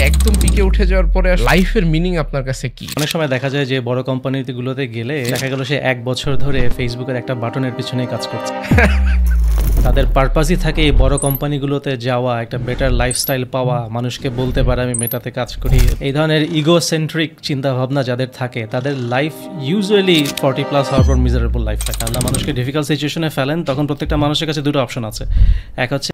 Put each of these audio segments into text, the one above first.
একদম পিকে উঠে যাওয়ার পরে লাইফের মিনিং আপনার কাছে কি? অনেক সময় দেখা যায় যে বড় কোম্পানিগুলোতে গেলে দেখা গেল সে 1 বছর ধরে ফেসবুকের একটা বাটনের পিছনেই কাজ করছে। তাদের পারপাসই থাকে এই বড় কোম্পানিগুলোতে যাওয়া, একটা বেটার লাইফস্টাইল পাওয়া, মানুষকে বলতে পারে আমি মেটাতে কাজ করি। এই ধরনের ইগোসেন্ট্রিক চিন্তাভাবনা যাদের থাকে তাদের লাইফ ইউজুয়ালি 40+ হওয়ার পর মিজারেবল লাইফ থাকে। আল্লাহ মানুষকে ডিফিকাল্ট সিচুয়েশনে ফেলেন, তখন প্রত্যেকটা মানুষের কাছে দুটো অপশন আছে। এক হচ্ছে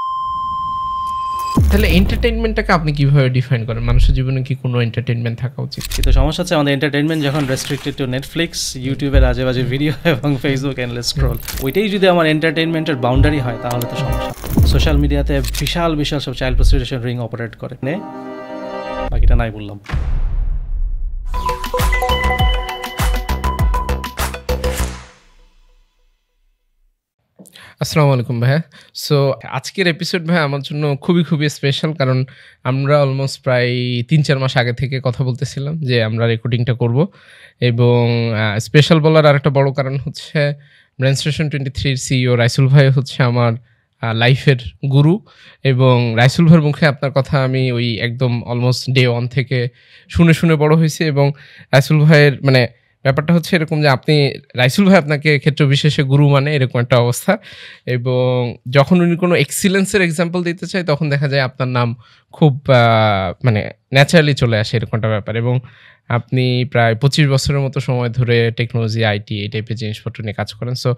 তাহলে এন্টারটেইনমেন্টটাকে আপনি কিভাবে ডিফাইন করেন? মানুষের জীবনে কি কোনো এন্টারটেইনমেন্ট থাকা উচিত? কিন্তু সমস্যা হচ্ছে আমাদের এন্টারটেইনমেন্ট যখন রেস্ট্রিক্টেড টু নেটফ্লিক্স, ইউটিউবের আজে বাজে ভিডিও এবং ফেসবুক এন্ডলেস স্ক্রল, ওইটাই যদি আমার এন্টারটেইনমেন্টের বাউন্ডারি হয় তাহলে তো সমস্যা। সোশ্যাল মিডিয়াতে বিশাল বিশাল সব চাইল্ড প্রস্টিটিউশন রিং অপারেট করে, বাকিটা নাই বললাম। আসসালামু আলাইকুম ভাইয়া। সো আজকের এপিসোড ভাইয়া আমার জন্য খুবই স্পেশাল, কারণ আমরা অলমোস্ট প্রায় 3-4 মাস আগে থেকে কথা বলতেছিলাম যে আমরা রেকর্ডিংটা করব। এবং স্পেশাল বলার আরেকটা বড় কারণ হচ্ছে ব্রেনস্টেশন 23 সিইও রাইসুল ভাই হচ্ছে আমার লাইফের গুরু, এবং রাইসুল ভাইয়ের মুখে আপনার কথা আমি ওই একদম অলমোস্ট ডে 1 থেকে শুনে বড় হয়েছি। এবং রাইসুল ভাইয়ের ব্যাপারটা হচ্ছে এরকম যে আপনি রাইসুল ভাই আপনাকে ক্ষেত্র বিশেষে গুরু মানে এরকম একটা অবস্থা। এবং যখন উনি কোনো এক্সিলেন্সের এক্সাম্পল দিতে চায় তখন দেখা যায় আপনার নাম খুব ন্যাচারালি চলে আসে, এরকম একটা ব্যাপার। এবং আপনি প্রায় 25 বছরের মতো সময় ধরে টেকনোলজি, আইটি এই টাইপের জিনিসপত্র নিয়ে কাজ করেন। সো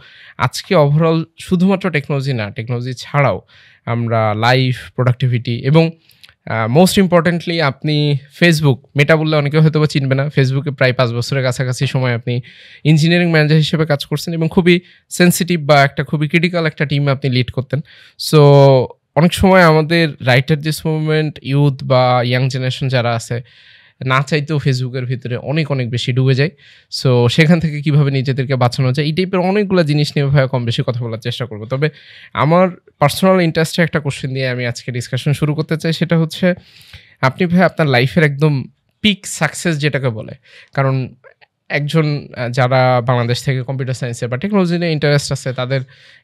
আজকে ওভারঅল শুধুমাত্র টেকনোলজি না, টেকনোলজি ছাড়াও আমরা লাইফ, প্রোডাক্টিভিটি এবং মোস্ট ইম্পর্টেন্টলি আপনি ফেসবুক, মেটা বললে অনেকে হয়তো বা চিনবে না, ফেসবুকে প্রায় 5 বছরের কাছাকাছি সময় আপনি ইঞ্জিনিয়ারিং ম্যানেজার হিসেবে কাজ করছেন এবং খুবই সেন্সিটিভ বা একটা খুবই ক্রিটিক্যাল একটা টিম আপনি লিড করতেন। সো অনেক সময় আমাদের right at this movement youth বা ইয়াং জেনারেশন যারা আছে না চাইতেও ফেসবুকের ভিতরে অনেক বেশি ডুবে যায়। সো সেখান থেকে কিভাবে নিজেদেরকে বাঁচানো যায় এই টাইপের অনেকগুলো জিনিস নিয়ে ভাই কম বেশি কথা বলার চেষ্টা করবো। তবে আমার পার্সোনাল ইন্টারেস্টে একটা কোশ্চেন দিয়ে আমি আজকে ডিসকাশন শুরু করতে চাই, সেটা হচ্ছে আপনি ভাই আপনার লাইফের একদম পিক সাকসেস যেটাকে বলে, কারণ একজন যারা বাংলাদেশ থেকে কম্পিউটার সায়েন্সে বা টেকনোলজি নিয়ে ইন্টারেস্ট আছে তাদের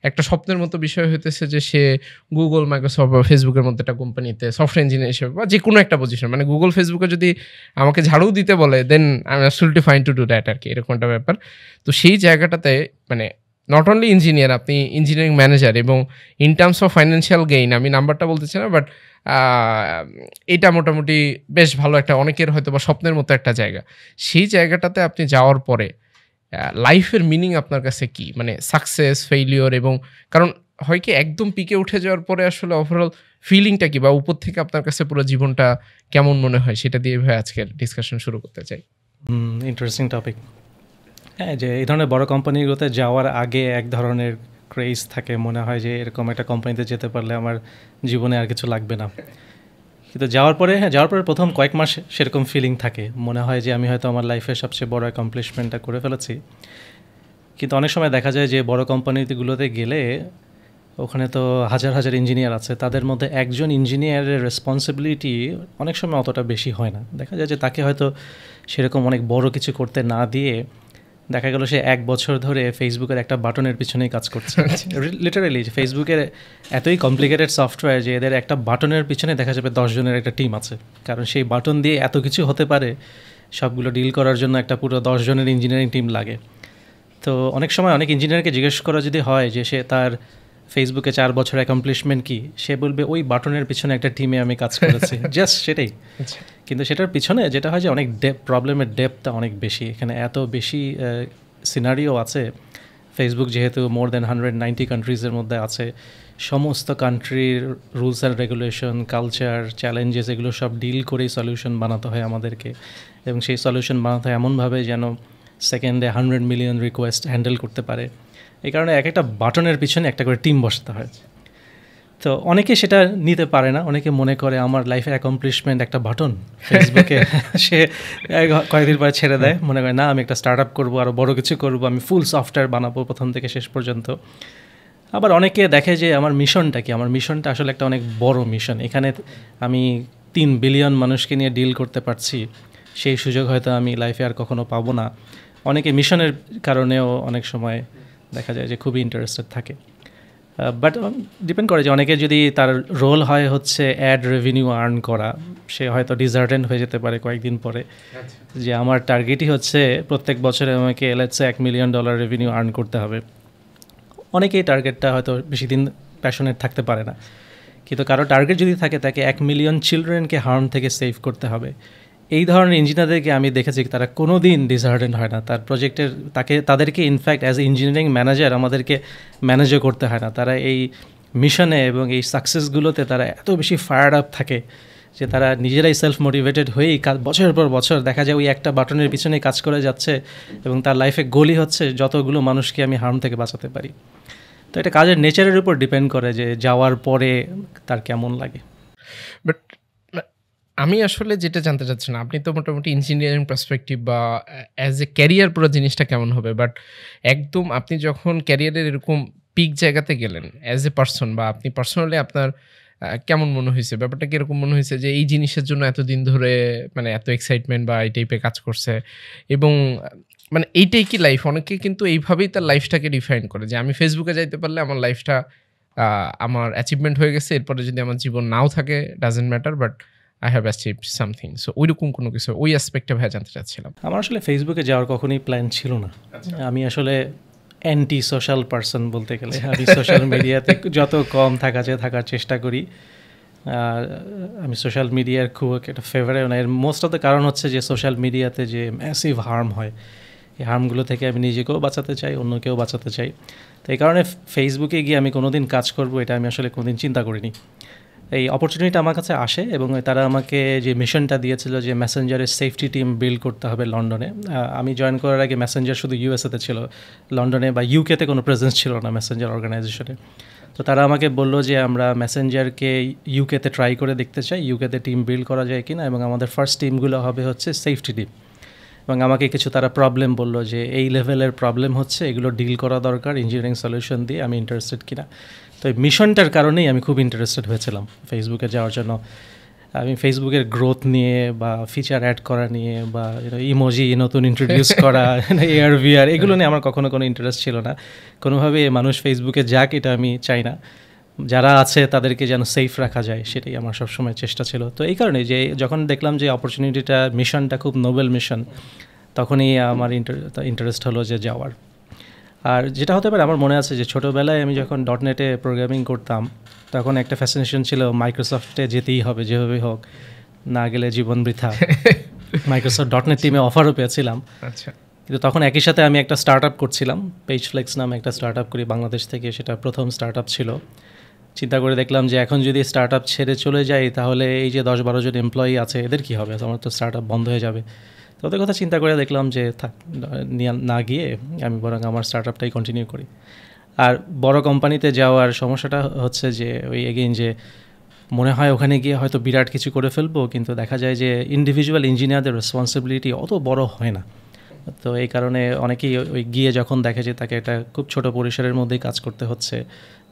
একটা স্বপ্নের মতো বিষয় হইতেছে যে সে গুগল, মাইক্রোসফট বা ফেসবুকের মধ্যে একটা কোম্পানিতে সফটওয়্যার ইঞ্জিনিয়ার হিসেবে বা যে কোনো একটা পজিশন, গুগল ফেসবুকে যদি আমাকে ঝাড়ু দিতে বলে দেন I am absolutely fine to do that আর কি, এরকম একটা ব্যাপার। তো সেই জায়গাটাতে নট অনলি ইঞ্জিনিয়ার, আপনি ইঞ্জিনিয়ারিং ম্যানেজার, এবং in terms of financial gain আমি নাম্বারটা বলতেছি না, বাট এটা মোটামুটি বেশ ভালো একটা, অনেকের হয়তো বা স্বপ্নের মতো একটা জায়গা। সেই জায়গাটাতে আপনি যাওয়ার পরে লাইফের মিনিং আপনার কাছে কি, সাকসেস, ফেইলিওর, এবং কারণ হয় কি একদম পিকে উঠে যাওয়ার পরে আসলে ওভারঅল ফিলিংটা কি, বা উপর থেকে আপনার কাছে পুরো জীবনটা কেমন মনে হয়, সেটা দিয়ে ভাই আজকের ডিসকাশন শুরু করতে চাই। Interesting topic. হ্যাঁ, যে এই ধরনের বড় কোম্পানিগুলোতে যাওয়ার আগে এক ধরনের ক্রেজ থাকে, মনে হয় যে এরকম একটা কোম্পানিতে যেতে পারলে আমার জীবনে আর কিছু লাগবে না। কিন্তু যাওয়ার পরে প্রথম কয়েক মাস সেরকম ফিলিং থাকে, মনে হয় যে আমি হয়তো আমার লাইফের সবচেয়ে বড় অ্যাকমপ্লিশমেন্টটা করে ফেলেছি। কিন্তু অনেক সময় দেখা যায় যে বড় কোম্পানিগুলোতে গেলে ওখানে তো হাজার ইঞ্জিনিয়ার আছে, তাদের মধ্যে একজন ইঞ্জিনিয়ারের রেসপন্সিবিলিটি অনেক সময় অতটা বেশি হয় না। দেখা যায় যে তাকে হয়তো সেরকম অনেক বড় কিছু করতে না দিয়ে দেখা গেল সে 1 বছর ধরে ফেসবুকের একটা বাটনের পিছনেই কাজ করছে। লিটারালি ফেসবুকের এতই কমপ্লিকেটেড সফটওয়্যার যে এদের একটা বাটনের পিছনে দেখা যাবে 10 জনের একটা টিম আছে, কারণ সেই বাটন দিয়ে এত কিছু হতে পারে, সবগুলো ডিল করার জন্য একটা পুরো 10 জনের ইঞ্জিনিয়ারিং টিম লাগে। তো অনেক সময় অনেক ইঞ্জিনিয়ারকে জিজ্ঞেস করা যদি হয় যে সে তার ফেসবুকে 4 বছরের অ্যাকমপ্লিশমেন্ট কি, সে বলবে ওই বাটনের পিছনে একটা টিমে আমি কাজ করেছি, জাস্ট সেটাই। কিন্তু সেটার পিছনে যেটা হয় যে অনেক প্রবলেমের ডেপথটা অনেক বেশি, এখানে এত বেশি সিনারিও আছে। ফেসবুক যেহেতু মোর দ্যান 190 কান্ট্রিজের মধ্যে আছে, সমস্ত কান্ট্রির rules and regulation, culture, challenges, এগুলো সব ডিল করেই সলিউশন বানাতে হয় আমাদেরকে, এবং সেই সলিউশন বানাতে হয় এমনভাবে যেন সেকেন্ডে 100 মিলিয়ন রিকোয়েস্ট হ্যান্ডেল করতে পারে। এই কারণে এক একটা বাটনের পিছনে একটা করে টিম বসাতে হয়। তো অনেকে সেটা নিতে পারে না, অনেকে মনে করে আমার লাইফের অ্যাকমপ্লিশমেন্ট একটা বাটন ফেসবুকে, সে কয়েকদিন পরে ছেড়ে দেয়, মনে করে না আমি একটা স্টার্ট আপ করবো, আরও বড়ো কিছু করবো, আমি ফুল সফটওয়্যার বানাবো প্রথম থেকে শেষ পর্যন্ত। আবার অনেকে দেখে যে আমার মিশনটা কি, আমার মিশনটা আসলে একটা অনেক বড় মিশন, এখানে আমি 3 বিলিয়ন মানুষকে নিয়ে ডিল করতে পারছি, সেই সুযোগ হয়তো আমি লাইফে আর কখনো পাবো না। অনেকে মিশনের কারণেও অনেক সময় দেখা যায় যে খুবই ইন্টারেস্টেড থাকে। বাট ডিপেন্ড করে যে অনেকে যদি তার রোল হয় হচ্ছে অ্যাড রেভিনিউ আর্ন করা, সে হয়তো ডিজার্টেন্ট হয়ে যেতে পারে কয়েকদিন পরে, যে আমার টার্গেটই হচ্ছে প্রত্যেক বছরে আমাকে লেটসে $1 মিলিয়ন রেভিনিউ আর্ন করতে হবে। অনেকেই টার্গেটটা হয়তো বেশি দিন প্যাশনেট থাকতে পারে না, কিন্তু কারো টার্গেট যদি থাকে তাকে 1 মিলিয়ন চিলড্রেনকে হার্ম থেকে সেভ করতে হবে। এই ধরনের ইঞ্জিনিয়ারদেরকে আমি দেখেছি তারা কোনো দিন ডিসহার্টেন্ড হয় না তার প্রজেক্টের, তাদেরকে in fact as a engineering manager আমাদেরকে ম্যানেজও করতে হয় না। তারা এই মিশনে এবং এই সাকসেসগুলোতে তারা এত বেশি ফায়ার্ড আপ থাকে যে তারা নিজেরাই সেলফ মোটিভেটেড হয়েই বছরের পর বছর দেখা যায় ওই একটা বাটনের পিছনে কাজ করে যাচ্ছে, এবং তার লাইফে গোলই হচ্ছে যতগুলো মানুষকে আমি হার্ম থেকে বাঁচাতে পারি। তো এটা কাজের নেচারের উপর ডিপেন্ড করে যে যাওয়ার পরে তার কেমন লাগে। বাট আমি আসলে যেটা জানতে চাচ্ছি না, আপনি তো মোটামুটি ইঞ্জিনিয়ারিং পার্সপেক্টিভ বা অ্যাজ এ ক্যারিয়ার পুরো জিনিসটা কেমন হবে, বাট একদম আপনি যখন ক্যারিয়ারের এরকম পিক জায়গাতে গেলেন অ্যাজ এ পার্সন, বা আপনি পার্সোনালি আপনার কেমন মনে হয়েছে, ব্যাপারটা কীরকম মনে হয়েছে যে এই জিনিসের জন্য এতদিন ধরে মানে এত এক্সাইটমেন্ট বা এই টাইপের কাজ করছে, এবং মানে এইটাই কি লাইফ? অনেকে কিন্তু এইভাবেই তার লাইফটাকে ডিফাইন করে যে আমি ফেসবুকে যাইতে পারলে আমার লাইফটা আমার অ্যাচিভমেন্ট হয়ে গেছে, এরপরে যদি আমার জীবন নাও থাকে doesn't matter, but I have achieved something. So ওইরকম কোনো কিছু ওই অ্যাসপেক্টে ভাই জানতে চাচ্ছিলাম। আমার আসলে ফেসবুকে যাওয়ার কখনোই প্ল্যান ছিল না। আমি আসলে অ্যান্টি সোশ্যাল পারসন বলতে গেলে। আমি সোশ্যাল মিডিয়াতে যত কম থাকা যায় থাকার চেষ্টা করি। আমি সোশ্যাল মিডিয়ার খুব একটা ফেভারেট না। এর মোস্ট অফ দ্য কারণ হচ্ছে যে সোশ্যাল মিডিয়াতে যে ম্যাসিভ হার্ম হয়, এই হার্মগুলো থেকে আমি নিজেকেও বাঁচাতে চাই, অন্যকেও বাঁচাতে চাই। তো এই কারণে ফেসবুকে গিয়ে আমি কোনোদিন কাজ করব এটা আমি আসলে কোনোদিন চিন্তা করিনি। এই অপরচুনিটি আমার কাছে আসে এবং তারা আমাকে যে মিশনটা দিয়েছিল যে মেসেঞ্জারের সেফটি টিম বিল্ড করতে হবে লন্ডনে। আমি জয়েন করার আগে মেসেঞ্জার শুধু ইউএসএতে ছিল, লন্ডনে বা ইউকেতে কোনো প্রেজেন্স ছিল না মেসেঞ্জার অর্গানাইজেশনে। তো তারা আমাকে বললো যে আমরা মেসেঞ্জারকে ইউকেতে ট্রাই করে দেখতে চাই, ইউকেতে টিম বিল্ড করা যায় কিনা, এবং আমাদের ফার্স্ট টিমগুলো হবে হচ্ছে সেফটি টিম। এবং আমাকে কিছু তারা প্রবলেম বললো যে এই লেভেলের প্রবলেম হচ্ছে, এগুলো ডিল করা দরকার, ইঞ্জিনিয়ারিং সলিউশন দিয়ে আমি ইন্টারেস্টেড কিনা। তো এই মিশনটার কারণেই আমি খুব ইন্টারেস্টেড হয়েছিলাম ফেসবুকে যাওয়ার জন্য। আমি ফেসবুকের গ্রোথ নিয়ে বা ফিচার অ্যাড করা নিয়ে বা ইমোজি নতুন ইন্ট্রোডিউস করা, এআর ভিআর, এগুলো নিয়ে আমার কখনো কোনো ইন্টারেস্ট ছিল না। কোনোভাবে মানুষ ফেসবুকে যাক এটা আমি চাই না, যারা আছে তাদেরকে যেন সেফ রাখা যায় সেটাই আমার সবসময় চেষ্টা ছিল। তো এই কারণে যে যখন দেখলাম যে অপরচুনিটিটা, মিশনটা খুব নোবেল মিশন, তখনই আমার ইন্টারেস্ট হলো যে যাওয়ার। আর যেটা হতে পারে, আমার মনে আছে যে ছোটোবেলায় আমি যখন .NET-এ প্রোগ্রামিং করতাম তখন একটা ফ্যাসিনেশন ছিল মাইক্রোসফটে যেতেই হবে যেভাবেই হোক, না গেলে জীবন বৃথা। মাইক্রোসফট .NET টিমে অফারও পেয়েছিলাম। আচ্ছা, কিন্তু তখন একই সাথে আমি একটা স্টার্ট আপ করছিলাম, পেজফ্লেক্স নামে একটা স্টার্ট আপ করি বাংলাদেশ থেকে, সেটা প্রথম স্টার্ট আপ ছিল। চিন্তা করে দেখলাম যে এখন যদি স্টার্ট আপ ছেড়ে চলে যাই তাহলে এই যে 10-12 জন এমপ্লয়ি আছে এদের কী হবে, আমার তো স্টার্ট আপ বন্ধ হয়ে যাবে। তো ওদের কথা চিন্তা করে দেখলাম যে থাক, না গিয়ে আমি বরং আমার স্টার্ট আপটাই কন্টিনিউ করি। আর বড় কোম্পানিতে যাওয়ার সমস্যাটা হচ্ছে যে ওই এগেইন যে মনে হয় ওখানে গিয়ে হয়তো বিরাট কিছু করে ফেলবো, কিন্তু দেখা যায় যে ইন্ডিভিজুয়াল ইঞ্জিনিয়ারদের রেসপন্সিবিলিটি অত বড় হয় না। তো এই কারণে অনেকেই ওই গিয়ে যখন দেখে যে তাকে একটা খুব ছোট পরিসরের মধ্যেই কাজ করতে হচ্ছে,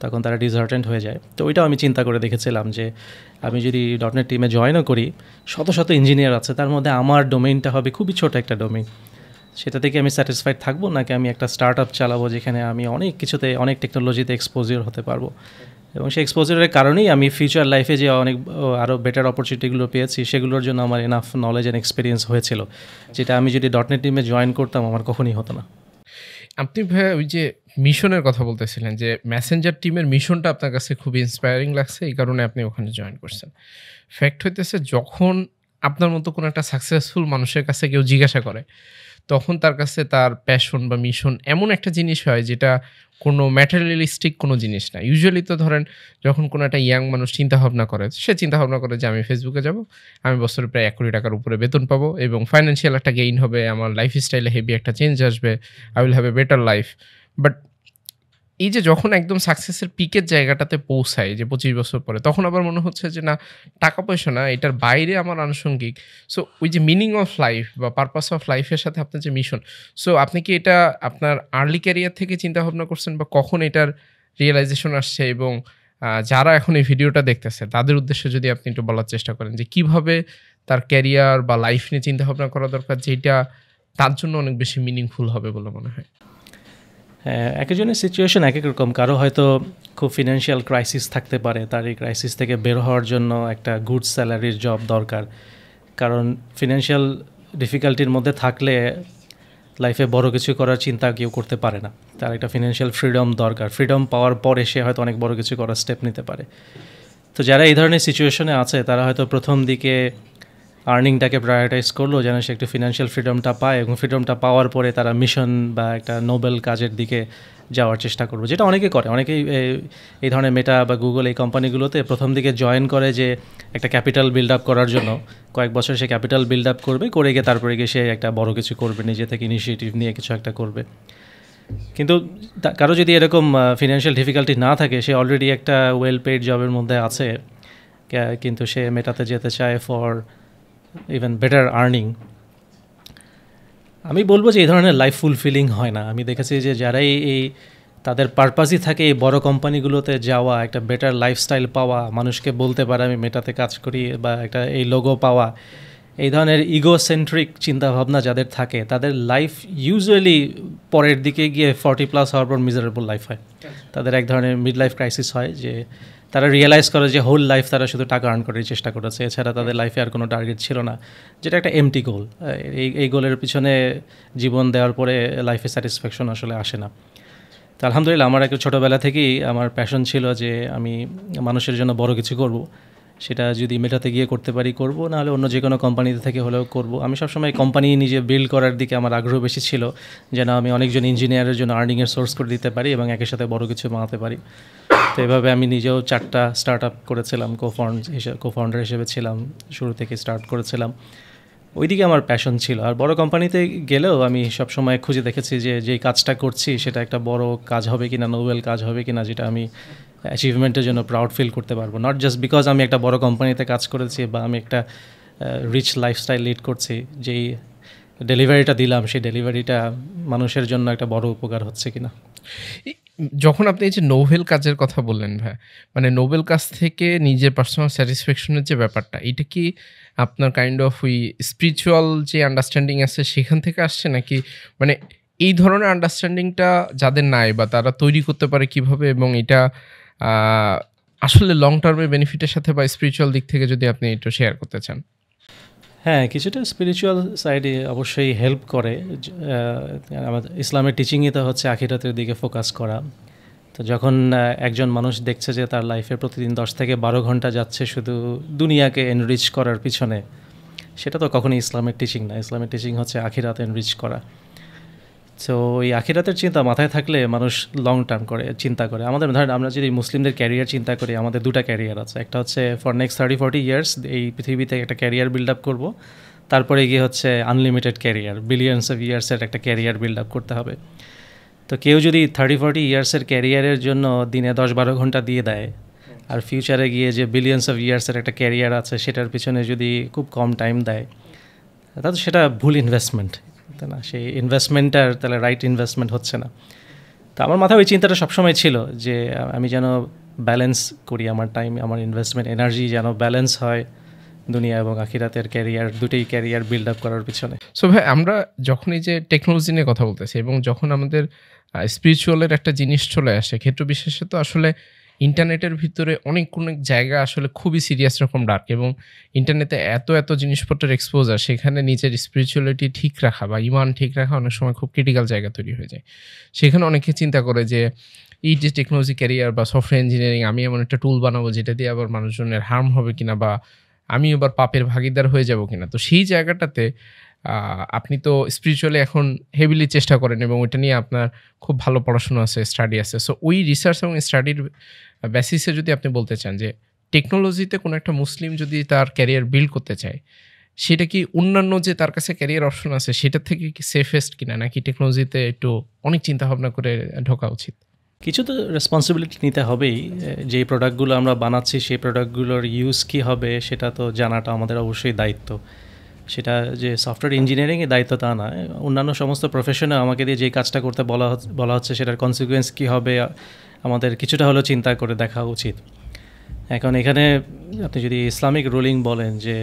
তখন তারা ডিসহার্টেন্ড হয়ে যায়। তো ওইটাও আমি চিন্তা করে দেখেছিলাম যে আমি যদি .NET টিমে জয়েনও করি, শত শত ইঞ্জিনিয়ার আছে, তার মধ্যে আমার ডোমেইনটা হবে খুবই ছোট একটা ডোমেইন, সেটা থেকে আমি স্যাটিসফাইড থাকবো নাকি আমি একটা স্টার্ট আপ চালাবো যেখানে আমি অনেক কিছুতে, অনেক টেকনোলজিতে এক্সপোজার হতে পারবো। এবং সেই এক্সপোজারের কারণেই আমি ফিউচার লাইফে যে অনেক আরও বেটার অপরচুনিটিগুলো পেয়েছি সেগুলোর জন্য আমার এনাফ নলেজ অ্যান্ড এক্সপিরিয়েন্স হয়েছিল, যেটা আমি যদি .NET টিমে জয়েন করতাম আমার কখনই হতো না। আপনি ভাইয়া ওই যে মিশনের কথা বলতেছিলেন যে মেসেঞ্জার টিমের মিশনটা আপনার কাছে খুব ইন্সপায়ারিং লাগছে, এই কারণে আপনি ওখানে জয়েন করছেন। ফ্যাক্ট হইতেছে যখন আপনার মতো কোনো একটা সাকসেসফুল মানুষের কাছে কেউ জিজ্ঞাসা করে, তখন তার কাছে তার প্যাশন বা মিশন এমন একটা জিনিস হয় যেটা কোনো ম্যাটেরিয়ালিস্টিক কোনো জিনিস না। ইউজুয়ালি তো ধরেন যখন কোনো একটা ইয়াং মানুষ চিন্তাভাবনা করে, সে চিন্তাভাবনা করে যে আমি ফেসবুকে যাব, আমি বছরে প্রায় 1 কোটি টাকার উপরে বেতন পাবো এবং ফাইন্যান্সিয়াল একটা গেইন হবে, আমার লাইফস্টাইলে হেভি একটা চেঞ্জ আসবে, I will have a better life. But এই যে যখন একদম সাকসেসের পিকের জায়গাটাতে পৌঁছায় যে 25 বছর পরে, তখন আবার মনে হচ্ছে যে না, টাকা পয়সা না, এটার বাইরে আমার আনুষঙ্গিক। সো ওই যে মিনিং অফ লাইফ বা পারপাস অফ লাইফের সাথে আপনার যে মিশন, সো আপনি কি এটা আপনার আর্লি ক্যারিয়ার থেকে চিন্তা ভাবনা করছেন বা কখন এটার রিয়েলাইজেশন আসছে? এবং যারা এখন এই ভিডিওটা দেখতেছে তাদের উদ্দেশ্যে যদি আপনি একটু বলার চেষ্টা করেন যে কিভাবে তার ক্যারিয়ার বা লাইফ নিয়ে চিন্তা ভাবনা করা দরকার, যেটা তার জন্য অনেক বেশি মিনিংফুল হবে বলে মনে হয়। হ্যাঁ, একজনের সিচুয়েশন এক এক রকম। কারো হয়তো খুব ফিনান্সিয়াল ক্রাইসিস থাকতে পারে, তার এই ক্রাইসিস থেকে বের হওয়ার জন্য একটা গুড স্যালারির জব দরকার। কারণ ফিনান্সিয়াল ডিফিকাল্টির মধ্যে থাকলে লাইফে বড় কিছু করার চিন্তা কেউ করতে পারে না। তার একটা ফিনান্সিয়াল ফ্রিডম দরকার। ফ্রিডম পাওয়ার পরে সে হয়তো অনেক বড় কিছু করার স্টেপ নিতে পারে। তো যারা এই ধরনের সিচুয়েশনে আছে তারা হয়তো প্রথম দিকে আর্নিংটাকে প্রায়োরিটাইজ করলো যেন সে একটু ফিনান্সিয়াল ফ্রিডমটা পায়, এবং ফ্রিডমটা পাওয়ার পরে তারা মিশন বা একটা নোবেল কাজের দিকে যাওয়ার চেষ্টা করবো, যেটা অনেকে করে। অনেকেই এই ধরনের মেটা বা গুগল এই কোম্পানিগুলোতে প্রথম দিকে জয়েন করে যে একটা ক্যাপিটাল বিল্ড আপ করার জন্য। কয়েক বছর সে ক্যাপিটাল বিল্ড আপ করবে, করে গিয়ে তারপরে গিয়ে সে একটা বড় কিছু করবে, নিজে থেকে ইনিশিয়েটিভ নিয়ে কিছু একটা করবে। কিন্তু কারো যদি এরকম ফিনান্সিয়াল ডিফিকাল্টি না থাকে, সে অলরেডি একটা ওয়েল পেইড জবের মধ্যে আছে, কিন্তু সে মেটাতে যেতে চায় ফর ইভেন বেটার আর্নিং, আমি বলবো যে এই ধরনের লাইফ ফুলফিলিং হয় না। আমি দেখেছি যে যারাই এই তাদের পারপাসই থাকে এই বড় কোম্পানিগুলোতে যাওয়া, একটা বেটার লাইফস্টাইল পাওয়া, মানুষকে বলতে পারে আমি মেটাতে কাজ করি, বা একটা এই লোগো পাওয়া, এই ধরনের ইগোসেন্ট্রিক চিন্তাভাবনা যাদের থাকে, তাদের লাইফ ইউজুয়ালি পরের দিকে গিয়ে 40+ হওয়ার পর মিজারেবল লাইফ হয়। তাদের এক ধরনের মিড লাইফ ক্রাইসিস হয়, যে তারা রিয়েলাইজ করে যে হোল লাইফ তারা শুধু টাকা আর্ন করার চেষ্টা করেছে, এছাড়া তাদের লাইফে আর কোনো টার্গেট ছিল না, যেটা একটা এমটি গোল। এই গোলের পিছনে জীবন দেওয়ার পরে লাইফে স্যাটিসফ্যাকশন আসলে আসে না। তো আলহামদুলিল্লাহ আমার একটা ছোটোবেলা থেকেই আমার প্যাশন ছিল যে আমি মানুষের জন্য বড় কিছু করব। সেটা যদি মেটাতে গিয়ে করতে পারি করব, নাহলে অন্য যে কোনো কোম্পানিতে থেকে হলেও করব। আমি সবসময় কোম্পানি নিজে বিল্ড করার দিকে আমার আগ্রহ বেশি ছিল, যেন আমি অনেকজন ইঞ্জিনিয়ারের জন্য আর্নিংয়ের সোর্স করে দিতে পারি এবং একের সাথে বড় কিছু বানাতে পারি। তো এভাবে আমি নিজেও 4টা স্টার্ট আপ করেছিলাম, কো-ফাউন্ডার হিসেবে ছিলাম, শুরু থেকে স্টার্ট করেছিলাম। ওইদিকে আমার প্যাশন ছিল। আর বড় কোম্পানিতে গেলেও আমি সবসময় খুঁজে দেখেছি যে যেই কাজটা করছি সেটা একটা বড় কাজ হবে কিনা, নোবেল কাজ হবে কিনা, যেটা আমি অ্যাচিভমেন্টের জন্য প্রাউড ফিল করতে পারবো। নট জাস্ট বিকজ আমি একটা বড় কোম্পানিতে কাজ করেছি বা আমি একটা রিচ লাইফস্টাইল লিড করছি, যেই ডেলিভারিটা দিলাম সেই ডেলিভারিটা মানুষের জন্য একটা বড় উপকার হচ্ছে কিনা। যখন আপনি এই যে নোবেল কাজের কথা বললেন ভাই, মানে নোবেল কাজ থেকে নিজের পার্সোনাল স্যাটিসফ্যাকশনের যে ব্যাপারটা, এটা কি আপনার কাইন্ড অফ ওই স্পিরিচুয়াল যে আন্ডারস্ট্যান্ডিং আছে সেখান থেকে আসছে, নাকি মানে এই ধরনের আন্ডারস্ট্যান্ডিংটা যাদের নাই বা তারা তৈরি করতে পারে কিভাবে, এবং এটা আসলে লং টার্মে বেনিফিটের সাথে বা স্পিরিচুয়াল দিক থেকে যদি আপনি একটু শেয়ার করতে চান? হ্যাঁ, কিছুটা স্পিরিচুয়াল সাইডে অবশ্যই হেল্প করে। আমাদের ইসলামের টিচিংই তো হচ্ছে আখিরাতের দিকে ফোকাস করা। তো যখন একজন মানুষ দেখছে যে তার লাইফে প্রতিদিন 10 থেকে 12 ঘন্টা যাচ্ছে শুধু দুনিয়াকে এনরিচ করার পিছনে, সেটা তো কখনোই ইসলামের টিচিং না। ইসলামের টিচিং হচ্ছে আখিরাত এনরিচ করা। তো এই আখিরাতের চিন্তা মাথায় থাকলে মানুষ লং টার্ম করে চিন্তা করে। আমাদের ধরেন আমরা যদি মুসলিমদের ক্যারিয়ার চিন্তা করি, আমাদের 2টা ক্যারিয়ার আছে। একটা হচ্ছে ফর নেক্সট 30-40 ইয়ার্স এই পৃথিবীতে একটা ক্যারিয়ার বিল্ড আপ করবো, তারপরে গিয়ে হচ্ছে আনলিমিটেড ক্যারিয়ার, বিলিয়ন্স অফ ইয়ার্সের একটা ক্যারিয়ার বিল্ড আপ করতে হবে। তো কেউ যদি 30-40 ইয়ার্সের ক্যারিয়ারের জন্য দিনে 10-12 ঘন্টা দিয়ে দেয়, আর ফিউচারে গিয়ে যে বিলিয়ন্স অফ ইয়ার্সের একটা ক্যারিয়ার আছে সেটার পিছনে যদি খুব কম টাইম দেয়, তাহলে সেটা ভুল ইনভেস্টমেন্ট, তাই না? সেই ইনভেস্টমেন্টটার তাহলে রাইট ইনভেস্টমেন্ট হচ্ছে না। তো আমার মাথায় ওই চিন্তাটা সবসময় ছিল যে আমি যেন ব্যালেন্স করি আমার টাইম, আমার ইনভেস্টমেন্ট এনার্জি যেন ব্যালেন্স হয় দুনিয়া এবং আখিরাতের ক্যারিয়ার, দুটোই ক্যারিয়ার বিল্ড আপ করার পিছনে। সো ভাই, আমরা যখন এই যে টেকনোলজি নিয়ে কথা বলতেছি এবং যখন আমাদের স্পিরিচুয়ালের একটা জিনিস চলে আসে, ক্ষেত্র বিশেষে তো আসলে ইন্টারনেটের ভিতরে অনেক জায়গা আসলে খুবই সিরিয়াস রকম ডার্ক, এবং ইন্টারনেটে এত এক্সপোজার, সেখানে নিজের স্পিরিচুয়ালিটি ঠিক রাখা বা ইমান ঠিক রাখা অনেক সময় খুব ক্রিটিক্যাল জায়গা তৈরি হয়ে যায়। সেখানে অনেকে চিন্তা করে যে এই যে টেকনোলজি ক্যারিয়ার বা সফটওয়্যার ইঞ্জিনিয়ারিং, আমি এমন একটা টুল বানাবো যেটা দিয়ে আবার মানুষজনের হার্ম হবে কিনা, বা আমি এবার পাপের ভাগিদার হয়ে যাব কিনা। তো সেই জায়গাটাতে আপনি তো স্পিরিচুয়ালি এখন হেভিলি চেষ্টা করেন এবং ওইটা নিয়ে আপনার খুব ভালো পড়াশোনা আছে, স্টাডি আছে। সো ওই রিসার্চ এবং স্টাডির বেসিসে যদি আপনি বলতে চান যে টেকনোলজিতে কোনো একটা মুসলিম যদি তার ক্যারিয়ার বিল্ড করতে চায়, সেটা কি অন্যান্য যে তার কাছে ক্যারিয়ার অপশন আছে সেটার থেকে কি সেফেস্ট কিনা, নাকি টেকনোলজিতে একটু অনেক চিন্তাভাবনা করে ঢোকা উচিত? কিছু তো রেসপন্সিবিলিটি নিতে হবেই। যেই প্রোডাক্টগুলো আমরা বানাচ্ছি সেই প্রোডাক্টগুলোর ইউজ কী হবে সেটা তো জানাটা আমাদের অবশ্যই দায়িত্ব। সেটা যে সফটওয়্যার ইঞ্জিনিয়ারিংয়ের দায়িত্ব তা না, অন্যান্য সমস্ত প্রফেশনে আমাকে দিয়ে যেই কাজটা করতে বলা হচ্ছে সেটার কনসিকুয়েন্স কী হবে আমাদের কিছুটা হলেও চিন্তা করে দেখা উচিত। এখন এখানে আপনি যদি ইসলামিক রুলিং বলেন যে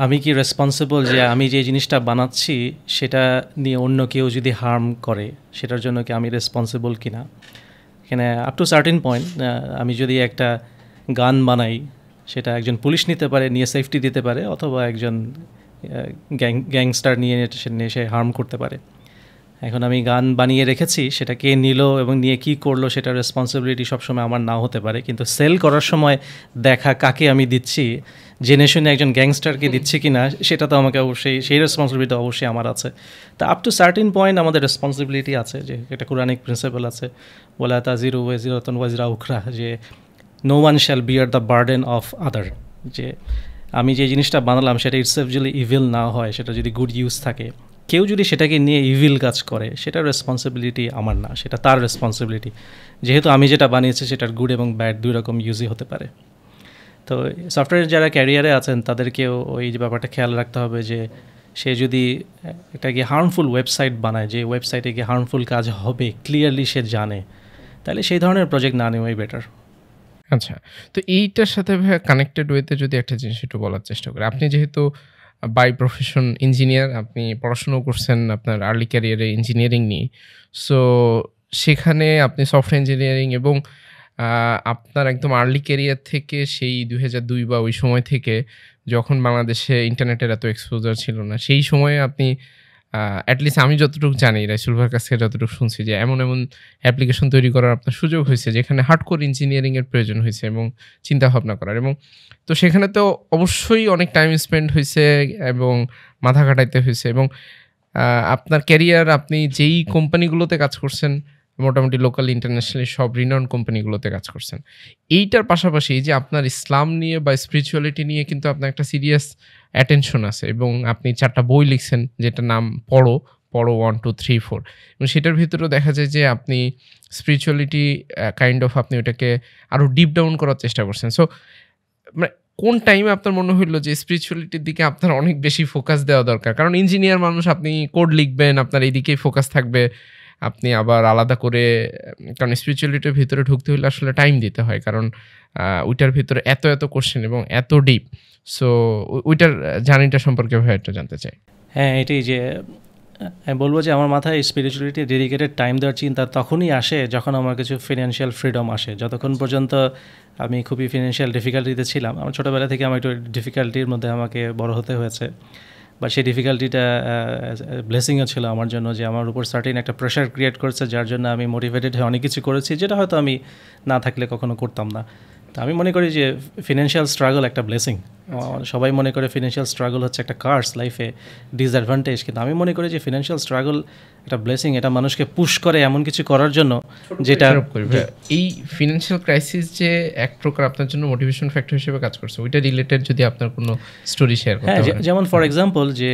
আমি কি রেসপন্সিবল যে আমি যে জিনিসটা বানাচ্ছি সেটা নিয়ে অন্য কেউ যদি হার্ম করে সেটার জন্য কি আমি রেসপন্সিবল কিনা? এখানে আপ টু সার্টেন পয়েন্ট আমি যদি একটা গান বানাই, সেটা একজন পুলিশ নিতে পারে, নিয়ে সেফটি দিতে পারে, অথবা একজন গ্যাংস্টার নিয়ে সে হার্ম করতে পারে। এখন আমি গান বানিয়ে রেখেছি, সেটা কে নিল এবং নিয়ে কি করলো সেটার রেসপন্সিবিলিটি সবসময় আমার নাও হতে পারে, কিন্তু সেল করার সময় দেখা কাকে আমি দিচ্ছি, জেনে শুনে একজন গ্যাংস্টারকে দিচ্ছি কি না, সেটা তো আমাকে অবশ্যই, সেই রেসপন্সিবিলিটি অবশ্যই আমার আছে। তা আপ টু সার্টেন পয়েন্ট আমাদের রেসপন্সিবিলিটি আছে, যে একটা কোরআনিক প্রিন্সিপাল আছে, ওয়ালা তাজিরু ওয়াজিরাতুন ওয়াজরা উখরা, যে no one shall bear the burden of other. যে আমি যে জিনিসটা বানালাম সেটা ইটসেলফ যদি ইভিল না হয়, সেটা যদি গুড ইউজ থাকে, কেউ যদি সেটাকে নিয়ে ইভিল কাজ করে, সেটার রেসপন্সিবিলিটি আমার না, সেটা তার রেসপন্সিবিলিটি, যেহেতু আমি যেটা বানিয়েছি সেটার গুড এবং ব্যাড দুই রকম ইউজই হতে পারে। তো সফটওয়্যার যারা ক্যারিয়ারে আছেন তাদেরকেও ওই যে ব্যাপারটা খেয়াল রাখতে হবে যে সে যদি একটা গিয়ে হার্মফুল ওয়েবসাইট বানায়, যে ওয়েবসাইটে গিয়ে হার্মফুল কাজ হবে ক্লিয়ারলি সে জানে, তাহলে সেই ধরনের প্রজেক্ট না নেওয়াই বেটার। আচ্ছা, তো এইটার সাথে ভাইয়া কানেক্টেড ওয়েতে যদি একটা জিনিস একটু বলার চেষ্টা করি, আপনি যেহেতু বাই প্রফেশন ইঞ্জিনিয়ার, আপনি পড়াশুনো করছেন আপনার আর্লি ক্যারিয়ারে ইঞ্জিনিয়ারিং নিয়ে, সো সেখানে আপনি সফটওয়্যার ইঞ্জিনিয়ারিং এবং আপনার একদম আর্লি ক্যারিয়ার থেকে সেই 2002 বা ওই সময় থেকে যখন বাংলাদেশে ইন্টারনেটের এত এক্সপোজার ছিল না, সেই সময়ে আপনি অ্যাটলিস্ট আমি যতটুকু জানি, রাইসুল ভাইয়ের কাছ থেকে যতটুকু শুনছি, যে এমন এমন অ্যাপ্লিকেশন তৈরি করার আপনার সুযোগ হয়েছে যেখানে হার্ডকোর ইঞ্জিনিয়ারিংয়ের প্রয়োজন হয়েছে এবং চিন্তাভাবনা করার, এবং তো সেখানে তো অবশ্যই অনেক টাইম স্পেন্ড হয়েছে এবং মাথা খাটাইতে হয়েছে, এবং আপনার ক্যারিয়ার আপনি যেই কোম্পানিগুলোতে কাজ করছেন মোটামুটি লোকাল ইন্টারন্যাশনালি সব রিনাউন্ড কোম্পানিগুলোতে কাজ করছেন। এইটার পাশাপাশি যে আপনার ইসলাম নিয়ে বা স্পিরিচুয়ালিটি নিয়ে কিন্তু আপনার একটা সিরিয়াস অ্যাটেনশন আছে, এবং আপনি 4টা বই লিখছেন যেটার নাম পড়ো 1 2 3 4, এবং সেটার ভিতরেও দেখা যায় যে আপনি স্পিরিচুয়ালিটি কাইন্ড অফ আপনি ওটাকে আরও ডিপ ডাউন করার চেষ্টা করছেন। সো মানে কোন টাইমে আপনার মনে হইলো যে স্পিরিচুয়ালিটির দিকে আপনার অনেক বেশি ফোকাস দেওয়া দরকার? কারণ ইঞ্জিনিয়ার মানুষ, আপনি কোড লিখবেন, আপনার এইদিকেই ফোকাস থাকবে, আপনি আবার আলাদা করে, কারণ স্পিরিচুয়ালিটির ভিতরে ঢুকতে হলে আসলে টাইম দিতে হয়, কারণ ওইটার ভিতরে এত এত কোশ্চেন এবং এত ডিপ। সো ওইটার জার্নিটা সম্পর্কে ভাই একটু জানতে চাই। হ্যাঁ, এটাই যে আমি বলবো যে আমার মাথায় স্পিরিচুয়ালিটি ডেডিকেটেড টাইম দেওয়ার চিন্তা তখনই আসে যখন আমার কিছু ফিনান্সিয়াল ফ্রিডম আসে। যতক্ষণ পর্যন্ত আমি খুবই ফিনান্সিয়াল ডিফিকাল্টিতে ছিলাম, আমার ছোটোবেলা থেকে আমার একটু ডিফিকাল্টির মধ্যে আমাকে বড় হতে হয়েছে, বা সেই ডিফিকাল্টিটা ব্লেসিংও ছিল আমার জন্য, যে আমার উপর সার্টেন একটা প্রেশার ক্রিয়েট করছে, যার জন্য আমি মোটিভেটেড হয়ে অনেক কিছু করেছি যেটা হয়তো আমি না থাকলে কখনো করতাম না। তো আমি মনে করি যে ফিনান্সিয়াল স্ট্রাগল একটা ব্লেসিং। সবাই মনে করে ফিনান্সিয়াল স্ট্রাগল হচ্ছে একটা কার্স, লাইফে ডিসঅ্যাডভান্টেজ, কিন্তু আমি মনে করি যে ফিনান্সিয়াল স্ট্রাগল একটা ব্লেসিং। এটা মানুষকে পুশ করে এমন কিছু করার জন্য যেটা এই ফিনান্সিয়াল ক্রাইসিস যে এক প্রকার আপনার জন্য মোটিভেশন ফ্যাক্টর হিসেবে কাজ করছে, ওইটা রিলেটেড যদি আপনার কোনো স্টোরি শেয়ার করতে। হ্যাঁ, যেমন ফর এক্সাম্পল যে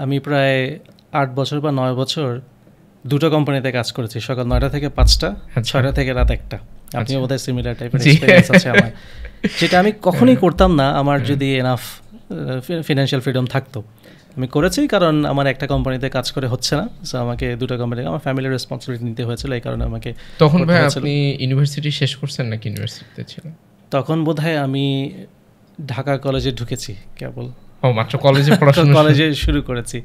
আমি প্রায় 8 বছর বা 9 বছর 2টো কোম্পানিতে কাজ করেছি, সকাল 9টা থেকে 5টা, 6টা থেকে রাত 1টা। আপনিও বোধহয় সিমিলার টাইপের এক্সপেরিয়েন্স আছে আমার, যেটা আমি কখনোই করতাম না আমার যদি এনাফ ফিনান্সিয়াল ফ্রিডম থাকতো। আমি করেছি কারণ আমার একটা কোম্পানিতে কাজ করে হচ্ছে না, সো আমাকে 2টো কোম্পানি, আমার ফ্যামিলির রেসপন্সিবিলিটি নিতে হয়েছিল, এই কারণে আমাকে। তখন ভাই আপনি ইউনিভার্সিটি শেষ করছেন নাকি ইউনিভার্সিটিতে ছিলেন? তখন বোধহয় আমি ঢাকা কলেজে ঢুকেছি কেবল, মাত্র কলেজে পড়াশোনা কলেজে শুরু করেছি।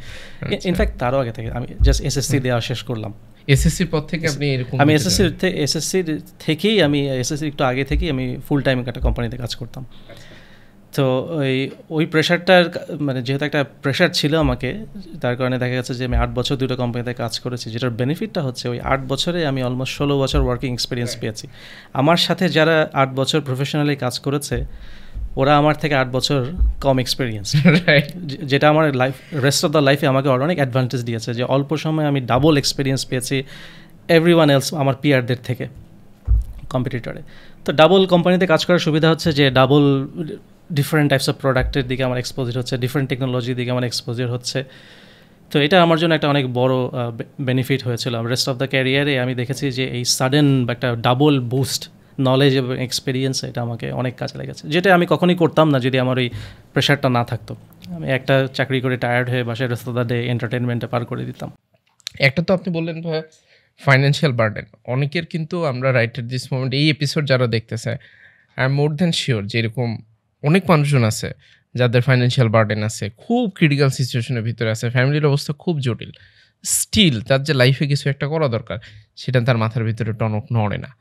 ইনফ্যাক্ট তারও আগে থেকে আমি জাস্ট এসএসসি দেওয়া শেষ করলাম। এসএসসির পর থেকে আপনি এরকম? আমি এসএসসি থেকেই এসএসসি একটু আগে থেকেই আমি ফুল টাইম একটা কোম্পানিতে কাজ করতাম। তো ওই প্রেশারটার মানে যেহেতু একটা প্রেশার ছিল আমাকে, তার কারণে দেখা গেছে যে আমি 8 বছর 2টো কোম্পানিতে কাজ করেছি, যেটার বেনিফিটটা হচ্ছে ওই 8 বছরে আমি অলমোস্ট 16 বছর ওয়ার্কিং এক্সপিরিয়েন্স পেয়েছি। আমার সাথে যারা 8 বছর প্রফেশনালি কাজ করেছে ওরা আমার থেকে 8 বছর কম এক্সপিরিয়েন্স, যেটা আমার লাইফ রেস্ট অফ দ্য লাইফে আমাকে অনেক অ্যাডভান্টেজ দিয়েছে, যে অল্প সময়ে আমি ডাবল এক্সপিরিয়েন্স পেয়েছি এভরিওয়ান এলস, আমার পিয়ারদের থেকে, কম্পিটিটরে। তো ডাবল কোম্পানিতে কাজ করার সুবিধা হচ্ছে যে ডাবল ডিফারেন্ট টাইপস অফ প্রোডাক্টের দিকে আমার এক্সপোজার হচ্ছে, ডিফারেন্ট টেকনোলজির দিকে আমার এক্সপোজার হচ্ছে। তো এটা আমার জন্য একটা অনেক বড় বেনিফিট হয়েছিল। রেস্ট অফ দ্য ক্যারিয়ারে আমি দেখেছি যে এই সাডেন একটা ডাবল বুস্ট নলেজ এবং এক্সপিরিয়েন্স, এটা আমাকে অনেক কাজে লেগেছে, যেটা আমি কখনোই করতাম না যদি আমার ওই প্রেশারটা না থাকতো। আমি একটা চাকরি করে টায়ার্ড হয়ে বাসায় রেস্ট অফ দ্য ডে এন্টারটেনমেন্টে পার করে দিতাম। একটা তো আপনি বললেন ভাই ফাইন্যান্সিয়াল বার্ডেন, অনেকের কিন্তু আমরা রাইট এট দিস মোমেন্ট এই এপিসোড যারা দেখতেছে, I am more than sure যে এরকম অনেক মানুষজন আছে যাদের ফাইন্যান্সিয়াল বার্ডেন আছে, খুব ক্রিটিক্যাল সিচুয়েশনের ভিতরে আছে, ফ্যামিলির অবস্থা খুব জটিল, স্টিল তার যে লাইফে কিছু একটা করা দরকার সেটা তার মাথার ভিতরে টনক নড়ে না।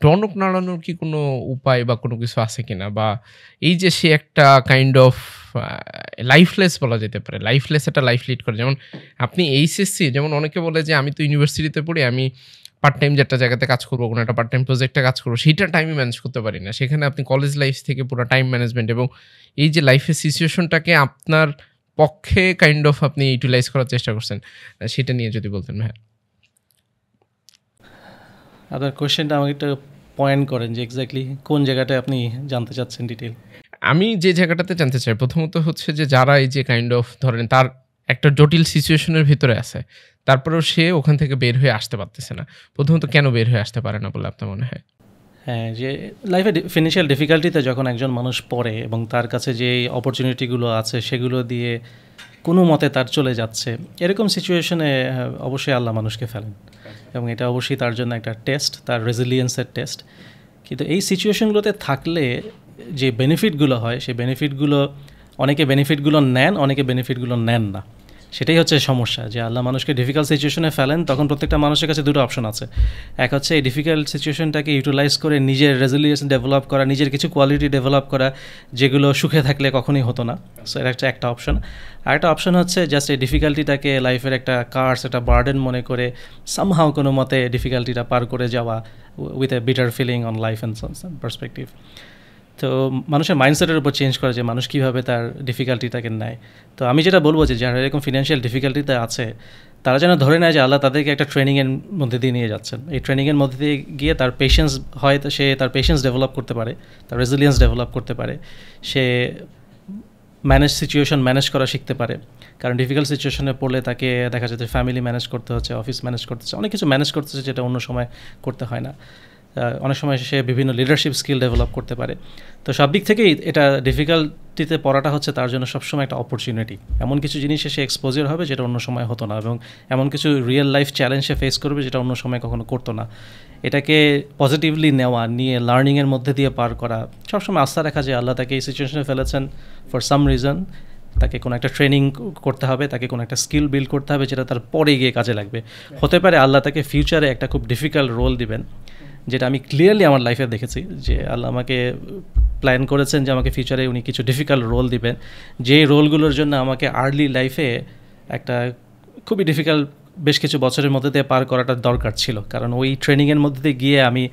টনক নাড়ানোর কি কোনো উপায় বা কোনো কিছু আছে কিনা, বা এই যে সে একটা কাইন্ড অফ লাইফলেস বলা যেতে পারে, লাইফলেস একটা লাইফ লিড করে। যেমন আপনি এইচএসসি, যেমন অনেকে বলে যে আমি তো ইউনিভার্সিটিতে পড়ি, আমি পার্ট টাইম যে একটা জায়গাতে কাজ করবো, কোনো একটা পার্ট টাইম প্রজেক্টে কাজ করবো, সেইটা টাইমই ম্যানেজ করতে পারি না। সেখানে আপনি কলেজ লাইফ থেকে পুরো টাইম ম্যানেজমেন্ট এবং এই যে লাইফের সিচুয়েশনটাকে আপনার পক্ষে কাইন্ড অফ আপনি ইউটিলাইজ করার চেষ্টা করছেন, সেটা নিয়ে যদি বলতেন ভাই। আপনার কোয়েশ্চেনটা আমাকে একটু পয়েন্ট করেন যে এক্স্যাক্টলি কোন জায়গাটায় আপনি জানতে চাচ্ছেন ডিটেল। আমি যে জায়গাটাতে জানতে চাই প্রথমত হচ্ছে যে যারা এই যে কাইন্ড অফ ধরেন তার একটা জটিল সিচুয়েশনের ভিতরে আছে, তারপরেও সে ওখান থেকে বের হয়ে আসতে পারতেছে না, প্রথমত কেন বের হয়ে আসতে পারে না বলে আপনার মনে হয়? হ্যাঁ, যে লাইফে ফিনান্সিয়াল ডিফিকাল্টিতে যখন একজন মানুষ পড়ে এবং তার কাছে যে অপরচুনিটিগুলো আছে সেগুলো দিয়ে কোনো মতে তার চলে যাচ্ছে, এরকম সিচুয়েশনে অবশ্যই আল্লাহ মানুষকে ফেলেন এবং এটা অবশ্যই তার জন্য একটা টেস্ট, তার রেজিলিয়েন্সের টেস্ট। কিন্তু এই সিচুয়েশনগুলোতে থাকলে যে বেনিফিটগুলো হয় সেই বেনিফিটগুলো অনেকে বেনিফিটগুলো নেন, অনেকে বেনিফিটগুলো নেন না। সেটাই হচ্ছে সমস্যা, যে আল্লাহ মানুষকে ডিফিকাল্ট সিচুয়েশনে ফেলেন, তখন প্রত্যেকটা মানুষের কাছে দুটো অপশন আছে। এক হচ্ছে এই ডিফিকাল্ট সিচুয়েশনটাকে ইউটিলাইজ করে নিজের রেজিলিয়েন্স ডেভেলপ করা, নিজের কিছু কোয়ালিটি ডেভেলপ করা যেগুলো সুখে থাকলে কখনোই হতো না। সো এটা হচ্ছে একটা অপশন। আর একটা অপশন হচ্ছে জাস্ট এই ডিফিকাল্টিটাকে লাইফের একটা কার্স, একটা বার্ডেন মনে করে সামহাও কোনো মতে ডিফিকাল্টিটা পার করে যাওয়া with a bitter feeling on life and some perspective. তো মানুষের মাইন্ডসেটের উপর চেঞ্জ করে যে মানুষ কীভাবে তার ডিফিকাল্টিটাকে নেয়। তো আমি যেটা বলবো যে যারা এরকম ফিনান্সিয়াল ডিফিকাল্টিতে আছে তারা যেন ধরে নেয় যে আল্লাহ তাদেরকে একটা ট্রেনিংয়ের মধ্যে দিয়ে নিয়ে যাচ্ছেন। এই ট্রেনিংয়ের মধ্যে দিয়ে গিয়ে তার পেশেন্স হয়, সে তার পেশেন্স ডেভেলপ করতে পারে, তার রেজিলিয়েন্স ডেভেলপ করতে পারে, সে সিচুয়েশন ম্যানেজ করা শিখতে পারে। কারণ ডিফিকাল্ট সিচুয়েশনে পড়লে তাকে দেখা যাচ্ছে ফ্যামিলি ম্যানেজ করতে হচ্ছে, অফিস ম্যানেজ করতে হচ্ছে, অনেক কিছু ম্যানেজ করতে হচ্ছে যেটা অন্য সময় করতে হয় না। অনেক সময় সে বিভিন্ন লিডারশিপ স্কিল ডেভেলপ করতে পারে। তো সব দিক থেকেই এটা ডিফিকাল্টিতে পড়াটা হচ্ছে তার জন্য সবসময় একটা অপরচুনিটি। এমন কিছু জিনিসে সে এক্সপোজার হবে যেটা অন্য সময় হতো না, এবং এমন কিছু রিয়েল লাইফ চ্যালেঞ্জ সে ফেস করবে যেটা অন্য সময় কখনো করতো না। এটাকে পজিটিভলি নেওয়া, নিয়ে লার্নিংয়ের মধ্যে দিয়ে পার করা, সবসময় আস্থা রাখা যে আল্লাহ তাকে এই সিচুয়েশনে ফেলেছেন ফর সাম রিজন, তাকে কোনো একটা ট্রেনিং করতে হবে, তাকে কোনো একটা স্কিল বিল্ড করতে হবে যেটা তার পরে গিয়ে কাজে লাগবে। হতে পারে আল্লাহ তাকে ফিউচারে একটা খুব ডিফিকাল্ট রোল দিবেন, যেটা আমি ক্লিয়ারলি আমার লাইফে দেখেছি যে আল্লাহ আমাকে প্ল্যান করেছেন যে আমাকে ফিউচারে উনি কিছু ডিফিকাল্ট রোল দিবেন, যে রোলগুলোর জন্য আমাকে আর্লি লাইফে একটা খুবই ডিফিকাল্ট বেশ কিছু বছরের মধ্যে দিয়ে পার করাটা দরকার ছিল। কারণ ওই ট্রেনিংয়ের মধ্যে দিয়ে গিয়ে আমি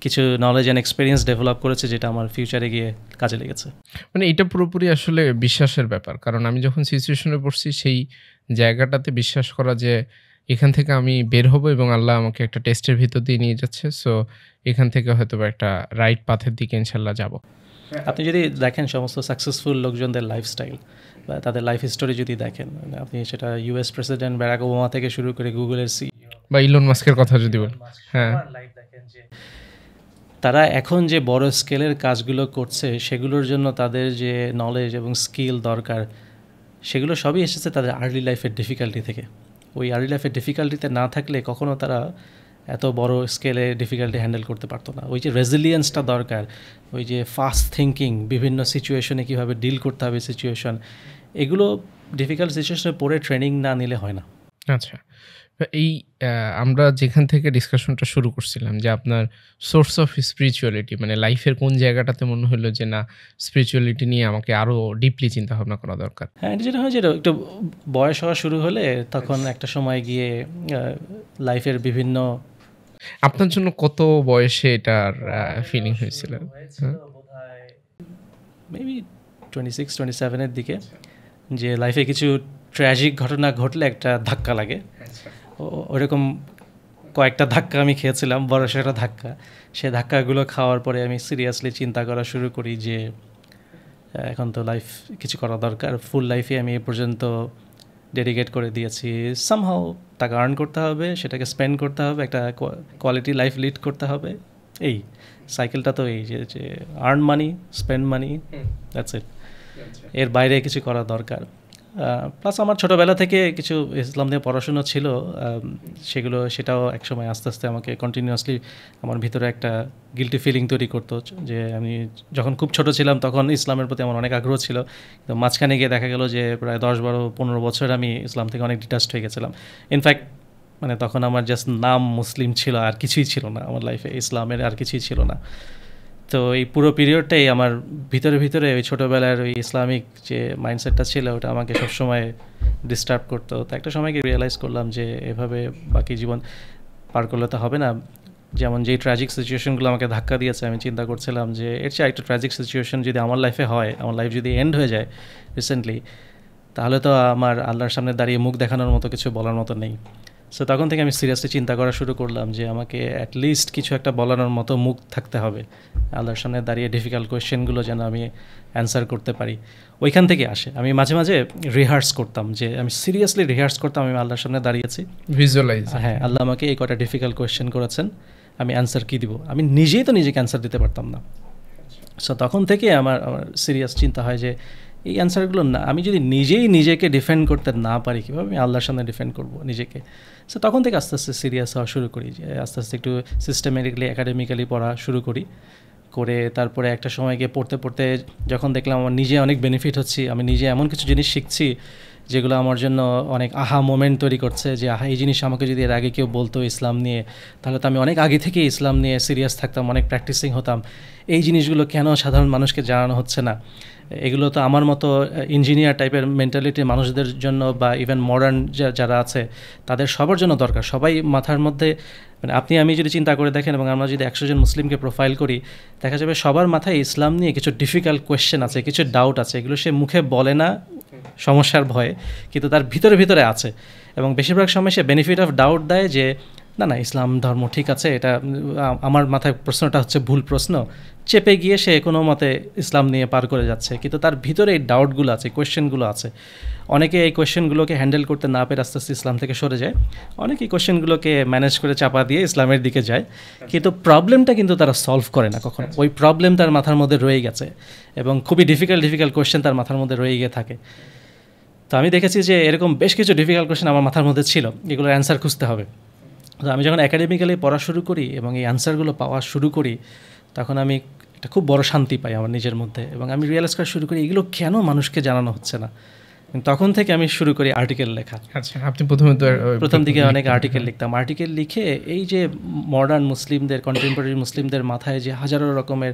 কিছু নলেজ অ্যান্ড এক্সপিরিয়েন্স ডেভেলপ করেছি যেটা আমার ফিউচারে গিয়ে কাজে লেগেছে। মানে এটা পুরোপুরি আসলে বিশ্বাসের ব্যাপার। কারণ আমি যখন সিচুয়েশনে পড়ছি সেই জায়গাটাতে বিশ্বাস করা যে এখান থেকে আমি বের হব এবং আল্লাহ আমাকে একটা টেস্টের ভিতর দিয়ে নিয়ে যাচ্ছে, সো এখান থেকে হয়তো একটা রাইট পাথের দিকে ইনশাল্লাহ যাব। আপনি যদি দেখেন সমস্ত সাকসেসফুল লোকজনদের লাইফস্টাইল বা তাদের লাইফ হিস্টোরি যদি দেখেন, আপনি সেটা ইউএস প্রেসিডেন্ট বারাক ওবামা থেকে শুরু করে গুগলের সিইও বা ইলন মাস্কের কথা যদি বলেন, হ্যাঁ, লাইফ দেখেন যে তারা এখন যে বড় স্কেলের কাজগুলো করছে সেগুলোর জন্য তাদের যে নলেজ এবং স্কিল দরকার সেগুলো সবই এসেছে তাদের আর্লি লাইফের ডিফিকাল্টি থেকে। ওই আর্লি লাইফের ডিফিকাল্টিতে না থাকলে কখনো তারা এত বড় স্কেলে ডিফিকাল্টি হ্যান্ডেল করতে পারতো না। ওই যে রেজিলিয়েন্সটা দরকার, ওই যে ফাস্ট থিঙ্কিং, বিভিন্ন সিচুয়েশনে কীভাবে ডিল করতে হবে সিচুয়েশন, এগুলো ডিফিকাল্ট সিচুয়েশনে পড়ে ট্রেনিং না নিলে হয় না। আচ্ছা, এই আমরা যেখান থেকে ডিসকাশনটা শুরু করছিলাম যে আপনার সোর্স অফ স্পিরিচুয়ালিটি, মানে লাইফের কোন জায়গাটাতে মনে হলো যে না স্পিরিচুয়ালিটি নিয়ে আমাকে আরও ডিপলি চিন্তা ভাবনা করা দরকার। হ্যাঁ, এটা যেটা হয় যে একটু বয়স হওয়া শুরু হলে তখন একটা সময় গিয়ে লাইফের বিভিন্ন, আপনার জন্য কত বয়সে এটার ফিলিং হয়েছিল? মেবি 26-27-এর দিকে, যে লাইফে কিছু ট্র্যাজিক ঘটনা ঘটলে একটা ধাক্কা লাগে। ওরকম কয়েকটা ধাক্কা আমি খেয়েছিলাম, বড় সেটা ধাক্কা। সে ধাক্কাগুলো খাওয়ার পরে আমি সিরিয়াসলি চিন্তা করা শুরু করি যে এখন তো লাইফ কিছু করা দরকার। ফুল লাইফে আমি এ পর্যন্ত ডেডিকেট করে দিয়েছি, সামহাও টাকা আর্ন করতে হবে, সেটাকে স্পেন্ড করতে হবে, একটা কোয়ালিটি লাইফ লিড করতে হবে। এই সাইকেলটা তো এই যে earn money, spend money, that's it. এর বাইরে কিছু করা দরকার। প্লাস আমার ছোটোবেলা থেকে কিছু ইসলাম নিয়ে পড়াশুনো ছিল, সেটাও একসময় আস্তে আস্তে আমাকে কন্টিনিউয়াসলি আমার ভিতরে একটা গিল্টি ফিলিং তৈরি করতো যে আমি যখন খুব ছোট ছিলাম তখন ইসলামের প্রতি আমার অনেক আগ্রহ ছিল, তো মাঝখানে গিয়ে দেখা গেল যে প্রায় 10-12-15 বছর আমি ইসলাম থেকে অনেক ডিটাচড হয়ে গেছিলাম। ইনফ্যাক্ট মানে তখন আমার জাস্ট নাম মুসলিম ছিল, আর কিছুই ছিল না আমার লাইফে, ইসলামের আর কিছুই ছিল না। তো এই পুরো পিরিয়ডটাই আমার ভিতরে ভিতরে ওই ছোটোবেলার ওই ইসলামিক যে মাইন্ডসেটটা ছিল ওটা আমাকে সবসময় ডিস্টার্ব করতো। তো একটা সময়কে রিয়েলাইজ করলাম যে এভাবে বাকি জীবন পার করলে তো হবে না। যেমন যেই ট্র্যাজিক সিচুয়েশনগুলো আমাকে ধাক্কা দিয়েছে, আমি চিন্তা করছিলাম যে এর চেয়ে একটা ট্র্যাজিক সিচুয়েশন যদি আমার লাইফে হয়, আমার লাইফ যদি এন্ড হয়ে যায় রিসেন্টলি, তাহলে তো আমার আল্লাহর সামনে দাঁড়িয়ে মুখ দেখানোর মতো কিছু বলার মতো নেই। সো তখন থেকে আমি সিরিয়াসলি চিন্তা করা শুরু করলাম যে আমাকে অ্যাটলিস্ট কিছু একটা বলানোর মতো মুখ থাকতে হবে, আল্লাহর সামনে দাঁড়িয়ে ডিফিকাল্ট কোয়েশ্চেনগুলো যেন আমি অ্যান্সার করতে পারি। ওইখান থেকে আসে। আমি মাঝে মাঝে রিহার্স করতাম, যে আমি সিরিয়াসলি রিহার্স করতাম আমি আল্লাহর সামনে দাঁড়িয়েছি, ভিজুয়ালাইজ, হ্যাঁ আল্লাহ আমাকে এই কটা ডিফিকাল্ট কোয়েশ্চেন করেছেন, আমি অ্যান্সার কী দিব। আমি নিজেই তো নিজেকে অ্যান্সার দিতে পারতাম না। সো তখন থেকে আমার সিরিয়াস চিন্তা হয় যে এই অ্যান্সারগুলো না, আমি যদি নিজেই নিজেকে ডিফেন্ড করতে না পারি, কীভাবে আমি আল্লাহর সামনে ডিফেন্ড করবো নিজেকে। সো তখন থেকে আস্তে আস্তে সিরিয়াস হওয়া শুরু করি, যে আস্তে আস্তে একটু সিস্টেমেটিকলি একাডেমিক্যালি পড়া শুরু করে তারপরে একটা সময় গিয়ে পড়তে পড়তে যখন দেখলাম আমার নিজে অনেক বেনিফিট হচ্ছি, আমি নিজে এমন কিছু জিনিস শিখছি যেগুলো আমার জন্য অনেক আহা মোমেন্ট তৈরি করছে, যে আহা এই জিনিস আমাকে যদি এর আগে কেউ বলতো ইসলাম নিয়ে, তাহলে তো আমি অনেক আগে থেকে ইসলাম নিয়ে সিরিয়াস থাকতাম, অনেক প্র্যাকটিসিং হতাম। এই জিনিসগুলো কেন সাধারণ মানুষকে জানানো হচ্ছে না? এগুলো তো আমার মতো ইঞ্জিনিয়ার টাইপের মেন্টালিটির মানুষদের জন্য বা ইভেন মডার্ন যারা আছে তাদের সবার জন্য দরকার। সবাই মাথার মধ্যে, মানে আপনি আমি যদি চিন্তা করে দেখেন এবং আমরা যদি 100 জন মুসলিমকে প্রোফাইল করি, দেখা যাবে সবার মাথায় ইসলাম নিয়ে কিছু ডিফিকাল্ট কোয়েশ্চেন আছে, কিছু ডাউট আছে, এগুলো সে মুখে বলে না সমস্যার ভয়ে, কিন্তু তার ভিতরে ভিতরে আছে। এবং বেশিরভাগ সময় সে বেনিফিট অফ ডাউট দেয় যে না না ইসলাম ধর্ম ঠিক আছে, এটা আমার মাথায় প্রশ্নটা হচ্ছে ভুল প্রশ্ন, চেপে গিয়ে সে কোনো মতে ইসলাম নিয়ে পার করে যাচ্ছে। কিন্তু তার ভিতরে এই ডাউটগুলো আছে, কোয়েশ্চেনগুলো আছে। অনেকে এই কোয়েশ্চেনগুলোকে হ্যান্ডেল করতে না পেরে আস্তে আস্তে ইসলাম থেকে সরে যায়, অনেকে এই কোয়েশ্চেনগুলোকে ম্যানেজ করে চাপা দিয়ে ইসলামের দিকে যায়, কিন্তু প্রবলেমটা কিন্তু তারা সলভ করে না কখনো। ওই প্রবলেম তার মাথার মধ্যে রয়ে গেছে এবং খুবই ডিফিকাল্ট কোয়েশ্চেন তার মাথার মধ্যে রয়ে গিয়ে থাকে। তো আমি দেখেছি যে এরকম বেশ কিছু ডিফিকাল্ট কোয়েশ্চেন আমার মাথার মধ্যে ছিল, এগুলোর অ্যান্সার খুঁজতে হবে। তো আমি যখন একাডেমিক্যালি পড়া শুরু করি এবং এই অ্যান্সারগুলো পাওয়া শুরু করি, তখন আমি একটা খুব বড় শান্তি পাই আমার নিজের মধ্যে, এবং আমি রিয়েলাইজ করা শুরু করি এগুলো কেন মানুষকে জানানো হচ্ছে না। তখন থেকে আমি শুরু করি আর্টিকেল লেখা। আচ্ছা, আপনি প্রথম দিকে অনেক আর্টিকেল লিখতাম। আর্টিকেল লিখে এই যে মডার্ন মুসলিমদের, কন্টেম্পোরারি মুসলিমদের মাথায় যে হাজারো রকমের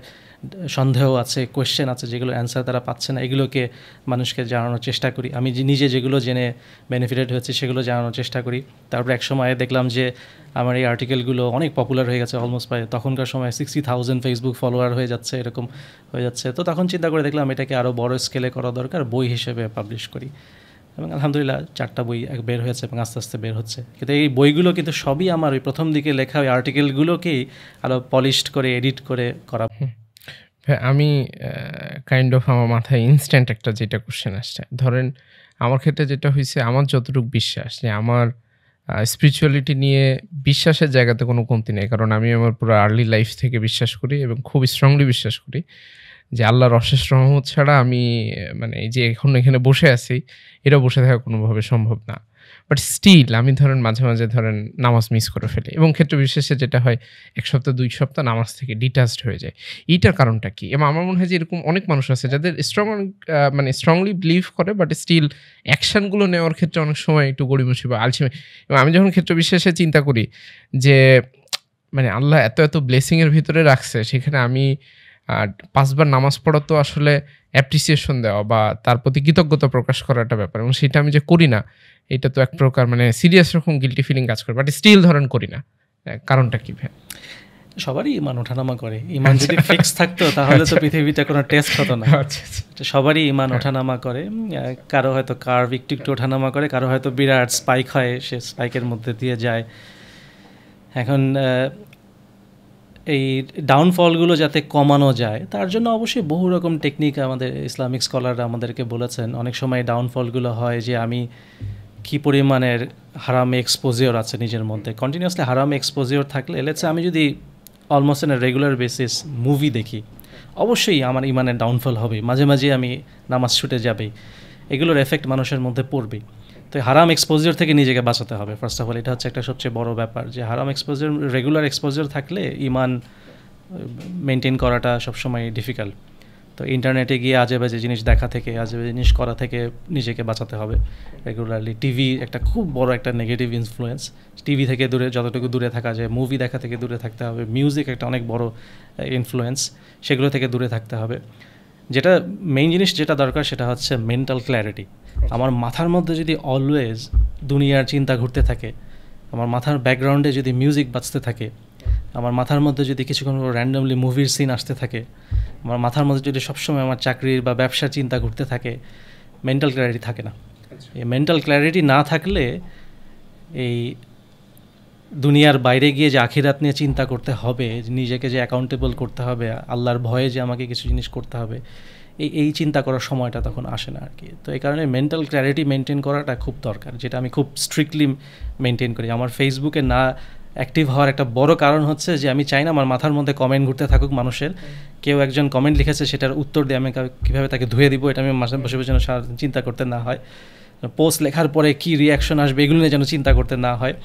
সন্দেহ আছে, কোয়েশ্চেন আছে, যেগুলো অ্যান্সার তারা পাচ্ছে না, এগুলোকে মানুষকে জানানোর চেষ্টা করি। আমি নিজে যেগুলো জেনে বেনিফিটেড হয়েছে সেগুলো জানানোর চেষ্টা করি। তারপরে এক সময় দেখলাম যে আমার এই আর্টিকেলগুলো অনেক পপুলার হয়ে গেছে, অলমোস্ট প্রায় তখনকার সময় 60,000 ফেসবুক ফলোয়ার হয়ে যাচ্ছে, এরকম হয়ে যাচ্ছে। তো তখন চিন্তা করে দেখলাম এটাকে আরও বড় স্কেলে করা দরকার, বই হিসেবে পাবলিশ করি। এবং আলহামদুলিল্লাহ 4টা বই বের হয়েছে এবং আস্তে আস্তে বের হচ্ছে। কিন্তু এই বইগুলো কিন্তু সবই আমার ওই প্রথম দিকে লেখা ওই আর্টিকেলগুলোকেই আরও পলিশড করে এডিট করে করা। আমি কাইন্ড অফ আমার মাথায় ইনস্ট্যান্ট একটা যেটা কোশ্চেন আসছে, ধরেন আমার ক্ষেত্রে যেটা হয়েছে, আমার যতটুকু বিশ্বাস যে আমার স্পিরিচুয়ালিটি নিয়ে বিশ্বাসের জায়গাতে কোনো কমতি নেই, কারণ আমি আমার পুরো আর্লি লাইফ থেকে বিশ্বাস করি এবং খুব স্ট্রংলি বিশ্বাস করি যে আল্লাহর অশেষ রহমত ছাড়া আমি মানে এই যে এখন এখানে বসে আছি, এটা বসে থাকা কোনোভাবে সম্ভব না। বাট স্টিল আমি ধরেন মাঝে মাঝে ধরেন নামাজ মিস করে ফেলি, এবং ক্ষেত্র বিশেষে যেটা হয় 1 সপ্তাহ 2 সপ্তাহ নামাজ থেকে ডিটাচড হয়ে যায়। এইটার কারণটা কি? এবং আমার মনে হয় যে এরকম অনেক মানুষ আছে যাদের মানে স্ট্রংলি বিলিভ করে, বাট স্টিল অ্যাকশানগুলো নেওয়ার ক্ষেত্রে অনেক সময় একটু গড়িমসি বা আলসেমি। এবং আমি যখন ক্ষেত্র বিশেষে চিন্তা করি যে মানে আল্লাহ এত এত ব্লেসিংয়ের ভিতরে রাখছে, সেখানে আমি 5 বার নামাজ পড়া তো আসলে অ্যাপ্রিসিয়েশন দেওয়া বা তার প্রতি কৃতজ্ঞতা প্রকাশ করার একটা ব্যাপার, এবং সেটা আমি যে করি না, এটা তো এক প্রকার মানে সিরিয়াস রকম গিল্টি ফিলিং কাজ করে, বাট স্টিল ধরেন করি না। কারণটা কি ভাই? সবারই ইমান ওঠানামা করে। ইমান যদি ফিক্স থাকতো তাহলে তো পৃথিবীতে কোনো টেস্ট হতো না। সবারই ইমান ওঠানামা করে, কারো হয়তো কার্ভ একটু একটু ওঠানামা করে, কারো হয়তো বিরাট স্পাইক হয়, সে স্পাইকের মধ্যে দিয়ে যায়। এখন এই ডাউনফলগুলো যাতে কমানো যায় তার জন্য অবশ্যই বহু রকম টেকনিক আমাদের ইসলামিক স্কলাররা আমাদেরকে বলেছেন। অনেক সময় ডাউনফলগুলো হয় যে আমি কী পরিমাণের হারামে এক্সপোজিওর আছে নিজের মধ্যে। কন্টিনিউয়াসলি হারামে এক্সপোজিওর থাকলে লেটস আমি যদি almost on a regular basis movie দেখি, অবশ্যই আমার ইমানের ডাউনফল হবে, মাঝে মাঝে আমি নামাজ ছুটে যাবেই। এগুলোর এফেক্ট মানুষের মধ্যে পড়বেই। তো হারাম এক্সপোজার থেকে নিজেকে বাঁচাতে হবে ফার্স্ট অফ অল, এটা হচ্ছে একটা সবচেয়ে বড় ব্যাপার, যে হারাম এক্সপোজার, রেগুলার এক্সপোজার থাকলে ইমান মেনটেন করাটা সবসময় ডিফিকাল্ট। তো ইন্টারনেটে গিয়ে আজে বাজে জিনিস দেখা থেকে, আজে বাজে জিনিস করা থেকে নিজেকে বাঁচাতে হবে রেগুলারলি। টিভি একটা খুব বড় একটা নেগেটিভ ইনফ্লুয়েন্স, টিভি থেকে দূরে যতটুকু দূরে থাকা যায়, মুভি দেখা থেকে দূরে থাকতে হবে। মিউজিক একটা অনেক বড় ইনফ্লুয়েন্স, সেগুলো থেকে দূরে থাকতে হবে। যেটা মেইন জিনিস যেটা দরকার সেটা হচ্ছে মেন্টাল ক্ল্যারিটি। আমার মাথার মধ্যে যদি অলওয়েজ দুনিয়ার চিন্তা ঘুরতে থাকে, আমার মাথার ব্যাকগ্রাউন্ডে যদি মিউজিক বাজতে থাকে, আমার মাথার মধ্যে যদি কিছুক্ষণ র্যান্ডমলি মুভির সিন আসতে থাকে, আমার মাথার মধ্যে যদি সবসময় আমার চাকরির বা ব্যবসার চিন্তা ঘুরতে থাকে, মেন্টাল ক্ল্যারিটি থাকে না। এই মেন্টাল ক্ল্যারিটি না থাকলে এই দুনিয়ার বাইরে গিয়ে যে আখিরাত নিয়ে চিন্তা করতে হবে, নিজেকে যে অ্যাকাউন্টেবল করতে হবে, আল্লাহর ভয়ে যে আমাকে কিছু জিনিস করতে হবে, এই চিন্তা করার সময়টা তখন আসে না আর কি। তো এই কারণে মেন্টাল ক্ল্যারিটি মেনটেন করাটা খুব দরকার, যেটা আমি খুব স্ট্রিক্টলি মেনটেন করি। আমার ফেসবুকে না অ্যাক্টিভ হওয়ার একটা বড় কারণ হচ্ছে যে আমি চাই না আমার মাথার মধ্যে কমেন্ট ঘুরতে থাকুক মানুষের। কেউ একজন কমেন্ট লিখেছে, সেটার উত্তর দিয়ে আমি কীভাবে তাকে ধুয়ে দিব, এটা আমি মাঝে বসে বসে সারাদিন চিন্তা করতে না হয়। পোস্ট লেখার পরে কী রিয়াকশন আসবে এগুলো নিয়ে যেন চিন্তা করতে না হয়।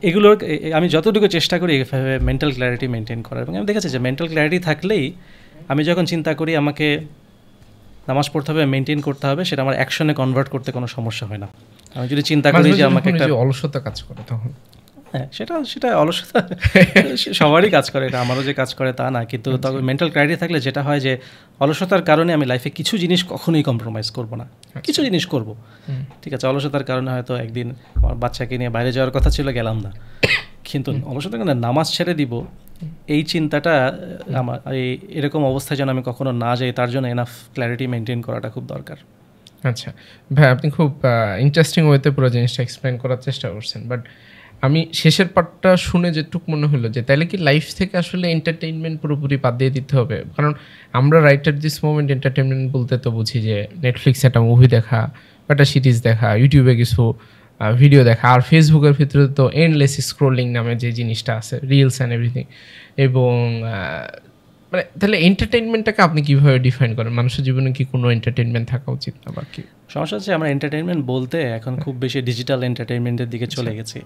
এগুলোর আমি যতটুকু চেষ্টা করি এভাবে মেন্টাল ক্ল্যারিটি মেনটেন করার। এবং আমি দেখেছি যে মেন্টাল ক্ল্যারিটি থাকলেই আমি যখন চিন্তা করি আমাকে নামাজ পড়তে হবে, মেনটেন করতে হবে, সেটা আমার অ্যাকশনে কনভার্ট করতে কোনো সমস্যা হয় না। আমি যদি চিন্তা করি যে আমাকে একটা অলসতা কাজ করে তখন, হ্যাঁ সেটা অলসতা সবারই কাজ করে, এটা আমারও যে কাজ করে তা না, কিন্তু তবে মেন্টাল ক্ল্যারিটি থাকলে যেটা হয় যে অলসতার কারণে আমি লাইফে কিছু জিনিস কখনোই কম্প্রোমাইজ করব না, কিছু জিনিস করব, ঠিক আছে। অলসতার কারণে হয়তো একদিন আমার বাচ্চাকে নিয়ে বাইরে যাওয়ার কথা ছিল, গেলাম না, কিন্তু অলসতার কারণে নামাজ ছেড়ে দিব, এই চিন্তাটা আমার এরকম অবস্থায় যেন আমি কখনো না যাই, তার জন্য এনাফ ক্ল্যারিটি মেনটেন করাটা খুব দরকার। আচ্ছা ভাই, আপনি খুব ইন্টারেস্টিং ওয়েতে পুরো জিনিসটা এক্সপ্লেন করার চেষ্টা করছেন, বাট আমি শেষের পার্টটা শুনে যেটুকু মনে হলো যে তাইলে কি লাইফ থেকে আসলে এন্টারটেইনমেন্ট পুরোপুরি বাদ দিয়ে দিতে হবে? কারণ আমরা right at this moment entertainment বলতে তো বুঝি যে নেটফ্লিক্সে একটা মুভি দেখা, একটা সিরিজ দেখা, ইউটিউবে কিছু ভিডিও দেখা, আর ফেসবুকের ভিতরে তো এন্ডলেস স্ক্রোলিং নামে যে জিনিসটা আছে, রিলস অ্যান্ড এভরিথিং। এবং মানে তাহলে এন্টারটেইনমেন্টটাকে আপনি কীভাবে ডিফাইন করেন? মানুষের জীবনে কি কোনো এন্টারটেইনমেন্ট থাকা উচিত না বা কি? সমস্যা হচ্ছে আমরা এন্টারটেইনমেন্ট বলতে এখন খুব বেশি ডিজিটাল এন্টারটেইনমেন্টের দিকে চলে গেছি।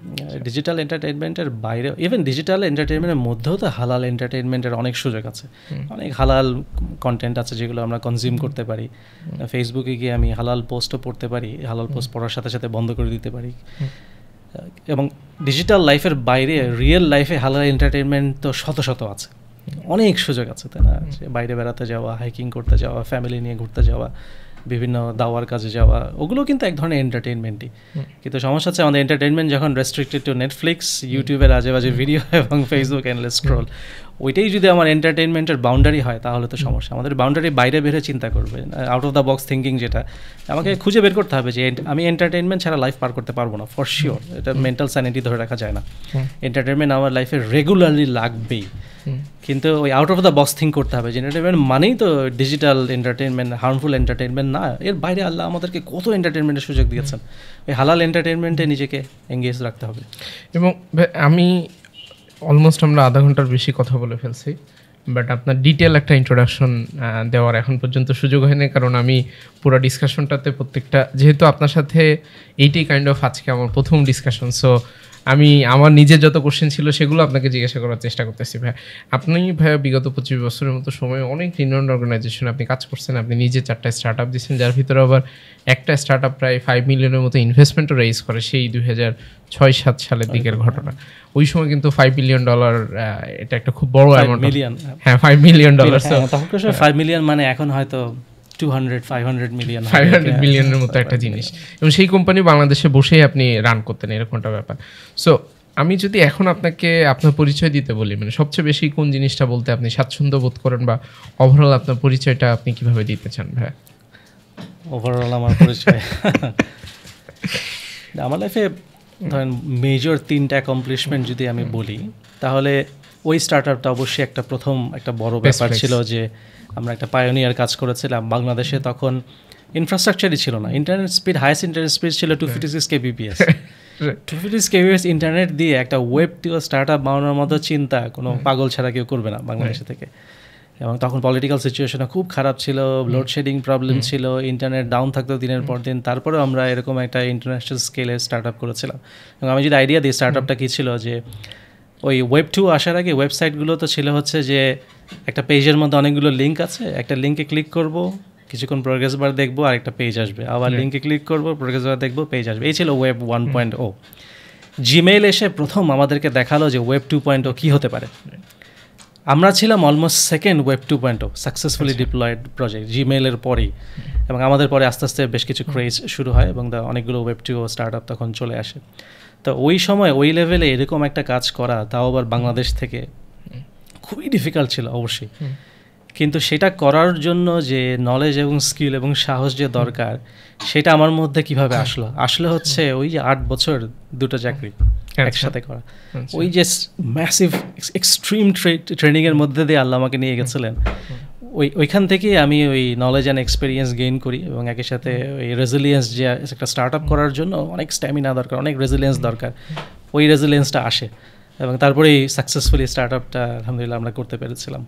ডিজিটাল এন্টারটেইনমেন্টের বাইরে, ইভেন ডিজিটাল এন্টারটেইনমেন্টের মধ্যেও তো হালাল এন্টারটেইনমেন্টের অনেক সুযোগ আছে, অনেক হালাল কন্টেন্ট আছে যেগুলো আমরা কনজিউম করতে পারি। ফেসবুকে গিয়ে আমি হালাল পোস্টও পড়তে পারি, হালাল পোস্ট পড়ার সাথে সাথে বন্ধ করে দিতে পারি। এবং ডিজিটাল লাইফের বাইরে রিয়েল লাইফে হালাল এন্টারটেইনমেন্ট তো শত শত আছে, অনেক সুযোগ আছে, তাই না? বাইরে বেড়াতে যাওয়া, হাইকিং করতে যাওয়া, ফ্যামিলি নিয়ে ঘুরতে যাওয়া, বিভিন্ন দাওয়ার কাজে যাওয়া, ওগুলো কিন্তু এক ধরনের এন্টারটেইনমেন্টই। কিন্তু সমস্যা হচ্ছে আমাদের এন্টারটেইনমেন্ট যখন রেস্ট্রিক্টেড টু নেটফ্লিক্স, ইউটিউবের আজেবাজে ভিডিও এবং ফেসবুক এন্ডলেস স্ক্রল, ওইটাই যদি আমার এন্টারটেইনমেন্টের বাউন্ডারি হয় তাহলে তো সমস্যা। আমাদের বাউন্ডারি বাইরে বেরে চিন্তা করবে, out of the box thinking, যেটা আমাকে খুঁজে বের করতে হবে যে আমি এন্টারটেইনমেন্ট ছাড়া লাইফ পার করতে পারবো না, ফর শিওর। এটা মেন্টাল স্যানিটি ধরে রাখা যায় না, এন্টারটেইনমেন্ট আমার লাইফে রেগুলারলি লাগবেই। কিন্তু ওই out of the box think করতে হবে যে এন্টারটেইনমেন্ট মানেই তো ডিজিটাল এন্টারটেইনমেন্ট, হার্মফুল এন্টারটেইনমেন্ট না, এর বাইরে আল্লাহ আমাদেরকে কত এন্টারটেইনমেন্টের সুযোগ দিয়েছেন, ওই হালাল এন্টারটেইনমেন্টে নিজেকে এঙ্গেজ রাখতে হবে। এবং আমি অলমোস্ট আমরা আধা ঘন্টার বেশি কথা বলে ফেলছি, বাট আপনার ডিটেল একটা ইন্ট্রোডাকশন দেওয়ার এখন পর্যন্ত সুযোগ হয়নি, কারণ আমি পুরো ডিসকাশনটাতে প্রত্যেকটা, যেহেতু আপনার সাথে এইটাই কাইন্ড অফ আজকে আমার প্রথম ডিসকাশন, সো আমি আমার নিজের যত কোশ্চেন ছিল সেগুলো আপনাকে জিজ্ঞাসা করার চেষ্টা করতেছি। ভাই, আপনি ভাইয়া বিগত 25 বছরের মতো সময় অনেক রিনাউন্ড অর্গানাইজেশনে আপনি কাজ করছেন, আপনি নিজে 4টা স্টার্ট আপ দিচ্ছেন, যার ভিতরে আবার একটা স্টার্ট আপ প্রায় 5 মিলিয়নের মতো ইনভেস্টমেন্টও রেইজ করে, সেই 2006-07 সালের দিকের ঘটনা। ওই সময় কিন্তু $5 বিলিয়ন, এটা একটা খুব বড় অ্যামাউন্ট। হ্যাঁ, $5 মিলিয়ন। তখন 5 মিলিয়ন মানে এখন হয়তো 500 মিলিয়নের মতো একটা জিনিস, এবং সেই কোম্পানি বাংলাদেশে বসেই আপনি রান করতেন, এরকমটা ব্যাপার। সো আমি যদি এখন আপনাকে আপনার পরিচয় দিতে বলি, মানে সবচেয়ে বেশি কোন জিনিসটা বলতে আপনি স্বাচ্ছন্দ্য বোধ করেন, বা ওভারঅল আপনার পরিচয়টা আপনি কিভাবে দিতে চান? ভাই, ওভারঅল আমার পরিচয় আমার লাইফে ধরেন মেজর 3টা অ্যাকমপ্লিশমেন্ট যদি আমি বলি, তাহলে ওই স্টার্ট আপটা অবশ্যই প্রথম একটা বড় ব্যাপার ছিল, যে আমরা একটা পায়োনিয়ার কাজ করেছিলাম বাংলাদেশে। তখন ইনফ্রাস্ট্রাকচারই ছিল না, internet speed, highest internet speed ছিল 256 kbps। 256 kbps ইন্টারনেট দিয়ে একটা ওয়েব স্টার্ট আপ বানানোর মতো চিন্তা কোনো পাগল ছাড়া কেউ করবে না বাংলাদেশে থেকে। এবং তখন পলিটিক্যাল সিচুয়েশনও খুব খারাপ ছিল, লোডশেডিং প্রবলেম ছিল, ইন্টারনেট ডাউন থাকতো দিনের পর দিন। তারপরেও আমরা এরকম একটা ইন্টারন্যাশনাল স্কেলে স্টার্ট আপ করেছিলাম। এবং আমি যদি আইডিয়া দিই স্টার্ট আপটা কী ছিল, যে ওই ওয়েব 2 আসার আগে ওয়েবসাইটগুলো তো ছিল হচ্ছে যে একটা পেজের মধ্যে অনেকগুলো লিঙ্ক আছে, একটা লিঙ্কে ক্লিক করব, কিছুক্ষণ প্রোগ্রেস বার দেখবো, আর একটা পেজ আসবে, আবার লিঙ্কে ক্লিক করবো, প্রোগ্রেস বার দেখবো, পেজ আসবে। এই ছিল ওয়েব 1.0। জিমেইল এসে প্রথম আমাদেরকে দেখালো যে ওয়েব 2.0 কী হতে পারে। আমরা ছিলাম almost second web 2.0 successfully deployed project জিমেইলের পরেই, এবং আমাদের পরে আস্তে আস্তে বেশ কিছু ক্রেজ শুরু হয় এবং অনেকগুলো ওয়েব 2 স্টার্ট আপ তখন চলে আসে। তো ওই সময় ওই লেভেলে এরকম একটা কাজ করা, তাও আবার বাংলাদেশ থেকে, খুবই ডিফিকাল্ট ছিল অবশ্যই। কিন্তু সেটা করার জন্য যে নলেজ এবং স্কিল এবং সাহস যে দরকার, সেটা আমার মধ্যে কিভাবে আসলে হচ্ছে ওই যে 8 বছর 2টা চাকরি একসাথে করা, ওই যে ম্যাসিভ এক্সট্রিম ট্রেনিংয়ের মধ্যে দিয়ে আল্লাহ আমাকে নিয়ে গেছিলেন। ওইখান থেকেই আমি ওই নলেজ অ্যান্ড এক্সপিরিয়েন্স গেইন করি, এবং একই সাথে ওই রেজিলিয়েন্স, যে একটা স্টার্ট আপ করার জন্য অনেক স্ট্যামিনা দরকার, অনেক রেজিলিয়েন্স দরকার, ওই রেজিলিয়েন্সটা আসে। এবং তারপরেই সাকসেসফুলি স্টার্ট আপটা আলহামদুলিল্লাহ আমরা করতে পেরেছিলাম।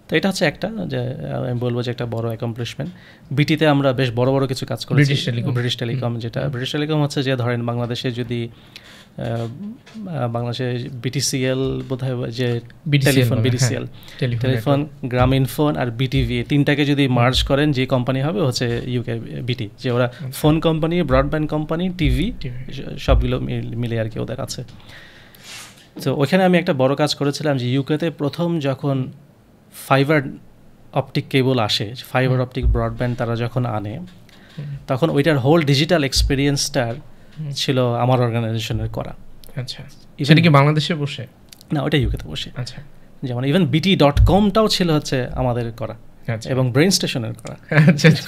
তো এটা হচ্ছে একটা, যে আমি বলবো যে একটা বড় অ্যাকমপ্লিশমেন্ট। বিটিতে আমরা বেশ বড় বড় কিছু কাজ করেছি। ব্রিটিশ টেলিকম, যেটা ব্রিটিশ টেলিকম হচ্ছে যে ধরেন বাংলাদেশে যদি বাংলাদেশে বিটিসিএল বোধহয়, যে টেলিফোন, বিটিসিএল টেলিফোন, গ্রামীণ ফোন আর বিটিভি, তিনটাকে যদি মার্জ করেন যে কোম্পানি হবে হচ্ছে ইউকে বিটি, যে ওরা phone company, broadband company, TV সবগুলো মিলে আর কি ওদের আছে। তো ওইখানে আমি একটা বড় কাজ করেছিলাম, যে ইউকেতে প্রথম যখন ফাইবার অপটিক কেবল আসে, ফাইবার অপটিক ব্রডব্যান্ড তারা যখন আনে, তখন ওইটার হোল ডিজিটাল এক্সপিরিয়েন্সটার ছিল আমার অর্গানাইজেশনের করা। আচ্ছা, সেটা কি বাংলাদেশে বসে? না, ওটা ইউকেতে বসে। আচ্ছা, যেমন ইভেন BT.comটাও ছিল হচ্ছে আমাদের করা, এবং ব্রেইন স্টেশনের করা।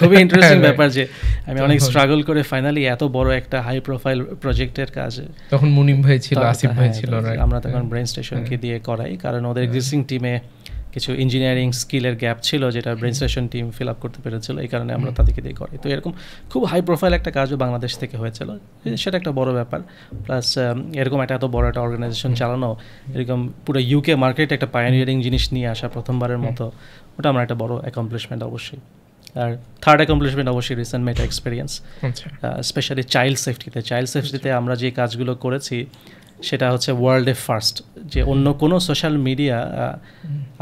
খুবই ইন্টারেস্টিং ব্যাপার, যে আমি অনেক স্ট্রাগল করে ফাইনালি এত বড় একটা হাই প্রোফাইল প্রজেক্টের কাজ, তখন মুনিম ভাই ছিল, আসিফ ভাই ছিল, আমরা তখন ব্রেইন স্টেশনকে দিয়ে করাই, কারণ ওদের এক্সিস্টিং টিমে কিছু ইঞ্জিনিয়ারিং স্কিলের গ্যাপ ছিল, যেটা brain station team fill up করতে পেরেছিল, এই কারণে আমরা তাদেরকে দিয়ে করি। তো এরকম খুব হাই প্রোফাইল একটা কাজও বাংলাদেশ থেকে হয়েছিল, সেটা একটা বড় ব্যাপার। প্লাস এরকম একটা এত বড় একটা অর্গানাইজেশন চালানো, এরকম পুরো ইউকে মার্কেটে একটা পায়োনিয়ারিং জিনিস নিয়ে আসা প্রথমবারের মতো, ওটা আমার একটা বড় অ্যাকমপ্লিশমেন্ট অবশ্যই। আর থার্ড অ্যাকমপ্লিশমেন্ট অবশ্যই রিসেন্ট মেটা এক্সপিরিয়েন্স, স্পেশালি চাইল্ড সেফটিতে আমরা যে কাজগুলো করেছি সেটা হচ্ছে ওয়ার্ল্ডে ফার্স্ট, যে অন্য কোনো সোশ্যাল মিডিয়া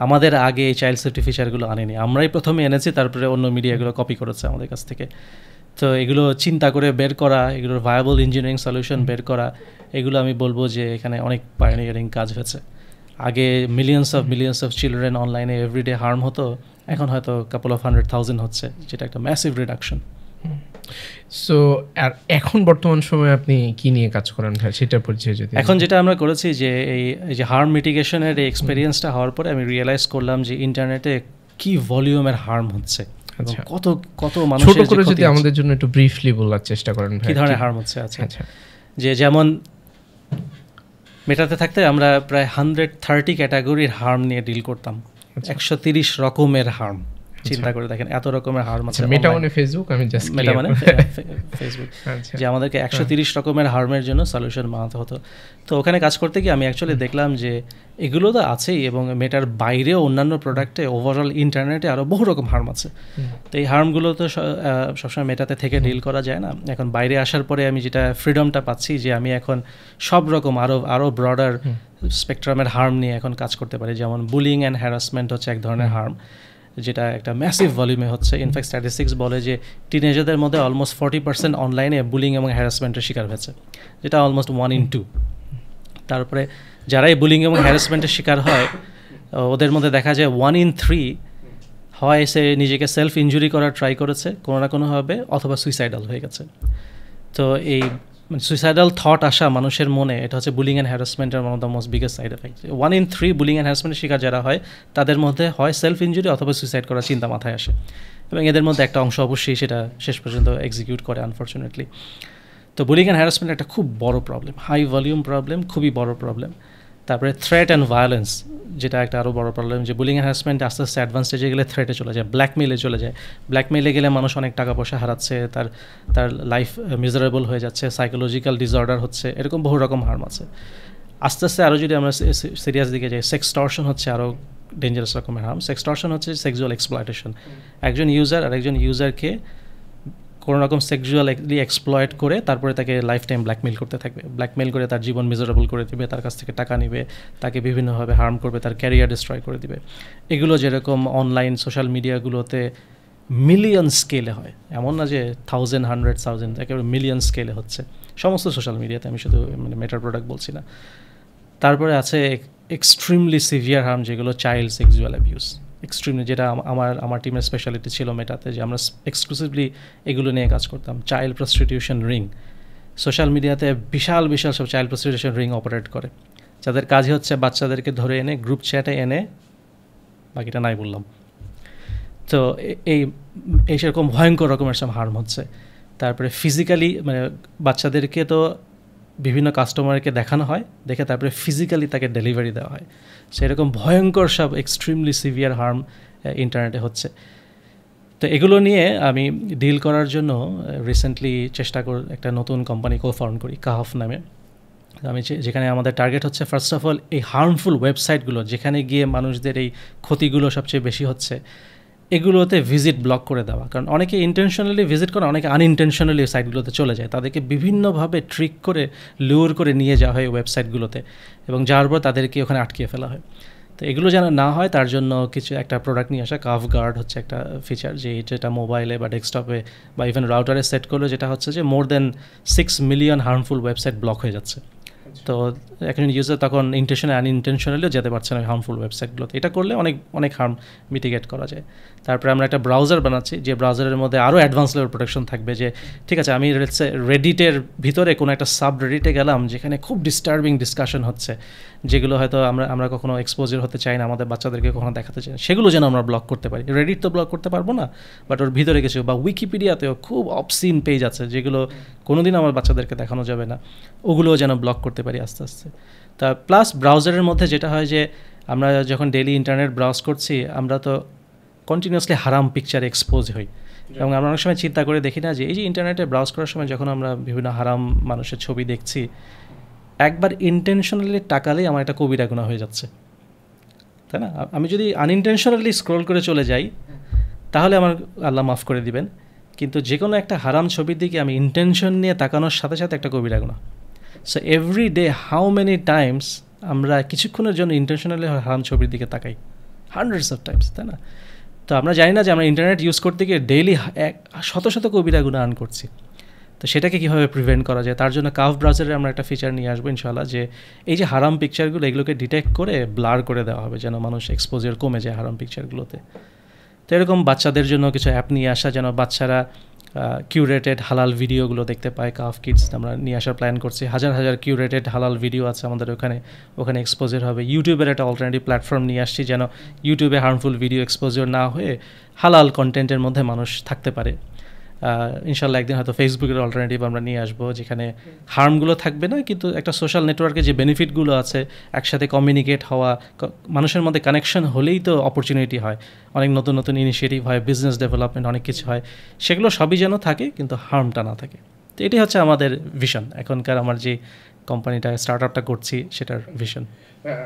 আমাদের আগে এই চাইল্ড সেফটি ফিচারগুলো আনেনি, আমরাই প্রথমে এনেছি, তারপরে অন্য মিডিয়াগুলো কপি করেছে আমাদের কাছ থেকে। তো এগুলো চিন্তা করে বের করা, এগুলোর ভায়াবল ইঞ্জিনিয়ারিং সলিউশন বের করা, এগুলো আমি বলবো যে এখানে অনেক পায়োনিয়ারিং কাজ হয়েছে। আগে মিলিয়ন্স অফ চিলড্রেন অনলাইনে এভরিডে হার্ম হতো, এখন হয়তো কাপল অফ 100,000 হচ্ছে, যেটা একটা ম্যাসিভ রিডাকশন। সো আর এখন বর্তমান সময়ে আপনি কি নিয়ে কাজ করেন ভাই, সেটা পরিচয় যদি। এখন যেটা আমরা করেছি, যে এই যে হার্ম মিটিগেশনের এই এক্সপিরিয়েন্সটা হওয়ার পরে আমি রিয়েলাইজ করলাম যে ইন্টারনেটে কি ভলিউমের হার্ম হচ্ছে, কত কত মানুষ। ছোট করে যদি আমাদের জন্য একটু ব্রিফলি বলার চেষ্টা করেন ভাই, কি ধরনের হার্ম হচ্ছে। আচ্ছা, যে যেমন মেটাতে থাকতে আমরা প্রায় 130 ক্যাটাগরির হার্ম নিয়ে ডিল করতাম, 130 রকমের হার্ম। চিন্তা করে দেখেন, এত রকমের হার্ম আছে। মেটা মানে ফেসবুক, আমি জাস্ট মেটা মানে ফেসবুক, যে আমাদেরকে 130 রকমের হার্মের জন্য সলিউশন বানাতে হতো। তো ওখানে কাজ করতে গিয়ে আমি অ্যাকচুয়ালি দেখলাম যে এগুলো তো আছেই, এবং মেটার বাইরেও অন্যান্য প্রোডাক্টে, ওভারঅল ইন্টারনেটে আরও বহু রকম হার্ম আছে। তো এই হার্মগুলো তো সবসময় মেটাতে থেকে ডিল করা যায় না। এখন বাইরে আসার পরে আমি যেটা ফ্রিডমটা পাচ্ছি, যে আমি এখন সব রকম আরও ব্রডার স্পেকট্রামের হার্ম নিয়ে এখন কাজ করতে পারি। যেমন বুলিং অ্যান্ড হ্যারাসমেন্ট হচ্ছে এক ধরনের হার্ম, যেটা একটা ম্যাসিভ ভলিউমে হচ্ছে। ইনফ্যাক্ট স্ট্যাটিস্টিক্স বলে যে টিনেজারদের মধ্যে অলমোস্ট 40% অনলাইনে বুলিং এবং হ্যারাসমেন্টের শিকার হয়েছে, যেটা অলমোস্ট 1 in 2। তারপরে যারা এই বুলিং এবং হ্যারাসমেন্টের শিকার হয়, ওদের মধ্যে দেখা যায় 1 in 3 হয় সে নিজেকে সেলফ ইনজুরি করার ট্রাই করেছে কোনো না কোনোভাবে, অথবা সুইসাইডাল হয়ে গেছে। তো এই সুইসাইডাল থট আসা মানুষের মনে, এটা হচ্ছে বুলিং অ্যান্ড হ্যারাসমেন্টের one of the most biggest side effect. 1 in 3 bullying and হ্যারাসমেন্টের শিকার যারা হয়, তাদের মধ্যে হয় সেলফ ইনজুরি অথবা সুইসাইড করার চিন্তা মাথায় আসে, এবং এদের মধ্যে একটা অংশ অবশ্যই সেটা শেষ পর্যন্ত এক্সিকিউট করে, আনফর্চুনেটলি। তো বুলিং অ্যান্ড হ্যারাসমেন্ট একটা খুব বড় প্রবলেম, হাই ভলিউম প্রবলেম, খুবই বড় প্রবলেম। তারপরে থ্রেট অ্যান্ড ভায়োলেন্স, যেটা একটা আরও বড় প্রবলেম, যে বুলিং অ্যান্ড হ্যারাসমেন্ট আস্তে আস্তে অ্যাডভান্স স্টেজে গেলে থ্রেটে চলে যায়, ব্ল্যাকমেইলে চলে যায়। ব্ল্যাকমেইলে গেলে মানুষ অনেক টাকা পয়সা হারাচ্ছে, তার লাইফ মিজারেবল হয়ে যাচ্ছে, সাইকোলজিক্যাল ডিসঅর্ডার হচ্ছে, এরকম বহু রকম হার্ম আছে। আস্তে আস্তে আরও যদি আমরা সিরিয়াস দিকে যাই, সেক্সটর্শন হচ্ছে আরও ডেঞ্জারাস রকমের হার্ম। সেক্সটর্শন হচ্ছে সেক্সুয়াল এক্সপ্লয়টেশন, একজন ইউজার আর একজন ইউজারকে কোনো রকম সেক্সুয়ালি এক্সপ্লয়েট করে তারপরে তাকে লাইফ টাইম ব্ল্যাকমেল করতে থাকবে, ব্ল্যাকমেল করে তার জীবন মিজারেবল করে দিবে, তার কাছ থেকে টাকা নেবে, তাকে বিভিন্নভাবে হার্ম করবে, তার ক্যারিয়ার ডিস্ট্রয় করে দিবে। এগুলো যেরকম অনলাইন সোশ্যাল মিডিয়াগুলোতে মিলিয়ন স্কেলে হয়, এমন না যে 1000 100,000, একেবারে মিলিয়ন স্কেলে হচ্ছে সমস্ত সোশ্যাল মিডিয়াতে, আমি শুধু মানে মেটার প্রোডাক্ট বলছি না। তারপরে আছে এক্সট্রিমলি সিভিয়ার হার্ম, যেগুলো চাইল্ড সেক্সুয়াল অ্যাবিউজ, এক্সট্রিমলি, যেটা আমার টিমের স্পেশালিটি ছিল মেটাতে, যে আমরা এক্সক্লুসিভলি এগুলো নিয়ে কাজ করতাম। চাইল্ড প্রস্টিটিউশন রিং, সোশ্যাল মিডিয়াতে বিশাল বিশাল সব চাইল্ড প্রস্টিটিউশন রিং অপারেট করে, যাদের কাজই হচ্ছে বাচ্চাদেরকে ধরে এনে গ্রুপ চ্যাটে এনে, বাকিটা নাই বললাম। তো এই সেরকম ভয়ঙ্কর রকমের সব হার্ম হচ্ছে। তারপরে ফিজিক্যালি, মানে বাচ্চাদেরকে তো বিভিন্ন কাস্টমারকে দেখানো হয়, দেখে তারপরে ফিজিক্যালি তাকে ডেলিভারি দেওয়া হয়, সেরকম ভয়ঙ্কর সব এক্সট্রিমলি সিভিয়ার হার্ম ইন্টারনেটে হচ্ছে। তো এগুলো নিয়ে আমি ডিল করার জন্য রিসেন্টলি একটা নতুন কোম্পানি ফাউন্ড করি, কাহাফ নামে। আমি যেখানে আমাদের টার্গেট হচ্ছে ফার্স্ট অফ অল এই হার্মফুল ওয়েবসাইটগুলো, যেখানে গিয়ে মানুষদের এই ক্ষতিগুলো সবচেয়ে বেশি হচ্ছে, এগুলোতে ভিজিট ব্লক করে দেওয়া। কারণ অনেকে ইন্টেনশনালি ভিজিট করে, অনেকে আনইনটেনশনালি সাইটগুলোতে চলে যায়, তাদেরকে বিভিন্নভাবে ট্রিক করে লুর করে নিয়ে যাওয়া হয় ওয়েবসাইটগুলোতে, এবং যাওয়ার পর তাদেরকে ওখানে আটকিয়ে ফেলা হয়। তো এগুলো যেন না হয় তার জন্য একটা প্রোডাক্ট নিয়ে আসা, কাফ গার্ড হচ্ছে একটা ফিচার, যেটা মোবাইলে বা ডেস্কটপে বা ইভেন রাউটারে সেট করলে যেটা হচ্ছে যে মোর দেন 6 মিলিয়ন হার্মফুল ওয়েবসাইট ব্লক হয়ে যাচ্ছে। তো একজন ইউজার তখন ইন্টেনশনালি আনইনটেনশনালিও যেতে পারছে না হার্মফুল ওয়েবসাইটগুলোতে। এটা করলে অনেক হার্ম মিটিগেট করা যায়। তারপরে আমরা একটা ব্রাউজার বানাচ্ছি, যে ব্রাউজারের মধ্যে আরও অ্যাডভান্স লেভেল প্রোটেকশন থাকবে, যে ঠিক আছে আমি রেডিটের ভিতরে কোনো একটা সাব রেডিটে গেলাম যেখানে খুব ডিস্টার্বিং ডিসকাশন হচ্ছে, যেগুলো হয়তো আমরা কখনো এক্সপোজার হতে চাই না, আমাদের বাচ্চাদেরকে কখনো দেখাতে চাই না, সেগুলো যেন আমরা ব্লক করতে পারি। রেডিট তো ব্লক করতে পারবো না, বাট ওর ভিতরে কিছু, বা উইকিপিডিয়াতেও খুব অবসিন পেজ আছে যেগুলো কোনোদিন আমার বাচ্চাদেরকে দেখানো যাবে না, ওগুলোও যেন ব্লক করতে পারি আস্তে আস্তে। তা প্লাস ব্রাউজারের মধ্যে যেটা হয় যে আমরা যখন ডেইলি ইন্টারনেট ব্রাউজ করছি, আমরা তো কন্টিনিউয়াসলি হারাম পিকচার এক্সপোজ হই, এবং আমরা অনেক সময় চিন্তা করে দেখি না যে এই যে ইন্টারনেটে ব্রাউজ করার সময় যখন আমরা বিভিন্ন হারাম মানুষের ছবি দেখছি, একবার ইন্টেনশনালি তাকালেই আমার একটা কবিরা গুনাহ হয়ে যাচ্ছে, তাই না? আমি যদি আনইনটেনশনালি স্ক্রল করে চলে যাই তাহলে আমার আল্লাহ মাফ করে দিবেন, কিন্তু যে কোনো একটা হারাম ছবির দিকে আমি ইন্টেনশন নিয়ে তাকানোর সাথে সাথে একটা কবিরা গুনাহ। So every day how many Times আমরা কিছুক্ষণের জন্য ইন্টেনশনালি হারাম ছবির দিকে তাকাই, হান্ড্রেডস অফ টাইমস, তাই না? তো আমরা জানি না যে আমরা ইন্টারনেট ইউজ করতে গিয়ে ডেইলি শত শত কবিরা গুনাহ আর্ন করছি। তো সেটাকে কীভাবে প্রিভেন্ট করা যায়, তার জন্য কাফ ব্রাউজারে আমরা একটা ফিচার নিয়ে আসবো ইনশাআল্লাহ, যে এই যে হারাম পিকচারগুলো এগুলোকে ডিটেক্ট করে ব্লার করে দেওয়া হবে, যেন মানুষ এক্সপোজার কমে যায় হারাম পিকচারগুলোতে। তো এরকম বাচ্চাদের জন্য কিছু অ্যাপ নিয়ে আসা, যেন বাচ্চারা কিউরেটেড হালাল ভিডিওগুলো দেখতে পায়। কাফ কিডস আমরা নিয়ে আসার প্ল্যান করছি, হাজার হাজার কিউরেটেড হালাল ভিডিও আছে আমাদের ওখানে এক্সপোজার হবে। ইউটিউবের একটা অল্টারনেটিভ প্ল্যাটফর্ম নিয়ে আসছি, যেন ইউটিউবে হার্মফুল ভিডিও এক্সপোজার না হয়ে হালাল কন্টেন্টের মধ্যে মানুষ থাকতে পারে। ইনশাল্লাহ একদিন হয়তো ফেসবুকের অল্টারনেটিভ আমরা নিয়ে আসবো, যেখানে হার্মগুলো থাকবে না, কিন্তু একটা সোশ্যাল নেটওয়ার্কে যে বেনিফিটগুলো আছে, একসাথে কমিউনিকেট হওয়া, মানুষের মধ্যে কানেকশন হলেই তো অপরচুনিটি হয়, অনেক নতুন নতুন ইনিশিয়েটিভ হয়, বিজনেস ডেভেলপমেন্ট, অনেক কিছু হয়, সেগুলো সবই যেন থাকে কিন্তু হার্মটা না থাকে। তো এটি হচ্ছে আমাদের ভিশন, এখনকার আমার যে কোম্পানিটা স্টার্ট আপটা করছি সেটার ভিশন।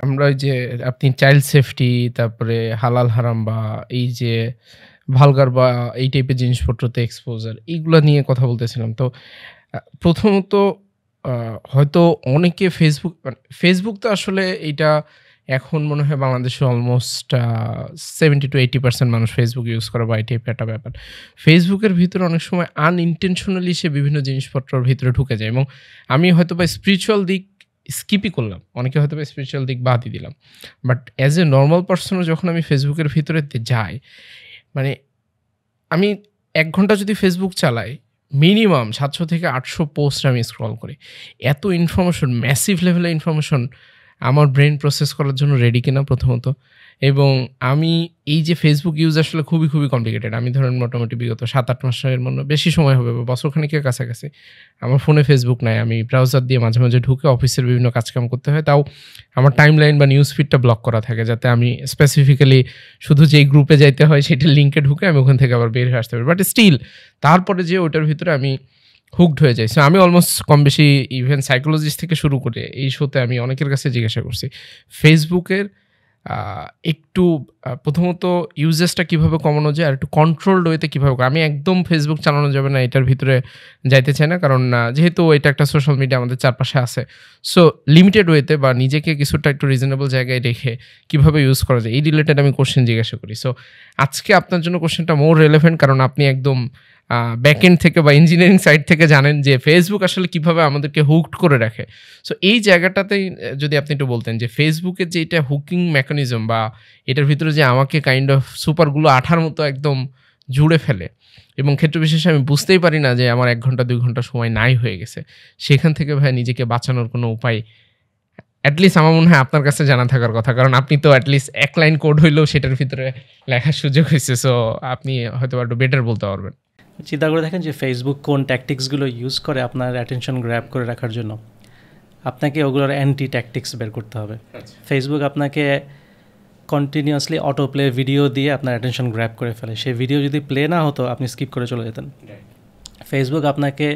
আমরা ওই যে আপনি চাইল্ড সেফটি, তারপরে হালাল হারাম বা এই যে ভালগার বা এই টাইপের জিনিসপত্রতে এক্সপোজার, এইগুলো নিয়ে কথা বলতেছিলাম। তো প্রথমত হয়তো অনেকে ফেসবুক তো আসলে এইটা এখন মনে হয় বাংলাদেশে অলমোস্ট 70 to 80% মানুষ ফেসবুক ইউজ করে বা এই টাইপের একটা ব্যাপার। ফেসবুকের ভিতরে অনেক সময় আনইনটেনশনালি সে বিভিন্ন জিনিসপত্রের ভিতরে ঢুকে যায়, এবং আমি হয়তো বা স্পিরিচুয়াল দিক স্কিপই করলাম, অনেকে হয়তো বা স্পিরিচুয়াল দিক বাদই দিলাম, বাট অ্যাজ এ নর্মাল পার্সনও যখন আমি ফেসবুকের ভিতরে যাই, মানে আমি 1 ঘন্টা যদি ফেসবুক চালাই, মিনিমাম 700 থেকে 800 পোস্ট আমি স্ক্রল করি। এত ইনফরমেশন, ম্যাসিভ লেভেলের ইনফরমেশন আমার ব্রেন প্রসেস করার জন্য রেডি কিনা প্রথমত। এবং আমি এই যে ফেসবুক ইউজ আসলে খুবই কমপ্লিকেটেড। আমি ধরেন মোটামুটি বিগত 7-8 মাসের মধ্যে বেশি সময় হবে, বছরখানিকের কাছাকাছি আমার ফোনে ফেসবুক নাই। আমি ব্রাউজার দিয়ে মাঝে মাঝে ঢুকে অফিসের বিভিন্ন কাজকাম করতে হয়, তাও আমার টাইম লাইন বা নিউজ ফিডটা ব্লক করা থাকে, যাতে আমি স্পেসিফিক্যালি শুধু যেই গ্রুপে যাইতে হয় সেটার লিঙ্কে ঢুকে আমি ওখান থেকে আবার বের হয়ে আসতে পারি। বাট স্টিল তারপরে যে ওটার ভিতরে আমি হুকড হয়ে যাই। সো আমি অলমোস্ট কম বেশি ইভেন সাইকোলজিস্ট থেকে শুরু করে এই শোতে আমি অনেকের কাছে জিজ্ঞাসা করছি, ফেসবুকের একটু প্রথমত ইউজেসটা কীভাবে কমানো যায় আর একটু কন্ট্রোলড ওয়েতে কীভাবে, আমি একদম ফেসবুক চালানো যাবে না এটার ভিতরে যাইতে চাই না, কারণ যেহেতু এটা একটা সোশ্যাল মিডিয়া আমাদের চারপাশে আছে। সো লিমিটেড ওয়েতে বা নিজেকে কিছুটা একটু রিজনেবল জায়গায় রেখে কীভাবে ইউজ করা যায় এই রিলেটেড আমি কোশ্চেন জিজ্ঞাসা করি। সো আজকে আপনার জন্য কোশ্চেনটা মোর রেলেভেন্ট, কারণ আপনি একদম ব্যাকএন্ড থেকে বা ইঞ্জিনিয়ারিং সাইড থেকে জানেন যে ফেসবুক আসলে কীভাবে আমাদেরকে হুকড করে রাখে। সো এই জায়গাটাতেই যদি আপনি একটু বলতেন যে ফেসবুকের যে এটা হুকিং মেকানিজম বা এটার ভিতরে যে আমাকে কাইন্ড অফ সুপারগুলো আঠার মতো একদম জুড়ে ফেলে, এবং ক্ষেত্র বিশেষে আমি বুঝতেই পারি না যে আমার 1 ঘন্টা 2 ঘন্টা সময় নাই হয়ে গেছে, সেখান থেকে ভাই নিজেকে বাঁচানোর কোনো উপায় অ্যাটলিস্ট আমার মনে হয় আপনার কাছে জানা থাকার কথা, কারণ আপনি তো অ্যাটলিস্ট এক লাইন কোড হইলেও সেটার ভিতরে লেখার সুযোগ হয়েছে। সো আপনি হয়তো একটু বেটার বলতে পারবেন। চিন্তা করে দেখেন যে ফেসবুক কোন ট্যাকটিক্সগুলো ইউজ করে আপনার অ্যাটেনশন গ্র্যাব করে রাখার জন্য। আপনাকে ওগুলোর অ্যান্টি ট্যাকটিক্স বের করতে হবে। ফেসবুক আপনাকে কন্টিনিউয়াসলি অটো প্লে ভিডিও দিয়ে আপনার অ্যাটেনশন গ্র্যাব করে ফেলে। সেই ভিডিও যদি প্লে না হতো আপনি স্কিপ করে চলে যেতেন। ফেসবুক আপনাকে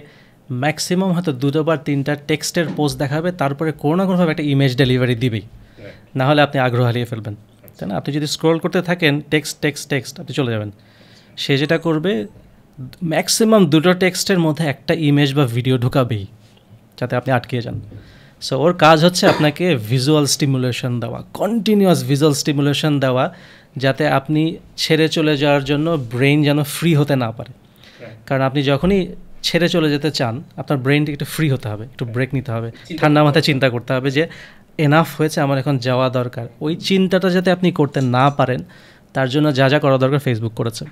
ম্যাক্সিমাম হয়তো 2 বা 3টা টেক্সটের পোস্ট দেখাবে, তারপরে কোনো না কোনোভাবে একটা ইমেজ ডেলিভারি দিবেই, না হলে আপনি আগ্রহ হারিয়ে ফেলবেন, তাই না? আপনি যদি স্ক্রল করতে থাকেন টেক্সট আপনি চলে যাবেন। সে যেটা করবে ম্যাক্সিমাম 2টো টেক্সটের মধ্যে একটা ইমেজ বা ভিডিও ঢোকাবেই, যাতে আপনি আটকে যান। সো ওর কাজ হচ্ছে আপনাকে ভিজুয়াল স্টিমুলেশন দেওয়া, কন্টিনিউয়াস ভিজুয়াল স্টিমুলেশন দেওয়া, যাতে আপনি ছেড়ে চলে যাওয়ার জন্য ব্রেন যেন ফ্রি হতে না পারে। কারণ আপনি যখনই ছেড়ে চলে যেতে চান আপনার ব্রেনটি একটু ফ্রি হতে হবে, একটু ব্রেক নিতে হবে, ঠান্ডা মাথায় চিন্তা করতে হবে যে এনাফ হয়েছে, আমার এখন যাওয়া দরকার। ওই চিন্তাটা যাতে আপনি করতে না পারেন তার জন্য যা যা করা দরকার ফেসবুক করেছে,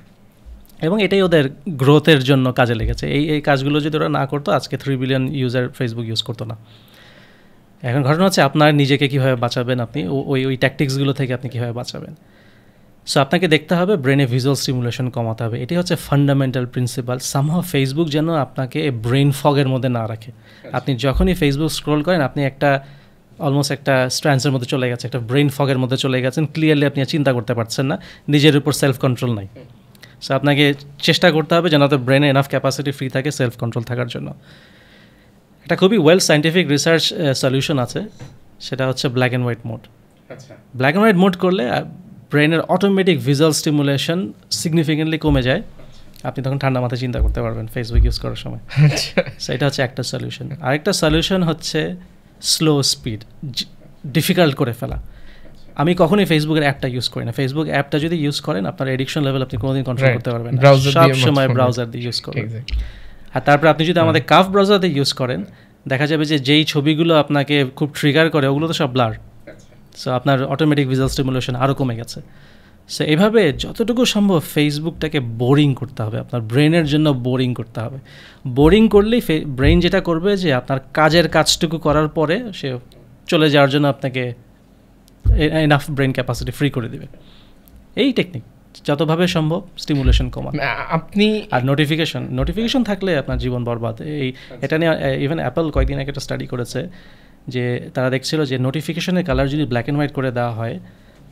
এবং এটাই ওদের গ্রোথের জন্য কাজে লেগেছে। এই কাজগুলো যদি ওরা না করতো আজকে 3 বিলিয়ন ইউজার ফেসবুক ইউজ করতো না। এখন ঘটনা হচ্ছে আপনার নিজেকে কীভাবে বাঁচাবেন, আপনি ওই ট্যাকটিক্সগুলো থেকে আপনি কীভাবে বাঁচাবেন। সো আপনাকে দেখতে হবে ব্রেনে ভিজুয়াল স্টিমুলেশন কমাতে হবে। এটি হচ্ছে ফান্ডামেন্টাল প্রিন্সিপাল। সামহাও ফেসবুক যেন আপনাকে ব্রেন ফগের মধ্যে না রাখে। আপনি যখনই ফেসবুক স্ক্রল করেন আপনি অলমোস্ট একটা স্ট্র্যান্সের মধ্যে চলে গেছে, একটা ব্রেন ফগের মধ্যে চলে গেছেন। ক্লিয়ারলি আপনি চিন্তা করতে পারছেন না, নিজের উপর সেলফ কন্ট্রোল নাই। সো আপনাকে চেষ্টা করতে হবে যেন আপনার ব্রেনে এনাফ ক্যাপাসিটি ফ্রি থাকে সেলফ কন্ট্রোল থাকার জন্য। একটা খুবই ওয়েল সায়েন্টিফিক রিসার্চ সলিউশন আছে, সেটা হচ্ছে black and white mode. Black and white mode করলে ব্রেনের অটোমেটিক ভিজুয়াল স্টিমুলেশন সিগনিফিকেন্টলি কমে যায়। আপনি তখন ঠান্ডা মাথায় চিন্তা করতে পারবেন ফেসবুক ইউজ করার সময়। সো এটা হচ্ছে একটা সলিউশন। আরেকটা সলিউশন হচ্ছে স্লো স্পিড, ডিফিকাল্ট করে ফেলা। আমি কখনোই ফেসবুকের অ্যাপটা ইউজ করি না। ফেসবুক অ্যাপটা যদি ইউজ করেন আপনার এডিকশন লেভেল আপনি কোনোদিন কন্ট্রোল করতে পারবেন না, সব সময় ব্রাউজার দিয়ে ইউজ করবেন। আর তারপরে আপনি যদি আমাদের কাফ ব্রাউজার দিয়ে ইউজ করেন দেখা যাবে যে যেই ছবিগুলো আপনাকে খুব ট্রিগার করে ওগুলো তো সব ব্লার। সো আপনার অটোমেটিক ভিজুয়াল স্টিমুলেশন আরও কমে গেছে। সো এভাবে যতটুকু সম্ভব ফেসবুকটাকে বোরিং করতে হবে, আপনার ব্রেনের জন্য বোরিং করতে হবে। বোরিং করলেই ব্রেন যেটা করবে যে আপনার কাজের কাজটুকু করার পরে সে চলে যাওয়ার জন্য আপনাকে এনাফ ব্রেন ক্যাপাসিটি ফ্রি করে দেবে। এই টেকনিক যতভাবে সম্ভব স্টিমুলেশন কমান। আপনি আর নোটিফিকেশন থাকলে আপনার জীবন বরবাদ। এটা নিয়ে ইভেন অ্যাপল কয়েকদিন আগে একটা স্টাডি করেছে যে তারা দেখছিল যে নোটিফিকেশনের কালার যদি ব্ল্যাক অ্যান্ড হোয়াইট করে দেওয়া হয়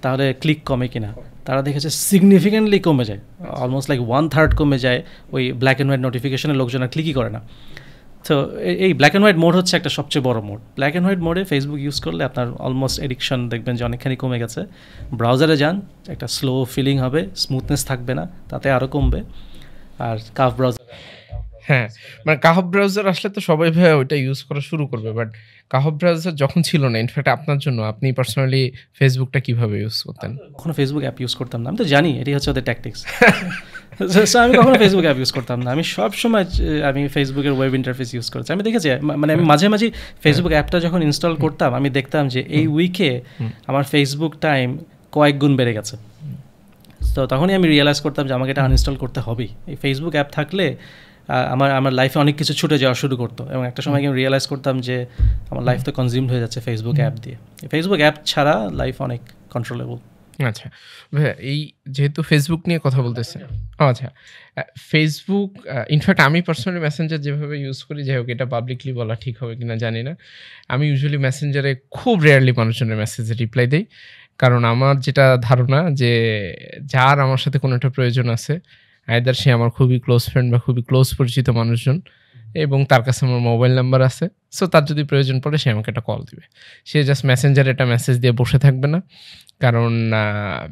তাহলে ক্লিক কমে কিনা। তারা দেখেছে সিগনিফিকেন্টলি কমে যায়, অলমোস্ট লাইক 1/3 কমে যায় ওই ব্ল্যাক অ্যান্ড হোয়াইট নোটিফিকেশনের, লোকজন আর ক্লিকই করে না। তো এই ব্ল্যাক অ্যান্ড হোয়াইট মোড হচ্ছে একটা সবচেয়ে বড় মোড। ব্ল্যাক অ্যান্ড হোয়াইট মোডে ফেসবুক ইউজ করলে আপনার অলমোস্ট এডিকশন দেখবেন যে অনেকখানি কমে গেছে। ব্রাউজারে যান, একটা স্লো ফিলিং হবে, স্মুথনেস থাকবে না, তাতে আরও কমবে। আর কাফ ব্রাউজার, হ্যাঁ মানে কাফ ব্রাউজার আসলে তো সবাই ভাই ওইটা ইউজ করা শুরু করবে, বাট কাফ ব্রাউজার যখন ছিল না, ইনফ্যাক্ট আপনার জন্য আপনি পার্সোনালি ফেসবুকটা কীভাবে ইউজ করতেন? কখনো ফেসবুক অ্যাপ ইউজ করতাম না। আমি তো জানি এটি হচ্ছে ওদের ট্যাকটিক্স। সো আমি কখনো ফেসবুক অ্যাপ ইউজ করতাম না। আমি সবসময় আমি ফেসবুকের ওয়েব ইন্টারফেস ইউজ করেছি। আমি দেখেছি মানে আমি মাঝে মাঝে ফেসবুক অ্যাপটা যখন ইনস্টল করতাম আমি দেখতাম যে এই উইকে আমার ফেসবুক টাইম কয়েক গুণ বেড়ে গেছে। তো তখনই আমি রিয়েলাইজ করতাম যে আমাকে এটা আনইনস্টল করতে হবেই। এই ফেসবুক অ্যাপ থাকলে আমার লাইফে অনেক কিছু ছুটে যাওয়া শুরু করতো, এবং একটা সময় আমি রিয়েলাইজ করতাম যে আমার লাইফ তো কনজিউমড হয়ে যাচ্ছে ফেসবুক অ্যাপ দিয়ে। ফেসবুক অ্যাপ ছাড়া লাইফ অনেক কন্ট্রোলেবল। আচ্ছা ভাইয়া, এই যেহেতু ফেসবুক নিয়ে কথা বলতেছে, আচ্ছা ফেসবুক ইনফ্যাক্ট আমি পার্সোনালি মেসেঞ্জার যেভাবে ইউজ করি, যাই হোক এটা পাবলিকলি বলা ঠিক হবে কিনা জানি না, আমি ইউজুয়ালি মেসেঞ্জারে খুব রেয়ারলি মানুষজনের মেসেজে রিপ্লাই দিই। কারণ আমার যেটা ধারণা যে যার আমার সাথে কোনো একটা প্রয়োজন আছে, আইদার সে আমার খুবই ক্লোজ ফ্রেন্ড বা খুবই ক্লোজ পরিচিত মানুষজন, এবং তার কাছে আমার মোবাইল নাম্বার আছে। সো তার যদি প্রয়োজন পড়ে সে আমাকে একটা কল দিবে। সে জাস্ট মেসেঞ্জারে একটা মেসেজ দিয়ে বসে থাকবে না। কারণ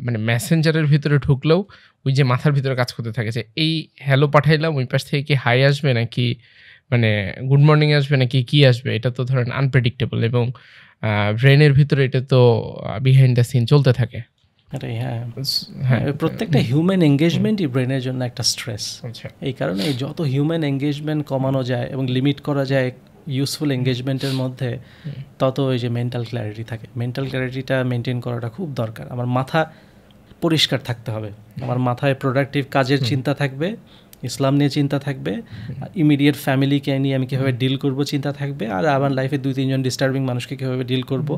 মানে মেসেঞ্জারের ভিতরে ঢুকলেও ওই যে মাথার ভিতরে কাজ করতে থাকে যে এই হ্যালো পাঠাইলাম, ওই পাশ থেকে কি হাই আসবে নাকি মানে গুড মর্নিং আসবে নাকি কি আসবে, এটা তো ধরেন আনপ্রেডিক্টেবল, এবং ব্রেনের ভিতরে এটা তো বিহাইন্ড দ্য সিন চলতে থাকে। এটাই, হ্যাঁ, হ্যাঁ, প্রত্যেকটা হিউম্যান এঙ্গেজমেন্টই ব্রেনের জন্য একটা স্ট্রেস। আচ্ছা, এই কারণে যত হিউম্যান এঙ্গেজমেন্ট কমানো যায় এবং লিমিট করা যায় ইউজফুল এঙ্গেজমেন্টের মধ্যে, তত ওই যে মেন্টাল ক্ল্যারিটি থাকে, মেন্টাল ক্ল্যারিটিটা মেনটেন করাটা খুব দরকার। আমার মাথা পরিষ্কার থাকতে হবে, আমার মাথায় প্রোডাক্টিভ কাজের চিন্তা থাকবে, ইসলাম নিয়ে চিন্তা থাকবে, ইমিডিয়েট ফ্যামিলিকে নিয়ে আমি কীভাবে ডিল করব চিন্তা থাকবে, আর আমার লাইফে 2-3 জন ডিস্টার্বিং মানুষকে কীভাবে ডিল করব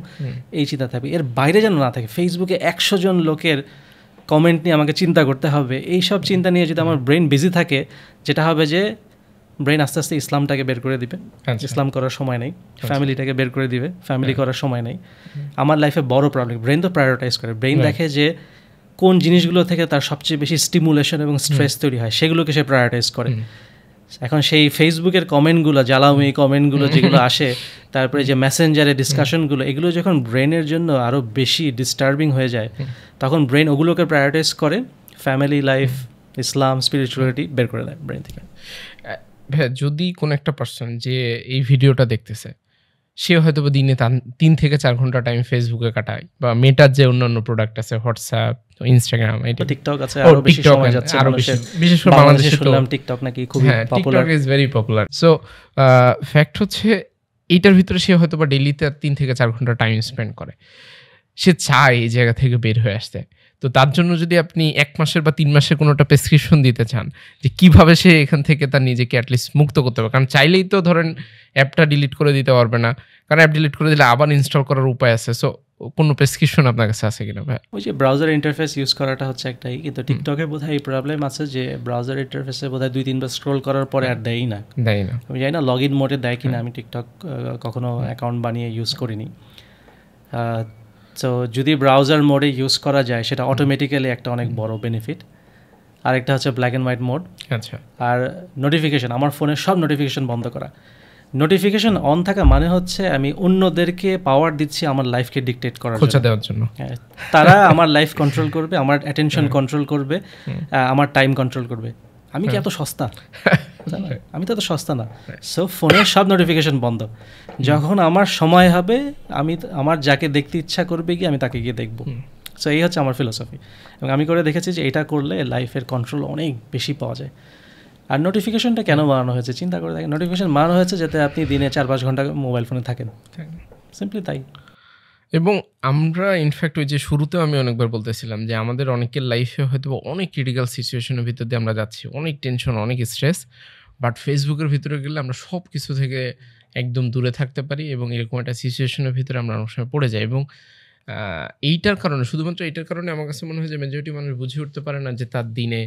এই চিন্তা থাকবে। এর বাইরে যেন না থাকে ফেসবুকে 100 জন লোকের কমেন্ট নিয়ে আমাকে চিন্তা করতে হবে, এই সব চিন্তা নিয়ে যদি আমার ব্রেন বিজি থাকে, যেটা হবে যে ব্রেন আস্তে আস্তে ইসলামটাকে বের করে দিবে, ইসলাম করার সময় নেই, ফ্যামিলিটাকে বের করে দিবে, ফ্যামিলি করার সময় নেই। আমার লাইফে বড় প্রবলেম, ব্রেন তো প্রায়োরিটাইজ করে, ব্রেন দেখে যে কোন জিনিসগুলো থেকে তার সবচেয়ে বেশি স্টিমুলেশন এবং স্ট্রেস তৈরি হয়, সেগুলোকে সে প্রায়োরিটাইজ করে। এখন সেই ফেসবুকের কমেন্টগুলো, জ্বালামি কমেন্টগুলো যেগুলো আসে, তারপরে যে মেসেঞ্জারের ডিসকাশনগুলো, এগুলো যখন ব্রেনের জন্য আরও বেশি ডিস্টার্বিং হয়ে যায়, তখন ব্রেন ওগুলোকে প্রায়োরিটাইজ করে, ফ্যামিলি লাইফ, ইসলাম, স্পিরিচুয়ালিটি বের করে দেয় ব্রেন থেকে। হ্যাঁ, যদি কোনো একটা পার্সন যে এই ভিডিওটা দেখতেছে, সে হয়তো দিনে 3 থেকে 4 ঘন্টা টাইম ফেসবুকে কাটায়, বা মেটার যে অন্যান্য প্রোডাক্ট আছে, হোয়াটসঅ্যাপ, ইনস্টাগ্রাম, টিকটক আছে, আরো বেশি সময় যাচ্ছে, আরো বেশি, বিশেষ করে বাংলাদেশে শুনলাম টিকটক নাকি খুবই popular, TikTok is very popular. So fact হচ্ছে এইটার ভিতরে সে হয়তো বা ডেইলিতে 3 থেকে 4 ঘন্টা টাইম স্পেন্ড করে, সে চায় এই জায়গা থেকে বের হয়ে আসতে। তো তার জন্য যদি আপনি 1 মাসের বা 3 মাসের কোনো একটা প্রেসক্রিপশন দিতে চান যে কীভাবে সে এখান থেকে তার নিজেকে অ্যাটলিস্ট মুক্ত করতে হবে, কারণ চাইলেই তো ধরেন অ্যাপটা ডিলিট করে দিতে পারবে না, কারণ অ্যাপ ডিলিট করে দিলে আবার ইনস্টল করার উপায় আছে। সো কোনো প্রেসক্রিপশন আপনার কাছে আছে কিনা ভাই? ওই যে ব্রাউজার ইন্টারফেস ইউজ করাটা হচ্ছে একটাই, কিন্তু টিকটকে বোধহয় এই প্রবলেম আছে যে ব্রাউজার ইন্টারফেসে বোধহয় 2-3 বার স্ক্রোল করার পরে আর দেয় না। আমি জানি না লগ ইন মোডে দেয় কিনা, আমি টিকটক কখনো অ্যাকাউন্ট বানিয়ে ইউজ করিনি। তো যদি ব্রাউজার মোডে ইউজ করা যায়, সেটা অটোমেটিক্যালি একটা অনেক বড় বেনিফিট। আরেকটা হচ্ছে ব্ল্যাক অ্যান্ড হোয়াইট মোড। আচ্ছা, আর নোটিফিকেশন, আমার ফোনের সব নোটিফিকেশন বন্ধ করা। নোটিফিকেশন অন থাকা মানে হচ্ছে আমি অন্যদেরকে পাওয়ার দিচ্ছি আমার লাইফকে ডিকটেট করার জন্য। তারা আমার লাইফ কন্ট্রোল করবে, আমার অ্যাটেনশন কন্ট্রোল করবে, আমার টাইম কন্ট্রোল করবে। আমি কি এত সস্তা? আমি তো এত সস্তা না। সো ফোনের সব নোটিফিকেশন বন্ধ। যখন আমার সময় হবে, আমি আমার যাকে দেখতে ইচ্ছা করবে গিয়ে আমি তাকে গিয়ে দেখবো। সো এই হচ্ছে আমার ফিলোসফি, এবং আমি করে দেখেছি যে এটা করলে লাইফের কন্ট্রোল অনেক বেশি পাওয়া যায়। আর নোটিফিকেশনটা কেন বানানো হয়েছে চিন্তা করে দেখেন, নোটিফিকেশন বানানো হয়েছে যাতে আপনি দিনে 4-5 ঘন্টা মোবাইল ফোনে থাকেন, সিম্পলি তাই। এবং আমরা ইনফ্যাক্ট ওই যে শুরুতেও আমি অনেকবার বলতেছিলাম যে আমাদের অনেকের লাইফে হয়তো অনেক ক্রিটিক্যাল সিচুয়েশনের ভিতর দিয়ে আমরা যাচ্ছি, অনেক টেনশন, অনেক স্ট্রেস, বাট ফেসবুকের ভিতরে গেলে আমরা সব কিছু থেকে একদম দূরে থাকতে পারি, এবং এরকম একটা সিচুয়েশনের ভিতরে আমরা অনেক সময় পড়ে যাই। এবং এইটার কারণে, শুধুমাত্র এইটার কারণে আমার কাছে মনে হয় যে মেজরিটি মানুষ বুঝে উঠতে পারে না যে তার দিনে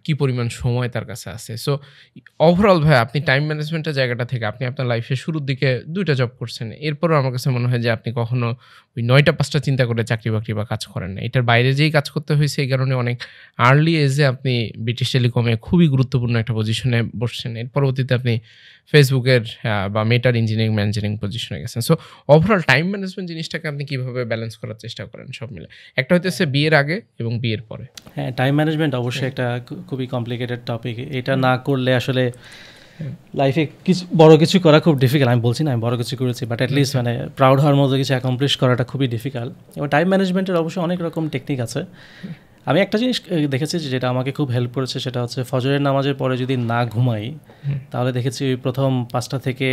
কী পরিমাণ সময় তার কাছে আছে। সো ওভারঅল ভাই, আপনি টাইম ম্যানেজমেন্টের জায়গাটা থেকে আপনি আপনার লাইফের শুরুর দিকে 2টা জব করছেন, এরপরও আমার কাছে মনে হয় যে আপনি কখনো ওই 9টা-5টা চিন্তা করে চাকরি বাকরি বা কাজ করেন না। এটার বাইরে যেই কাজ করতে হয়েছে, এই কারণে অনেক আর্লি এজে আপনি ব্রিটিশ টেলিকমে খুবই গুরুত্বপূর্ণ একটা পজিশনে বসছেন। এর পরবর্তীতে আপনি ফেসবুকের বা মেটার ইঞ্জিনিয়ারিং ম্যানেজারিং পজিশনে গেছেন। সো ওভারঅল টাইম ম্যানেজমেন্ট জিনিসটাকে আপনি কীভাবে ব্যালেন্স করার চেষ্টা করেন সব মিলে? একটা হইতেছে বিয়ের আগে এবং বিয়ের পরে। হ্যাঁ, টাইম ম্যানেজমেন্ট অবশ্যই একটা খুবই কমপ্লিকেটেড টপিক। এটা না করলে আসলে লাইফে বড় কিছু করা খুব ডিফিকাল্ট। আমি বলছি না আমি বড় কিছু করেছি, বাট অ্যাটলিস্ট মানে প্রাউড হওয়ার মতো কিছু অ্যাকমপ্লিশ করাটা খুবই ডিফিকাল্ট। এবং টাইম ম্যানেজমেন্টের অবশ্যই অনেক রকম টেকনিক আছে। আমি একটা জিনিস দেখেছি যেটা আমাকে খুব হেল্প করেছে, সেটা হচ্ছে ফজরের নামাজের পরে যদি না ঘুমাই, তাহলে দেখেছি প্রথম 5টা থেকে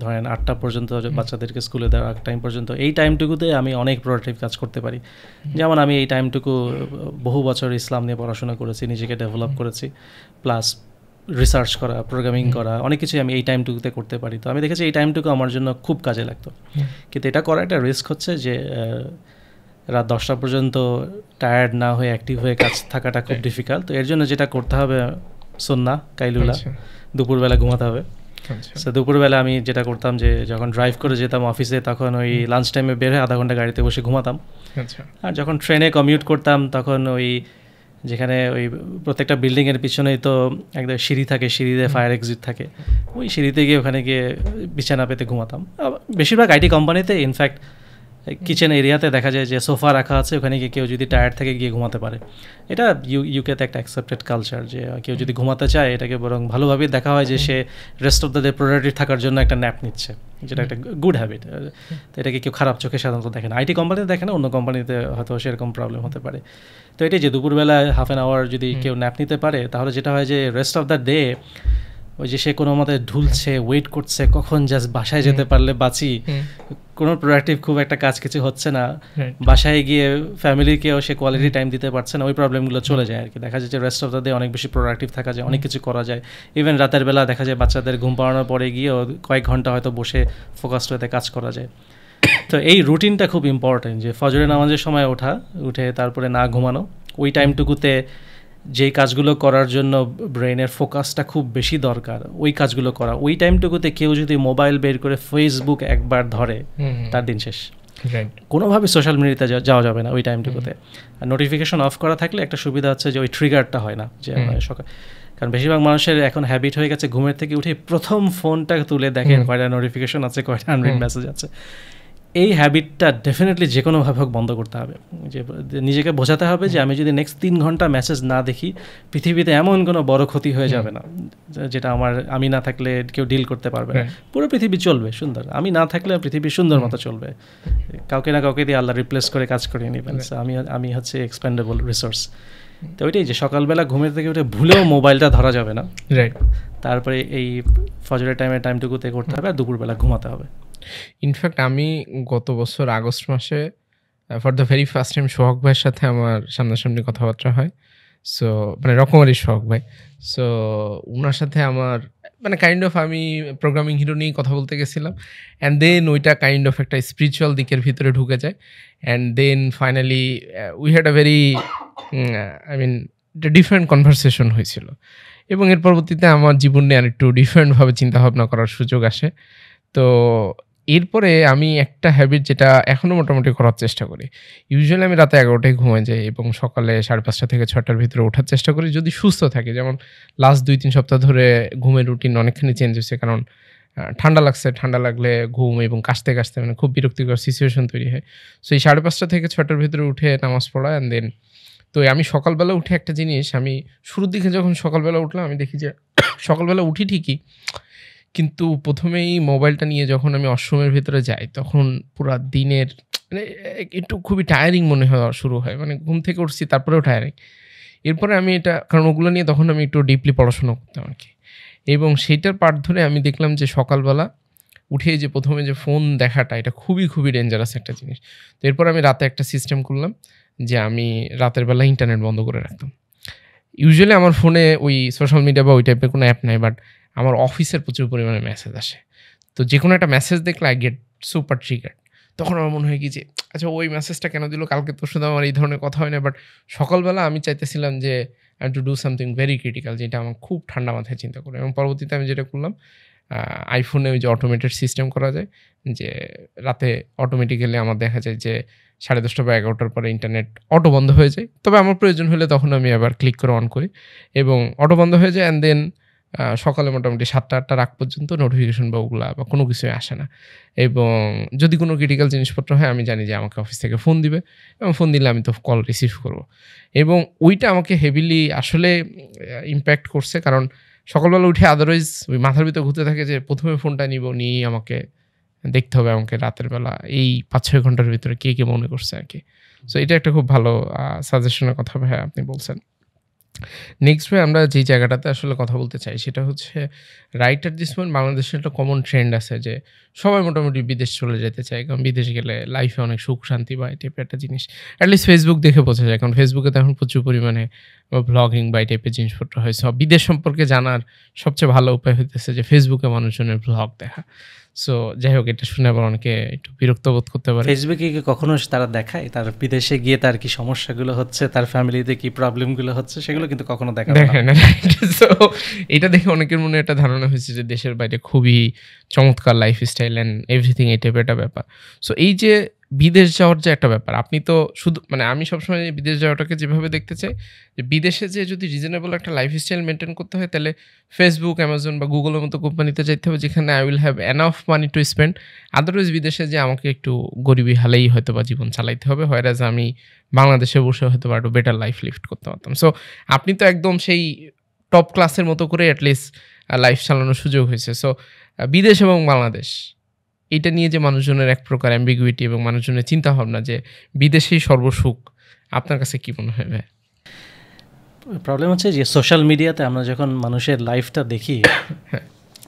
ধরেন 8টা পর্যন্ত বাচ্চাদেরকে স্কুলে দেওয়ার টাইম পর্যন্ত, এই টাইমটুকুতে আমি অনেক প্রোডাক্টিভ কাজ করতে পারি। যেমন আমি এই টাইমটুকু বহু বছর ইসলাম নিয়ে পড়াশোনা করেছি, নিজেকে ডেভেলপ করেছি, প্লাস রিসার্চ করা, প্রোগ্রামিং করা, অনেক কিছুই আমি এই টাইমটুকুতে করতে পারি। তো আমি দেখেছি এই টাইমটুকু আমার জন্য খুব কাজে লাগতো। কিন্তু এটা করা একটা রিস্ক হচ্ছে যে রাত 10টা পর্যন্ত টায়ার্ড না হয়ে অ্যাক্টিভ হয়ে কাজ থাকাটা খুব ডিফিকাল্ট। তো এর জন্য যেটা করতে হবে সুন্নাহ কাইলুলা, দুপুরবেলা ঘুমাতে হবে। সো দুপুরবেলা আমি যেটা করতাম যে যখন ড্রাইভ করে যেতাম অফিসে, তখন ওই লাঞ্চ টাইমে বের হয়ে আধা ঘন্টা গাড়িতে বসে ঘুমাতাম। আর যখন ট্রেনে কমিউট করতাম, তখন ওই যেখানে ওই প্রত্যেকটা বিল্ডিংয়ের পিছনেই তো একদম সিঁড়ি থাকে, সিঁড়িতে ফায়ার এক্সিট থাকে, ওই সিঁড়িতে গিয়ে ওখানে গিয়ে বিছানা পেতে ঘুমাতাম। বেশিরভাগ আইটি কোম্পানিতে ইনফ্যাক্ট কিচেন এরিয়াতে দেখা যায় যে সোফা রাখা আছে, ওখানে গিয়ে কেউ যদি টায়ার্ড থাকে গিয়ে ঘুমাতে পারে। এটা ইউকেতে একটা অ্যাকসেপ্টেড কালচার যে কেউ যদি ঘুমাতে চায় এটাকে বরং ভালোভাবেই দেখা হয় যে সে rest of the day productive থাকার জন্য একটা ন্যাপ নিচ্ছে, যেটা একটা গুড হ্যাবিট। তো এটাকে কেউ খারাপ চোখে সাধারণত দেখে না, আইটি কোম্পানিতে দেখে না, অন্য কোম্পানিতে হয়তো সেরকম প্রবলেম হতে পারে। তো এটাই যে দুপুরবেলা হাফ অ্যান আওয়ার যদি কেউ ন্যাপ নিতে পারে তাহলে যেটা হয় যে রেস্ট অফ দ্য ডে ওই যে সে কোনো মতে ঢুলছে, ওয়েট করছে কখন জাস্ট বাসায় যেতে পারলে বাঁচি, কোনো প্রোডাক্টিভ খুব একটা কাজ কিছু হচ্ছে না, বাসায় গিয়ে ফ্যামিলিকেও সে কোয়ালিটি টাইম দিতে পারছে না, ওই প্রবলেমগুলো চলে যায় আর কি। দেখা যায় যে রেস্ট অফ দ্য ডে অনেক বেশি প্রোডাক্টিভ থাকা যায়, অনেক কিছু করা যায়। ইভেন রাতের বেলা দেখা যায় বাচ্চাদের ঘুম পাড়ানোর পরে গিয়েও কয়েক ঘন্টা হয়তো বসে ফোকাসড হতে কাজ করা যায়। তো এই রুটিনটা খুব ইম্পর্টেন্ট, যে ফজরের নামাজের সময় উঠে তারপরে না ঘুমানো, ওই টাইমটুকুতে যেই কাজগুলো করার জন্য ব্রেনের ফোকাসটা খুব বেশি দরকার ওই কাজগুলো করা। ওই টাইমটুকুতে কেউ যদি মোবাইল বের করে ফেসবুক একবার ধরে তার দিন শেষ। কোনোভাবে সোশ্যাল মিডিয়াতে যাওয়া যাবে না ওই টাইমটুকুতে। আর নোটিফিকেশন অফ করা থাকলে একটা সুবিধা হচ্ছে যে ওই ট্রিগারটা হয় না, যে সকাল, কারণ বেশিরভাগ মানুষের এখন হ্যাবিট হয়ে গেছে ঘুমের থেকে উঠে প্রথম ফোনটা তুলে দেখেন কয়টা নোটিফিকেশন আছে, কয়টা আনরিড মেসেজ আছে। এই হ্যাবিটটা ডেফিনেটলি যে কোনোভাবে হোক বন্ধ করতে হবে। যে নিজেকে বোঝাতে হবে যে আমি যদি নেক্সট 3 ঘন্টা মেসেজ না দেখি পৃথিবীতে এমন কোনো বড় ক্ষতি হয়ে যাবে না, যেটা আমি না থাকলে কেউ ডিল করতে পারবে না। পুরো পৃথিবী চলবে সুন্দর, আমি না থাকলে পৃথিবী সুন্দর মতো চলবে। কাউকে না কাউকে দিয়ে আল্লাহ রিপ্লেস করে কাজ করিয়ে নেবেন। আমি হচ্ছে এক্সপেন্ডেবল রিসোর্স। তো ওইটাই যে সকালবেলা ঘুমের থেকে উঠে ভুলেও মোবাইলটা ধরা যাবে না, তারপরে এই ফজরের টাইমটুকুতে করতে হবে, আর দুপুরবেলা ঘুমাতে হবে। ইনফ্যাক্ট আমি গত বছর আগস্ট মাসে for the very first time Sohag ভাইয়ের সাথে আমার সামনাসামনি কথাবার্তা হয়। সো মানে রকমারি সোহাগ ভাই। সো ওনার সাথে আমার মানে কাইন্ড অফ আমি প্রোগ্রামিং হিরো নিয়েই কথা বলতে গেছিলাম, অ্যান্ড দেন ওইটা কাইন্ড অফ একটা স্পিরিচুয়াল দিকের ভিতরে ঢুকে যায়। And then finally we had a very different conversation হয়েছিল, এবং এর পরবর্তীতে আমার জীবনে আর একটু ডিফারেন্টভাবে চিন্তাভাবনা করার সুযোগ আসে। তো এরপরে আমি একটা হ্যাবিট যেটা এখনও মোটামুটি করার চেষ্টা করি, ইউজুয়ালি আমি রাতে 11টায় ঘুমাই যাই এবং সকালে 5:30 থেকে 6টার ভিতরে ওঠার চেষ্টা করি যদি সুস্থ থাকি। যেমন লাস্ট 2-3 সপ্তাহ ধরে ঘুমের রুটিন অনেকখানি চেঞ্জ হয়েছে, কারণ ঠান্ডা লাগলে ঘুম এবং কাশতে মানে খুব বিরক্তিকর সিচুয়েশন তৈরি হয়। সো এই 5:30 থেকে 6টার ভিতরে উঠে নামাজ পড়া, অ্যান্ড দেন তো আমি সকালবেলা উঠে একটা জিনিস, আমি শুরুর দিকে যখন সকালবেলা উঠলাম আমি দেখি যে সকালবেলা উঠি ঠিকই, কিন্তু প্রথমেই মোবাইলটা নিয়ে যখন আমি ওয়াশরুমের ভিতরে যাই তখন পুরা দিনের মানে একটু খুবই টায়ারিং মনে হওয়া শুরু হয়, মানে ঘুম থেকে উঠছি তারপরেও টায়ারিং। এরপরে আমি এটা, কারণ ওগুলো নিয়ে তখন আমি একটু ডিপলি পড়াশোনা করতাম আর কি, এবং সেইটার পার্ট ধরে আমি দেখলাম যে সকালবেলা উঠে যে প্রথমে যে ফোন দেখাটা এটা খুবই ডেঞ্জারাস একটা জিনিস। তো এরপর আমি রাতে একটা সিস্টেম করলাম যে আমি রাতের বেলা ইন্টারনেট বন্ধ করে রাখতাম। ইউজুয়ালি আমার ফোনে ওই সোশ্যাল মিডিয়া বা ওই টাইপের কোনো অ্যাপ নাই, বাট আমার অফিসের প্রচুর পরিমাণে মেসেজ আসে। তো যে কোনো একটা মেসেজ দেখলে আই গেট সুপার ট্রিগার্ড। তখন আমার মনে হয় কি যে আচ্ছা ওই মেসেজটা কেন দিল, কালকে তোর সাথে আমার এই ধরনের কথা হয় না। বাট সকালবেলা আমি চাইতেছিলাম যে I to do something very critical, যেটা আমার খুব ঠান্ডা মাথায় চিন্তা করে। এবং পরবর্তীতে আমি যেটা করলাম, আইফোনে ওই যে অটোমেটেড সিস্টেম করা যায় যে রাতে অটোমেটিক্যালি আমার দেখা যায় যে 10:30 বা 11টার পরে ইন্টারনেট অটো বন্ধ হয়ে যায়। তবে আমার প্রয়োজন হলে তখন আমি আবার ক্লিক করে অন করি এবং অটো বন্ধ হয়ে যায়। অ্যান্ড দেন সকালে মোটামুটি 7টা-8টার আগ পর্যন্ত নোটিফিকেশন বা ওগুলা বা কোনো কিছুই আসে না। এবং যদি কোনো ক্রিটিক্যাল জিনিসপত্র হয় আমি জানি যে আমাকে অফিস থেকে ফোন দিবে, এবং ফোন দিলে আমি তো কল রিসিভ করব। এবং ওইটা আমাকে হেভিলি আসলে ইম্প্যাক্ট করছে, কারণ সকালবেলা উঠে আদারওয়াইজ ওই মাথার ভিতরে ঘুরতে থাকে যে প্রথমে ফোনটা নিয়েই আমাকে দেখতে হবে আমাকে রাতের বেলা এই 5-6 ঘন্টার ভিতরে কে মনে করছে আর কি। সো এটা একটা খুব ভালো সাজেশনের কথা ভাই আপনি বলছেন। নেক্সট ভাই আমরা যেই জায়গাটাতে আসলে কথা বলতে চাই সেটা হচ্ছে রাইট অ্যাট দিস পয়েন্ট বাংলাদেশের একটা কমন ট্রেন্ড আছে যে সবাই মোটামুটি বিদেশ চলে যেতে চায়, কারণ বিদেশ গেলে লাইফে অনেক সুখ শান্তি বা এই টাইপের একটা জিনিস অ্যাটলিস্ট ফেসবুক দেখে বোঝা যায়, কারণ ফেসবুকে তো এখন প্রচুর পরিমাণে ব্লগিং বা এই টাইপের জিনিসপত্র হয়। সব বিদেশ সম্পর্কে জানার সবচেয়ে ভালো উপায় হইতেছে যে ফেসবুকে মানুষজনের ব্লগ দেখা। সো যাই হোক, এটা শুনে আবার অনেকে একটু বিরক্ত বোধ করতে পারে। ফেসবুকে কি কখনো তারা দেখায় তার বিদেশে গিয়ে তার কি সমস্যাগুলো হচ্ছে, তার ফ্যামিলিতে কি প্রবলেমগুলো হচ্ছে, সেগুলো কিন্তু কখনো দেখায় না। সো এটা দেখে অনেকের মনে একটা ধারণা হয়েছে যে দেশের বাইরে খুবই চমৎকার লাইফস্টাইল অ্যান্ড এভরিথিং এই টাইপের একটা ব্যাপার। সো এই যে বিদেশ যাওয়ার যে একটা ব্যাপার, আপনি তো শুধু মানে আমি সবসময় বিদেশ যাওয়াটাকে যেভাবে দেখতে চাই যে বিদেশে যে যদি রিজনেবল একটা লাইফস্টাইল মেনটেন করতে হয় তাহলে ফেসবুক, অ্যামাজন বা গুগলের মতো কোম্পানিতে যাইতে হবে যেখানে I will have enough money to spend. Otherwise বিদেশে যে আমাকে একটু গরিবি হালেই হয়তো বা জীবন চালাইতে হবে, হয়রাজ আমি বাংলাদেশে বসে হয়তো বা একটু বেটার লাইফ লিফট করতে পারতাম। সো আপনি তো একদম সেই টপ ক্লাসের মতো করে অ্যাটলিস্ট লাইফ চালানোর সুযোগ হয়েছে। সো বিদেশ এবং বাংলাদেশ এইটা নিয়ে যে মানুষজনের এক প্রকার অ্যাম্বিগুইটি এবং মানুষজনের চিন্তাভাবনা যে বিদেশেই সর্বসুখ, আপনার কাছে কি মনে হয় ভাই? প্রবলেম হচ্ছে যে সোশ্যাল মিডিয়াতে আমরা যখন মানুষের লাইফটা দেখি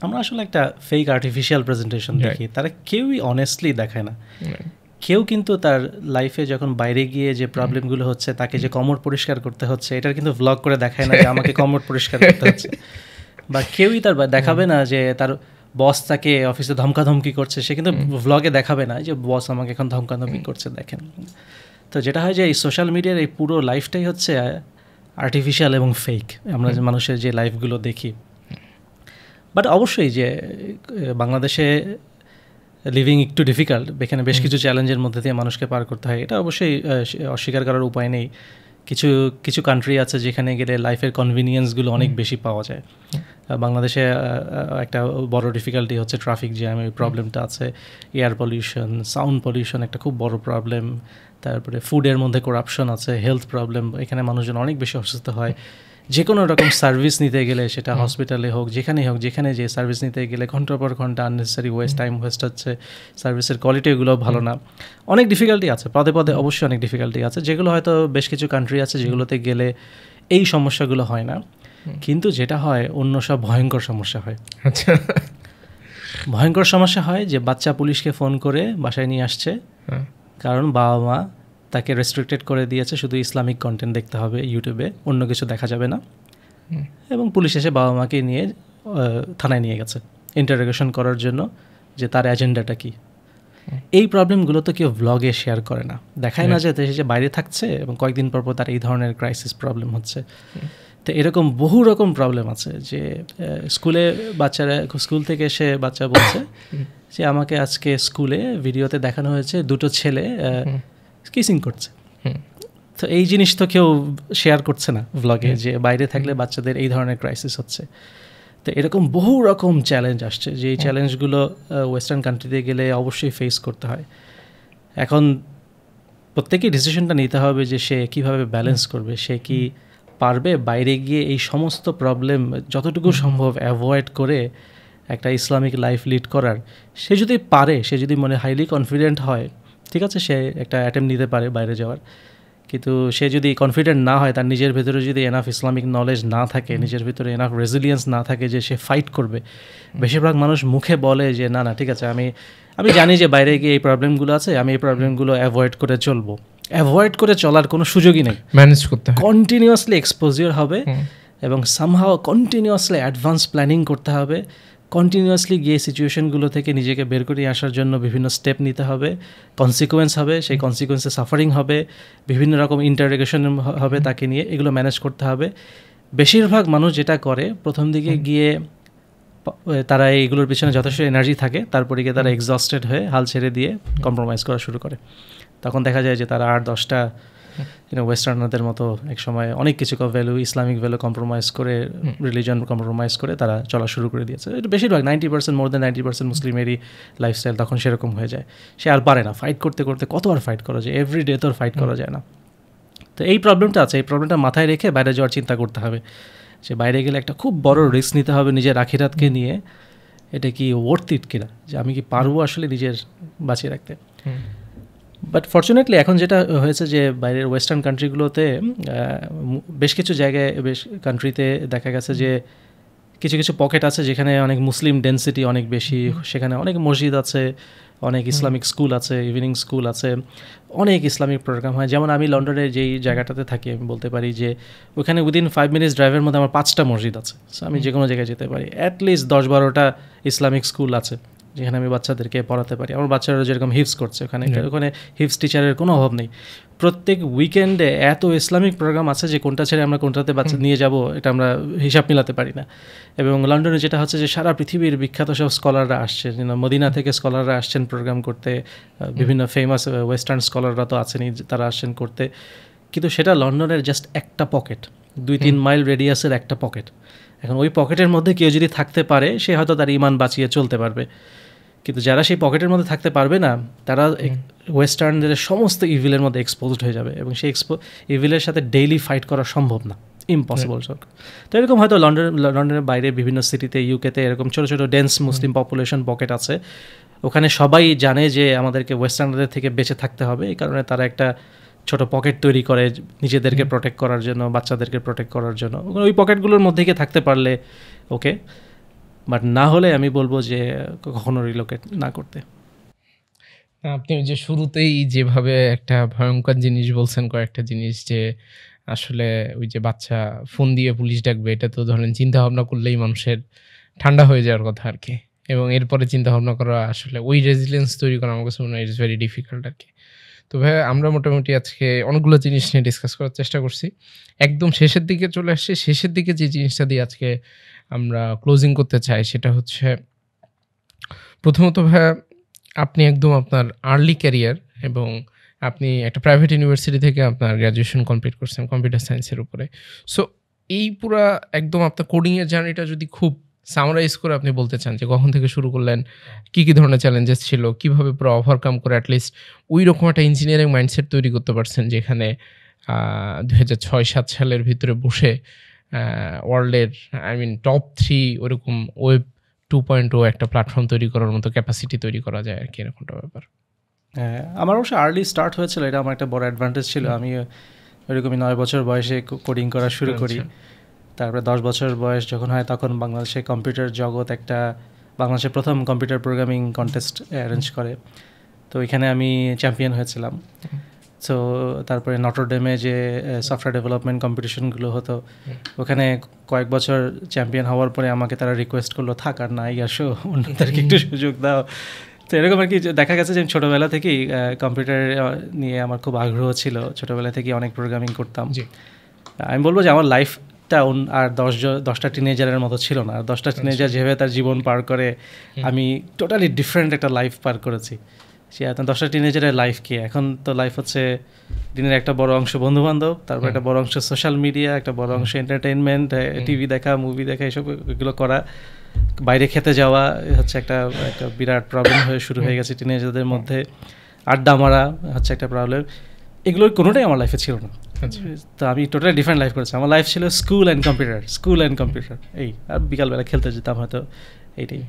আমরা আসলে একটা ফেক আর্টিফিশিয়াল প্রেজেন্টেশন দেখি, তারা কেউই অনেস্টলি দেখায় না। কেউ কিন্তু তার লাইফে যখন বাইরে গিয়ে যে প্রবলেমগুলো হচ্ছে, তাকে যে কমর পরিষ্কার করতে হচ্ছে, এটার কিন্তু ভ্লগ করে দেখায় না যে আমাকে কমর পরিষ্কার করতে হচ্ছে। বা কেউই তার দেখাবে না যে তার বস তাকে অফিসে ধমকাধমকি করছে, সে কিন্তু ভ্লগে দেখাবে না যে বস আমাকে এখন ধমকাধমকি করছে দেখেন। তো যেটা হয় যে এই সোশ্যাল মিডিয়ার এই পুরো লাইফটাই হচ্ছে আর্টিফিশিয়াল এবং ফেক, আমরা যে মানুষের যে লাইফগুলো দেখি। বাট অবশ্যই যে বাংলাদেশে লিভিং একটু ডিফিকাল্ট, এখানে বেশ কিছু চ্যালেঞ্জের মধ্যে দিয়ে মানুষকে পার করতে হয়, এটা অবশ্যই অস্বীকার করার উপায় নেই। কিছু কিছু কান্ট্রি আছে যেখানে গেলে লাইফের কনভিনিয়েন্সগুলো অনেক বেশি পাওয়া যায়। বাংলাদেশে একটা বড় ডিফিকাল্টি হচ্ছে ট্রাফিক জ্যাম, এই প্রবলেমটা আছে। এয়ার পলিউশন, সাউন্ড পলিউশন একটা খুব বড় প্রবলেম। তারপরে ফুডের মধ্যে করাপশন আছে, হেলথ প্রবলেম, এখানে মানুষজন অনেক বেশি অসুস্থ হয়। যে কোনো রকম সার্ভিস নিতে গেলে, সেটা হসপিটালে হোক, যেখানেই হোক, যেখানে যে সার্ভিস নিতে গেলে ঘন্টার পর ঘন্টা আননেসেসারি টাইম ওয়েস্ট হচ্ছে, সার্ভিসের কোয়ালিটিগুলো ভালো না, অনেক ডিফিকাল্টি আছে, পদে পদে অবশ্যই অনেক ডিফিকাল্টি আছে, যেগুলো হয়তো বেশ কিছু কান্ট্রি আছে যেগুলোতে গেলে এই সমস্যাগুলো হয় না। কিন্তু যেটা হয় অন্য সব ভয়ঙ্কর সমস্যা হয়। আচ্ছা, ভয়ঙ্কর সমস্যা হয় যে বাচ্চা পুলিশকে ফোন করে বাসায় নিয়ে আসছে, কারণ বাবা মা তাকে রেস্ট্রিক্টেড করে দিয়েছে শুধু ইসলামিক কন্টেন্ট দেখতে হবে ইউটিউবে, অন্য কিছু দেখা যাবে না। এবং পুলিশ এসে বাবা মাকে নিয়ে থানায় নিয়ে গেছে ইন্টারোগেশন করার জন্য যে তার এজেন্ডাটা কী। এই প্রবলেমগুলো তো কেউ ভ্লগে শেয়ার করে না, দেখায় না যে সে বাইরে থাকছে এবং কয়েকদিন পর তার এই ধরনের ক্রাইসিস প্রবলেম হচ্ছে। তো এরকম বহু রকম প্রবলেম আছে যে স্কুলে বাচ্চারা, স্কুল থেকে এসে বাচ্চা বলছে যে আমাকে আজকে স্কুলে ভিডিওতে দেখানো হয়েছে দুটো ছেলে কিসিং করছে। তো এই জিনিস তো কেউ শেয়ার করছে না ভ্লগে, যে বাইরে থাকলে বাচ্চাদের এই ধরনের ক্রাইসিস হচ্ছে। তো এরকম বহু রকম চ্যালেঞ্জ আসছে, যে এই চ্যালেঞ্জগুলো ওয়েস্টার্ন কান্ট্রিতে গেলে অবশ্যই ফেস করতে হয়। এখন প্রত্যেকেই ডিসিশনটা নিতে হবে যে সে কীভাবে ব্যালেন্স করবে, সে কি পারবে বাইরে গিয়ে এই সমস্ত প্রবলেম যতটুকু সম্ভব অ্যাভয়েড করে একটা ইসলামিক লাইফ লিড করার। সে যদি পারে, সে যদি মনে হাইলি কনফিডেন্ট হয়, ঠিক আছে, সে একটা অ্যাটেম্প নিতে পারে বাইরে যাওয়ার। কিন্তু সে যদি কনফিডেন্ট না হয়, তার নিজের ভেতরে যদি এনাফ ইসলামিক নলেজ না থাকে, নিজের ভিতরে এনাফ রেজিলিয়েন্স না থাকে যে সে ফাইট করবে। বেশিরভাগ মানুষ মুখে বলে যে না না ঠিক আছে, আমি জানি যে বাইরে গিয়ে এই প্রবলেমগুলো আছে, আমি এই প্রবলেমগুলো অ্যাভয়েড করে চলবো। অ্যাভয়েড করে চলার কোনো সুযোগই নেই, ম্যানেজ করতে হবে, কন্টিনিউয়াসলি এক্সপোজার হবে এবং সামহাও কন্টিনিউয়াসলি অ্যাডভান্স প্ল্যানিং করতে হবে। কন্টিনিউয়াসলি গিয়ে সিচুয়েশনগুলো থেকে নিজেকে বের করে আসার জন্য বিভিন্ন স্টেপ নিতে হবে, কনসিকুয়েন্স হবে, সেই কনসিকুয়েন্সে সাফারিং হবে, বিভিন্ন রকম ইন্টারোগেশন হবে তাকে নিয়ে, এগুলো ম্যানেজ করতে হবে। বেশিরভাগ মানুষ যেটা করে, প্রথম দিকে গিয়ে তারা এইগুলোর পিছনে যথেষ্ট এনার্জি থাকে, তারপরে গিয়ে তারা এক্সস্টেড হয়ে হাল ছেড়ে দিয়ে কম্প্রোমাইজ করা শুরু করে। তখন দেখা যায় যে তারা 8-10টা ওয়েস্টার্নারদের মতো এক সময় অনেক কিছু ভ্যালু, ইসলামিক ভ্যালু কম্প্রোমাইজ করে, রিলিজন কম্প্রোমাইজ করে তারা চলা শুরু করে দিয়েছে। এটা বেশিরভাগ 90%, মোর দ্যান 90% মুসলিমেরই লাইফস্টাইল তখন সেরকম হয়ে যায়। সে আর পারে না, ফাইট করতে করতে কত আর ফাইট করা যায়, এভরিডে তো আর ফাইট করা যায় না। তো এই প্রবলেমটা আছে, এই প্রবলেমটা মাথায় রেখে বাইরে যাওয়ার চিন্তা করতে হবে যে বাইরে গেলে একটা খুব বড় রিস্ক নিতে হবে নিজের আখিরাতকে নিয়ে। এটা কি ওয়ার্থ ইট কিনা, যে আমি কি পারবো আসলে নিজের বাঁচিয়ে রাখতে। বাট ফর্চুনেটলি এখন যেটা হয়েছে যে বাইরের ওয়েস্টার্ন কান্ট্রিগুলোতে বেশ কিছু জায়গায়, বেশ কান্ট্রিতে দেখা গেছে যে কিছু কিছু পকেট আছে যেখানে অনেক মুসলিম ডেন্সিটি অনেক বেশি, সেখানে অনেক মসজিদ আছে, অনেক ইসলামিক স্কুল আছে, ইভিনিং স্কুল আছে, অনেক ইসলামিক প্রোগ্রাম হয়। যেমন আমি লন্ডনের যেই জায়গাটাতে থাকি, আমি বলতে পারি যে ওখানে উইদিন 5 মিনিটস ড্রাইভের মধ্যে আমার 5টা মসজিদ আছে। সো আমি যে কোনো জায়গায় যেতে পারি, অ্যাটলিস্ট 10-12টা ইসলামিক স্কুল আছে যেখানে আমি বাচ্চাদেরকে পড়াতে পারি। আমার বাচ্চারা যেরকম হিপস করছে ওখানে হিপস টিচারের কোনো অভাব নেই। প্রত্যেক উইকেন্ডে এত ইসলামিক প্রোগ্রাম আছে যে কোনটা ছেড়ে আমরা কোনটাতে বাচ্চা নিয়ে যাব এটা আমরা হিসাব মিলাতে পারি না। এবং লন্ডনে যেটা হচ্ছে যে সারা পৃথিবীর বিখ্যাত সব স্কলাররা আসছে, মদিনা থেকে স্কলাররা আসছেন প্রোগ্রাম করতে, বিভিন্ন ফেমাস ওয়েস্টার্ন স্কলাররা তো আছেনই, তারা আসছেন করতে। কিন্তু সেটা লন্ডনের জাস্ট একটা পকেট, 2-3 মাইল রেডিয়াসের একটা পকেট। এখন ওই পকেটের মধ্যে কেউ যদি থাকতে পারে সে হয়তো তার ইমান বাঁচিয়ে চলতে পারবে, কিন্তু যারা সেই পকেটের মধ্যে থাকতে পারবে না তারা ওয়েস্টার্নদের সমস্ত ইভিলের মধ্যে এক্সপোজড হয়ে যাবে, এবং সেই ইভিলের সাথে ডেইলি ফাইট করা সম্ভব না, ইম্পসিবল। তো এরকম হয়তো লন্ডনের বাইরে বিভিন্ন সিটিতে, ইউকেতে এরকম ছোটো ছোটো ডেন্স মুসলিম পপুলেশন পকেট আছে, ওখানে সবাই জানে যে আমাদেরকে ওয়েস্টার্নদের থেকে বেঁচে থাকতে হবে, এই কারণে তারা একটা ছোট পকেট তৈরি করে নিজেদেরকে প্রোটেক্ট করার জন্য, বাচ্চাদেরকে প্রোটেক্ট করার জন্য। ওই পকেটগুলোর মধ্যে গিয়ে থাকতে পারলে ওকে, বাট না হলে আমি বলবো যে কখনো রিলোকেট না করতে। আপনি যে শুরুতেই যেভাবে একটা ভয়ঙ্কর জিনিস বলছেন, কয়েকটা জিনিস, যে আসলে ওই যে বাচ্চা ফোন দিয়ে পুলিশ ডাকবে, এটা তো ধরেন চিন্তা ভাবনা করলেই মানুষের ঠান্ডা হয়ে যাওয়ার কথা আর কি। এবং এরপরে চিন্তা ভাবনা করা, আসলে ওই রেজিলিয়েন্স তৈরি করা আমার কাছে মনে হয় ইটস ভেরি ডিফিকাল্ট আর কি। তো ভাই আমরা মোটামুটি আজকে অনেকগুলো জিনিস নিয়ে ডিসকাস করার চেষ্টা করছি, একদম শেষের দিকে চলে আসছি। শেষের দিকে যে জিনিসটা দিয়ে আজকে আমরা ক্লোজিং করতে চাই সেটা হচ্ছে, প্রথমত ভাই আপনি একদম আপনার আর্লি ক্যারিয়ার, এবং আপনি একটা প্রাইভেট ইউনিভার্সিটি থেকে আপনার গ্র্যাজুয়েশন কমপ্লিট করছেন কম্পিউটার সায়েন্সের উপরে। সো এই পুরা একদম আপনার কোডিংয়ের জার্নিটা যদি খুব সামারাইজ করে আপনি বলতে চান যে কখন থেকে শুরু করলেন, কী কী ধরনের চ্যালেঞ্জেস ছিল, কীভাবে পুরো ওভারকাম করে অ্যাটলিস্ট ওই রকম একটা ইঞ্জিনিয়ারিং মাইন্ডসেট তৈরি করতে পারছেন যেখানে 2006-07 সালের ভিতরে বসে ওয়ার্ল্ডের টপ 3 ওরকম ওয়েব 2.0 একটা প্ল্যাটফর্ম তৈরি করার মতো ক্যাপাসিটি তৈরি করা যায় আর কি, এরকমটা ব্যাপার। হ্যাঁ, আমার অবশ্য আর্লি স্টার্ট হয়েছিল, এটা আমার একটা বড় অ্যাডভান্টেজ ছিল। আমি ওইরকমই 9 বছর বয়সে কোডিং করা শুরু করি। তারপরে 10 বছর বয়স যখন হয় তখন বাংলাদেশে কম্পিউটার জগৎ একটা, বাংলাদেশের প্রথম কম্পিউটার প্রোগ্রামিং কন্টেস্ট অ্যারেঞ্জ করে, তো এখানে আমি চ্যাম্পিয়ন হয়েছিলাম। সো তারপরে নটরডেমে যে সফটওয়্যার ডেভেলপমেন্ট কম্পিটিশনগুলো হতো, ওখানে কয়েক বছর চ্যাম্পিয়ন হওয়ার পরে আমাকে তারা রিকোয়েস্ট করলো, থাক আর নাই আসো, অন্যদেরকে একটু সুযোগ দাও। তো এরকম আর কি দেখা গেছে যে ছোটোবেলা থেকেই কম্পিউটার নিয়ে আমার খুব আগ্রহ ছিল, ছোটোবেলা থেকেই অনেক প্রোগ্রামিং করতাম। আমি বলবো যে আমার লাইফটা আর 10টা টিনেজারের মতো ছিল না। আর 10টা টিনেজার যেভাবে তার জীবন পার করে, আমি টোটালি ডিফারেন্ট একটা লাইফ পার করেছি। সে 10টা টিনেজারের লাইফ কি, এখন তো লাইফ হচ্ছে দিনের একটা বড় অংশ বন্ধুবান্ধব, তারপর একটা বড় অংশ সোশ্যাল মিডিয়া, একটা বড় অংশ এন্টারটেইনমেন্ট, টিভি দেখা, মুভি দেখা, এগুলো করা, বাইরে খেতে যাওয়া হচ্ছে একটা বিরাট প্রবলেম হয়ে শুরু হয়ে গেছে টিনেজারদের মধ্যে। আড্ডা মারা হচ্ছে একটা প্রবলেম। এগুলোর কোনোটাই আমার লাইফে ছিল না। তো আমি টোটালি ডিফারেন্ট লাইফ করেছি। আমার লাইফ ছিল স্কুল অ্যান্ড কম্পিউটার, এই আর বিকালবেলা খেলতে যেতাম হয়তো, এইটাই।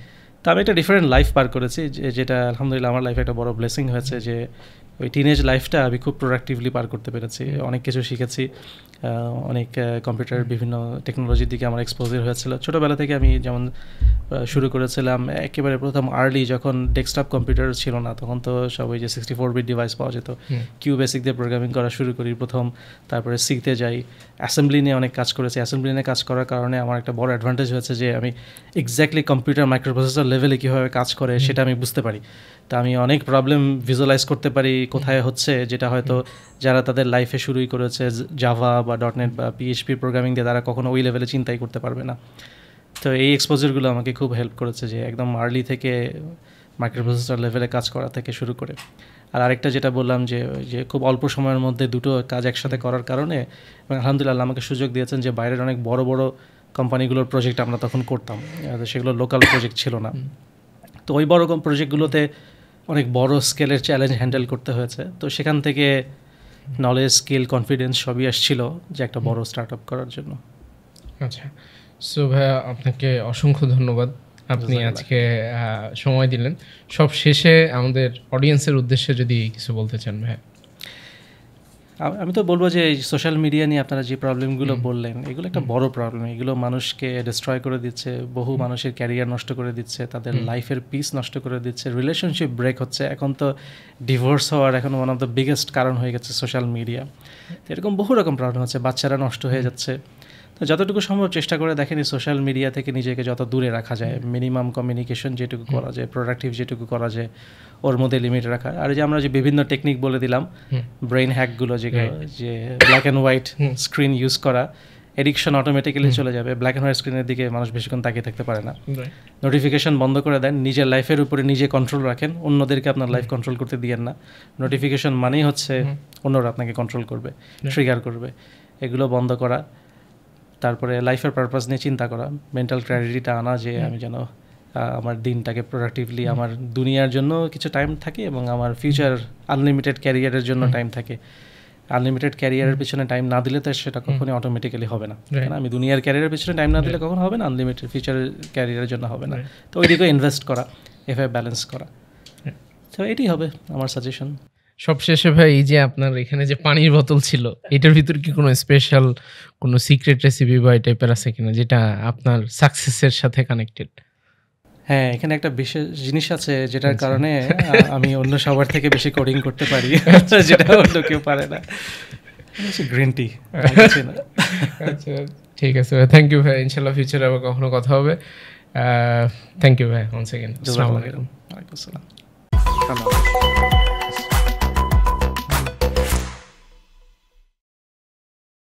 তো আমি একটা ডিফারেন্ট লাইফ পার করেছি, যেটা আলহামদুলিল্লাহ আমার লাইফে একটা বড় ব্লেসিং হয়েছে, যে ওই টিনেজ লাইফটা আমি খুব প্রোডাক্টিভলি পার করতে পেরেছি। অনেক কিছু শিখেছি, অনেক কম্পিউটার বিভিন্ন টেকনোলজির দিকে আমার এক্সপোজার হয়েছিল। ছোটোবেলা থেকে আমি যেমন শুরু করেছিলাম একেবারে প্রথম আর্লি, যখন ডেস্কটপ কম্পিউটার ছিল না, তখন তো সব ওই যে 64 বিট ডিভাইস পাওয়া যেত, কিউ বেসিক দিয়ে প্রোগ্রামিং করা শুরু করি প্রথম। তারপরে সিতে যাই, অ্যাসেম্বলি নিয়ে অনেক কাজ করেছি। অ্যাসেম্বলি নিয়ে কাজ করার কারণে আমার একটা বড় অ্যাডভান্টেজ হয়েছে যে আমি এক্স্যাক্টলি কম্পিউটার মাইক্রোপ্রসেসর লেভেলে কীভাবে কাজ করে সেটা আমি বুঝতে পারি। তা আমি অনেক প্রবলেম ভিজুয়ালাইজ করতে পারি কোথায় হচ্ছে, যেটা হয়তো যারা তাদের লাইফে শুরুই করেছে জাভা বা .NET বা PHP প্রোগ্রামিং দিয়ে, তারা কখনো ওই লেভেলে চিন্তাই করতে পারবে না। তো এই এক্সপোজারগুলো আমাকে খুব হেল্প করেছে, যে একদম আর্লি থেকে মাইক্রোপ্রসেসর লেভেলে কাজ করা থেকে শুরু করে। আর আরেকটা যেটা বললাম, যে খুব অল্প সময়ের মধ্যে দুটো কাজ একসাথে করার কারণে, এবং আলহামদুলিল্লাহ আমাকে সুযোগ দিয়েছেন যে বাইরের অনেক বড় বড় কোম্পানিগুলোর প্রজেক্ট আমরা তখন করতাম, সেগুলো লোকাল প্রজেক্ট ছিল না। তো ওই বড় প্রজেক্টগুলোতে অনেক বড় স্কেলের চ্যালেঞ্জ হ্যান্ডেল করতে হয়েছে। তো সেখান থেকে নলেজ, স্কিল, কনফিডেন্স সবই আসছিল যে একটা বড় স্টার্ট আপ করার জন্য। আচ্ছা, সো ভাইয়া আপনাকে অসংখ্য ধন্যবাদ, আপনি আজকে সময় দিলেন। সব শেষে আমাদের অডিয়েন্সের উদ্দেশ্যে যদি কিছু বলতে চান ভাইয়া। আমি তো বলবো যে সোশ্যাল মিডিয়া নিয়ে আপনারা যে প্রবলেমগুলো বললেন, এগুলো একটা বড় প্রবলেম। এগুলো মানুষকে ডিস্ট্রয় করে দিচ্ছে, বহু মানুষের ক্যারিয়ার নষ্ট করে দিচ্ছে, তাদের লাইফের পিস নষ্ট করে দিচ্ছে, রিলেশনশিপ ব্রেক হচ্ছে। এখন তো ডিভোর্স হওয়ার এখন ওয়ান অফ দ্য বিগেস্ট কারণ হয়ে গেছে সোশ্যাল মিডিয়া। এরকম বহু রকম প্রবলেম হচ্ছে, বাচ্চারা নষ্ট হয়ে যাচ্ছে। তো যতটুকু সম্ভব চেষ্টা করে দেখেন সোশ্যাল মিডিয়া থেকে নিজেকে যত দূরে রাখা যায়, মিনিমাম কমিউনিকেশন যেটুকু করা যায়, প্রোডাক্টিভ যেটুকু করা যায় ওর মধ্যে লিমিট রাখা। আর যে আমরা যে বিভিন্ন টেকনিক বলে দিলাম, ব্রেইন হ্যাকগুলো যে black and white screen use করা, এডিকশন অটোমেটিক্যালি চলে যাবে। ব্ল্যাক অ্যান্ড হোয়াইট স্ক্রিনের দিকে মানুষ বেশিক্ষণ তাকিয়ে থাকতে পারে না। নোটিফিকেশন বন্ধ করে দেন, নিজের লাইফের উপরে নিজে কন্ট্রোল রাখেন, অন্যদেরকে আপনার লাইফ কন্ট্রোল করতে দিয়েন না। নোটিফিকেশন মানেই হচ্ছে অন্যরা আপনাকে কন্ট্রোল করবে, ট্রিগার করবে। এগুলো বন্ধ করা, তারপরে লাইফের পারপাস নিয়ে চিন্তা করা, মেন্টাল ক্ল্যারিটিটা আনা যে আমি যেন আমার দিনটাকে প্রোডাক্টিভলি, আমার দুনিয়ার জন্য কিছু টাইম থাকে এবং আমার ফিউচার আনলিমিটেড ক্যারিয়ারের জন্য টাইম থাকে। আনলিমিটেড ক্যারিয়ারের পিছনে টাইম না দিলে তো সেটা কখনোই অটোমেটিক্যালি হবে না। আমি দুনিয়ার ক্যারিয়ারের পিছনে টাইম না দিলে কখনো হবে না, আনলিমিটেড ফিউচারের ক্যারিয়ারের জন্য হবে না। তো ওইদিকে ইনভেস্ট করা, এভাবে ব্যালেন্স করা, তো এটাই হবে আমার সাজেশন। সবশেষে ভাই, এই যে আপনার এখানে যে পানির বোতল ছিল, এটার ভিতর কি কোনো স্পেশাল কোনো সিক্রেট রেসিপি বা এই টাইপের আছে কিনা যেটা আপনার সাকসেসের সাথে কানেক্টেড? হ্যাঁ, এখানে একটা বিশেষ জিনিস আছে যেটার কারণে আমি অন্য সবার থেকে বেশি কোডিং করতে পারি, যেটা অন্য কেউ পারে না। Green tea. আচ্ছা, ঠিক আছে ভাই, থ্যাংক ইউ ভাই। ইনশাল্লাহ ফিউচারে আবার কখনো কথা হবে। থ্যাংক ইউ ভাই, ওয়ান্স এগেইন। আসসালামু আলাইকুম। ওয়ালাইকুম আসসালাম।